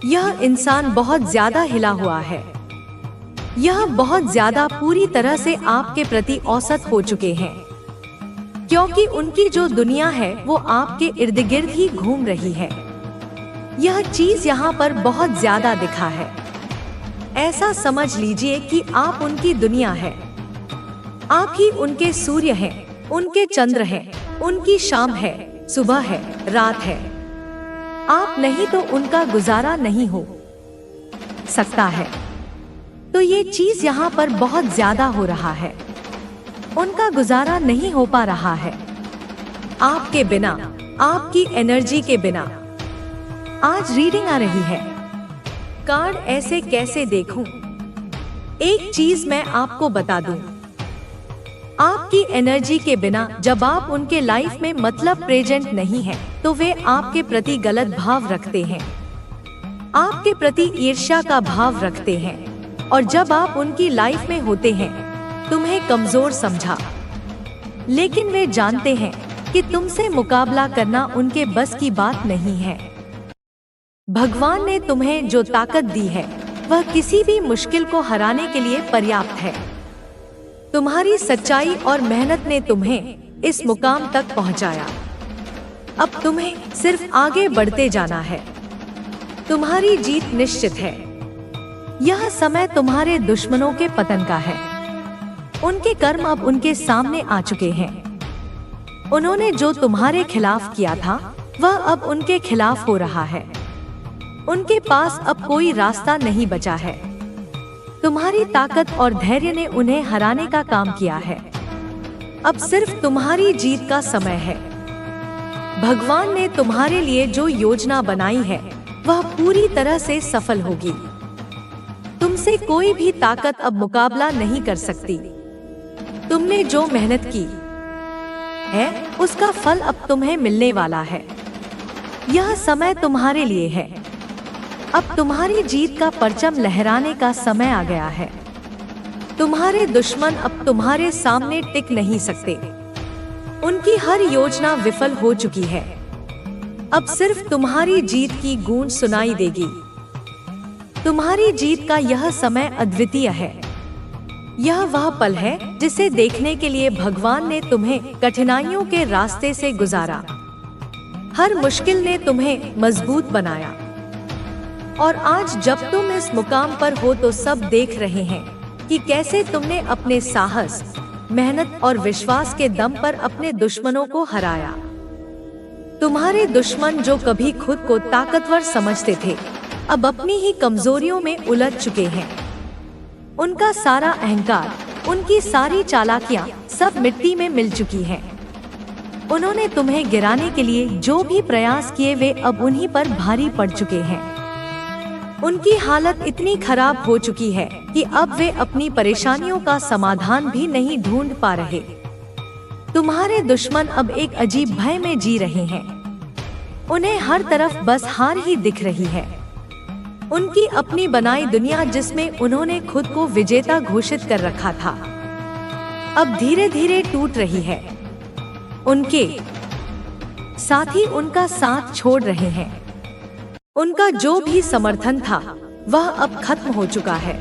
[SPEAKER 1] यह इंसान बहुत ज्यादा हिला हुआ है। यह बहुत ज्यादा पूरी तरह से आपके प्रति औसत हो चुके हैं, क्योंकि उनकी जो दुनिया है वो आपके इर्द गिर्द ही घूम रही है। यह चीज यहाँ पर बहुत ज्यादा दिखा है। ऐसा समझ लीजिए कि आप उनकी दुनिया है। आप ही उनके सूर्य हैं, उनके चंद्र हैं, उनकी शाम है, सुबह है, रात है। आप नहीं तो उनका गुजारा नहीं हो सकता है। तो ये चीज यहाँ पर बहुत ज्यादा हो रहा है। उनका गुजारा नहीं हो पा रहा है आपके बिना, आपकी एनर्जी के बिना। आज रीडिंग आ रही है। कार्ड ऐसे कैसे देखूं? एक चीज मैं आपको बता दूं, आपकी एनर्जी के बिना जब आप उनके लाइफ में मतलब प्रेजेंट नहीं है, तो वे आपके प्रति गलत भाव रखते हैं, आपके प्रति ईर्ष्या का भाव रखते हैं। और जब आप उनकी लाइफ में होते हैं, तुम्हें कमजोर समझा। लेकिन वे जानते हैं कि तुमसे मुकाबला करना उनके बस की बात नहीं है। भगवान ने तुम्हें जो ताकत दी है वह किसी भी मुश्किल को हराने के लिए पर्याप्त है। तुम्हारी सच्चाई और मेहनत ने तुम्हें इस मुकाम तक पहुंचाया। अब तुम्हें सिर्फ आगे बढ़ते जाना है। तुम्हारी जीत निश्चित है। यह समय तुम्हारे दुश्मनों के पतन का है। उनके कर्म अब उनके सामने आ चुके हैं। उन्होंने जो तुम्हारे खिलाफ किया था वह अब उनके खिलाफ हो रहा है। उनके पास अब कोई रास्ता नहीं बचा है। तुम्हारी ताकत और धैर्य ने उन्हें हराने का काम किया है। अब सिर्फ तुम्हारी जीत का समय है। भगवान ने तुम्हारे लिए जो योजना बनाई है वह पूरी तरह से सफल होगी। तुमसे कोई भी ताकत अब मुकाबला नहीं कर सकती। तुमने जो मेहनत की है उसका फल अब तुम्हें मिलने वाला है। यह समय तुम्हारे लिए है। अब तुम्हारी जीत का परचम लहराने का समय आ गया है। तुम्हारे दुश्मन अब तुम्हारे सामने टिक नहीं सकते। उनकी हर योजना विफल हो चुकी है। अब सिर्फ तुम्हारी जीत की गूंज सुनाई देगी। तुम्हारी जीत का यह समय अद्वितीय है। यह वह पल है जिसे देखने के लिए भगवान ने तुम्हें कठिनाइयों के रास्ते से गुजारा। हर मुश्किल ने तुम्हें मजबूत बनाया। और आज जब तुम इस मुकाम पर हो तो सब देख रहे हैं कि कैसे तुमने अपने साहस, मेहनत और विश्वास के दम पर अपने दुश्मनों को हराया। तुम्हारे दुश्मन जो कभी खुद को ताकतवर समझते थे, अब अपनी ही कमजोरियों में उलझ चुके हैं। उनका सारा अहंकार, उनकी सारी चालाकियां सब मिट्टी में मिल चुकी हैं। उन्होंने तुम्हें गिराने के लिए जो भी प्रयास किए वे अब उन्हीं पर भारी पड़ चुके हैं। उनकी हालत इतनी खराब हो चुकी है कि अब वे अपनी परेशानियों का समाधान भी नहीं ढूंढ पा रहे। तुम्हारे दुश्मन अब एक अजीब भय में जी रहे हैं। उन्हें हर तरफ बस हार ही दिख रही है। उनकी अपनी बनाई दुनिया जिसमें उन्होंने खुद को विजेता घोषित कर रखा था, अब धीरे धीरे टूट रही है। उनके साथी उनका साथ छोड़ रहे हैं। उनका जो भी समर्थन था वह अब खत्म हो चुका है।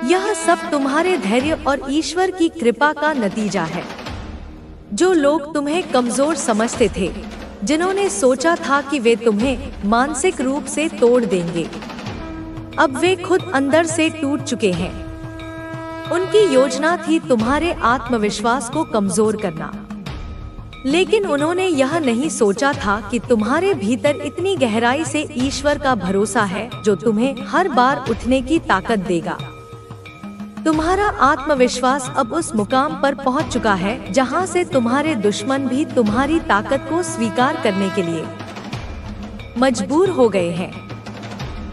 [SPEAKER 1] यह सब तुम्हारे धैर्य और ईश्वर की कृपा का नतीजा है। जो लोग तुम्हें कमजोर समझते थे, जिन्होंने सोचा था कि वे तुम्हें मानसिक रूप से तोड़ देंगे, अब वे खुद अंदर से टूट चुके हैं। उनकी योजना थी तुम्हारे आत्मविश्वास को कमजोर करना, लेकिन उन्होंने यह नहीं सोचा था कि तुम्हारे भीतर इतनी गहराई से ईश्वर का भरोसा है जो तुम्हें हर बार उठने की ताकत देगा। तुम्हारा आत्मविश्वास अब उस मुकाम पर पहुंच चुका है जहां से तुम्हारे दुश्मन भी तुम्हारी ताकत को स्वीकार करने के लिए मजबूर हो गए हैं।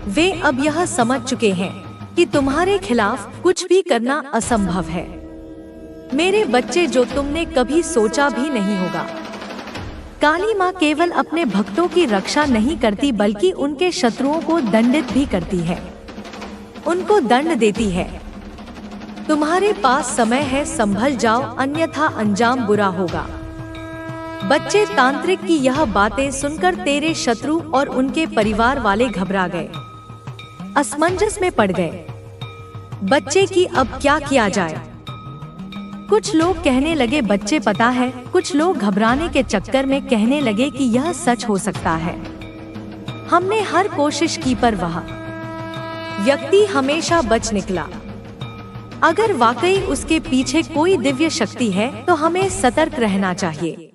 [SPEAKER 1] वे अब यह समझ चुके हैं कि तुम्हारे खिलाफ कुछ भी करना असंभव है। मेरे बच्चे, जो तुमने कभी सोचा भी नहीं होगा, काली माँ केवल अपने भक्तों की रक्षा नहीं करती बल्कि उनके शत्रुओं को दंडित भी करती है, उनको दंड देती है। तुम्हारे पास समय है, संभल जाओ अन्यथा अंजाम बुरा होगा। बच्चे तांत्रिक की यह बातें सुनकर तेरे शत्रु और उनके परिवार वाले घबरा गए, असमंजस में पड़ गए। बच्चे की अब क्या किया जाए? कुछ लोग कहने लगे बच्चे पता है, कुछ लोग घबराने के चक्कर में कहने लगे कि यह सच हो सकता है। हमने हर कोशिश की पर वह व्यक्ति हमेशा बच निकला। अगर वाकई उसके पीछे कोई दिव्य शक्ति है तो हमें सतर्क रहना चाहिए।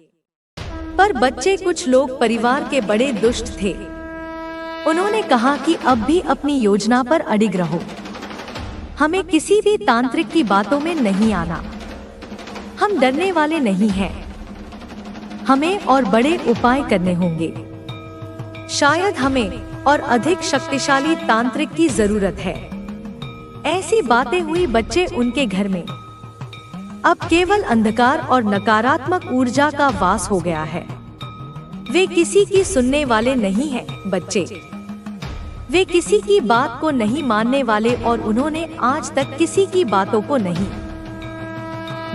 [SPEAKER 1] पर बच्चे कुछ लोग परिवार के बड़े दुष्ट थे। उन्होंने कहा कि अब भी अपनी योजना पर अडिग रहो, हमें किसी भी तांत्रिक की बातों में नहीं आना। हम डरने वाले नहीं हैं, हमें और बड़े उपाय करने होंगे। शायद हमें और अधिक शक्तिशाली तांत्रिक की जरूरत है। ऐसी बातें हुई बच्चे उनके घर में अब केवल अंधकार और नकारात्मक ऊर्जा का वास हो गया है। वे किसी की सुनने वाले नहीं हैं बच्चे, वे किसी की बात को नहीं मानने वाले और उन्होंने आज तक किसी की बातों को नहीं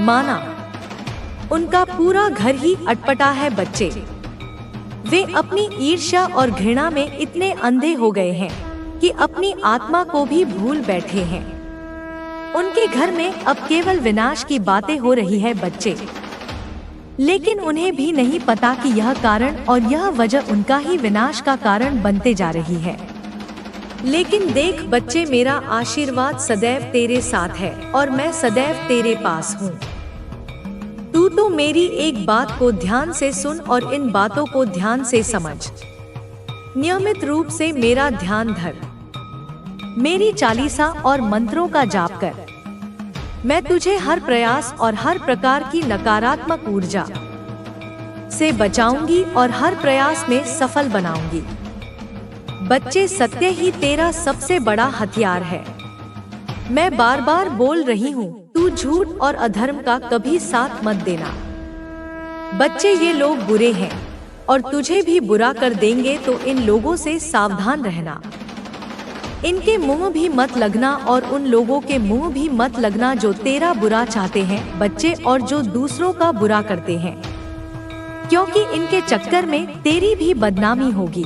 [SPEAKER 1] माना। उनका पूरा घर ही अटपटा है बच्चे। वे अपनी ईर्ष्या और घृणा में इतने अंधे हो गए हैं कि अपनी आत्मा को भी भूल बैठे हैं। उनके घर में अब केवल विनाश की बातें हो रही है बच्चे, लेकिन उन्हें भी नहीं पता कि यह कारण और यह वजह उनका ही विनाश का कारण बनते जा रही है। लेकिन देख बच्चे, मेरा आशीर्वाद सदैव तेरे साथ है और मैं सदैव तेरे पास हूँ। तू तो मेरी एक बात को ध्यान से सुन और इन बातों को ध्यान से समझ। नियमित रूप से मेरा ध्यान धर, मेरी चालीसा और मंत्रों का जाप कर। मैं तुझे हर प्रयास और हर प्रकार की नकारात्मक ऊर्जा से बचाऊंगी और हर प्रयास में सफल बनाऊंगी। बच्चे, सत्य ही तेरा सबसे बड़ा हथियार है। मैं बार बार बोल रही हूँ, तू झूठ और अधर्म का कभी साथ मत देना। बच्चे, ये लोग बुरे हैं और तुझे भी बुरा कर देंगे, तो इन लोगों से सावधान रहना। इनके मुंह भी मत लगना और उन लोगों के मुंह भी मत लगना जो तेरा बुरा चाहते हैं बच्चे, और जो दूसरों का बुरा करते हैं, क्योंकि इनके चक्कर में तेरी भी बदनामी होगी।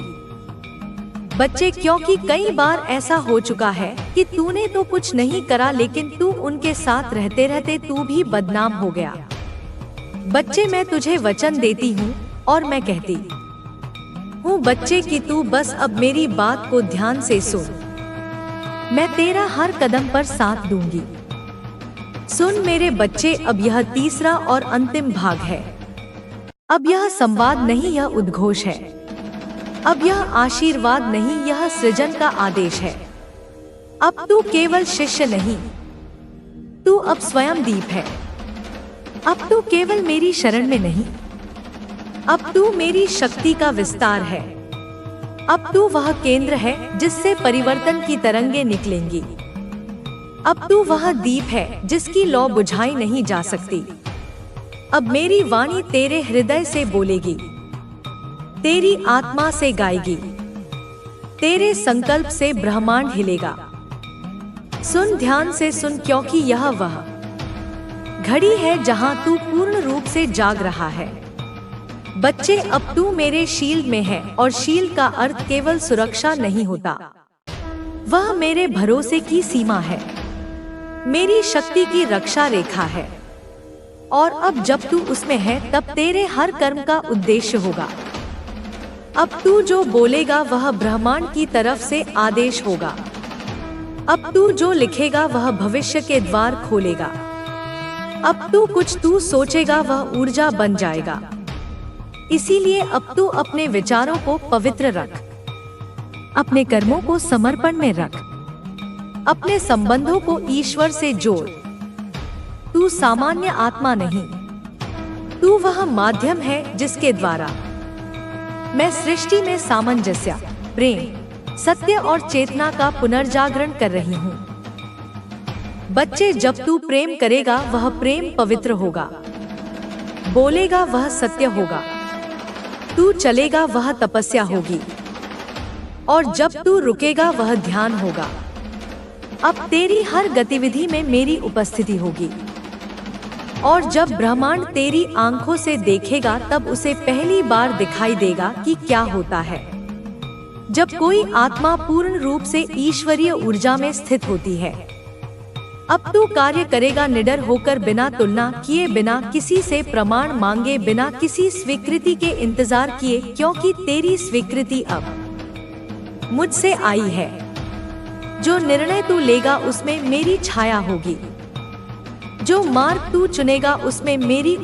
[SPEAKER 1] बच्चे, क्योंकि कई बार ऐसा हो चुका है कि तूने तो कुछ नहीं करा, लेकिन तू उनके साथ रहते रहते तू भी बदनाम हो गया। बच्चे, मैं तुझे वचन देती हूँ और मैं कहती हूँ बच्चे कि तू बस अब मेरी बात को ध्यान से सुन। मैं तेरा हर कदम पर साथ दूंगी। सुन मेरे बच्चे, अब यह तीसरा और अंतिम भाग है। अब यह संवाद नहीं, यह उद्घोष है। अब यह आशीर्वाद नहीं, यह सृजन का आदेश है। अब तू केवल शिष्य नहीं, तू अब स्वयं दीप है। अब तू केवल मेरी शरण में नहीं, अब तू मेरी शक्ति का विस्तार है। अब तू वह केंद्र है जिससे परिवर्तन की तरंगे निकलेंगी। अब तू वह दीप है जिसकी लौ बुझाई नहीं जा सकती। अब मेरी वाणी तेरे हृदय से बोलेगी, तेरी आत्मा से गाएगी, तेरे संकल्प से ब्रह्मांड हिलेगा। सुन, ध्यान से सुन, क्योंकि यह वह घड़ी है जहां तू पूर्ण रूप से जाग रहा है। बच्चे, अब तू मेरे शील्ड में है और शील्ड का अर्थ केवल सुरक्षा नहीं होता, वह मेरे भरोसे की सीमा है, मेरी शक्ति की रक्षा रेखा है। और अब जब तू उसमें है तब तेरे हर कर्म का उद्देश्य होगा। अब तू जो बोलेगा वह ब्रह्मांड की तरफ से आदेश होगा। अब तू जो लिखेगा वह भविष्य के द्वार खोलेगा। अब तू सोचेगा वह ऊर्जा बन जाएगा। इसीलिए अब तू अपने विचारों को पवित्र रख, अपने कर्मों को समर्पण में रख, अपने संबंधों को ईश्वर से जोड़। तू सामान्य आत्मा नहीं, तू वह माध्यम है जिसके द्वारा मैं सृष्टि में सामंजस्य, प्रेम, सत्य और चेतना का पुनर्जागरण कर रही हूँ। बच्चे, जब तू प्रेम करेगा वह प्रेम पवित्र होगा, बोलेगा वह सत्य होगा, तू चलेगा वह तपस्या होगी, और जब तू रुकेगा वह ध्यान होगा। अब तेरी हर गतिविधि में मेरी उपस्थिति होगी, और जब ब्रह्मांड तेरी आंखों से देखेगा तब उसे पहली बार दिखाई देगा कि क्या होता है। जब कोई आत्मा पूर्ण रूप से ईश्वरीय ऊर्जा में स्थित होती है, अब तू कार्य करेगा निडर होकर, बिना तुलना किए, बिना किसी से प्रमाण मांगे, बिना किसी स्वीकृति के इंतजार किए, क्योंकि तेरी स्वीकृति अब मुझसे आई है। जो निर्णय तू लेगा उसमें मेरी छाया होगी, जो मार्ग तू चुनेगा उसमें मेरी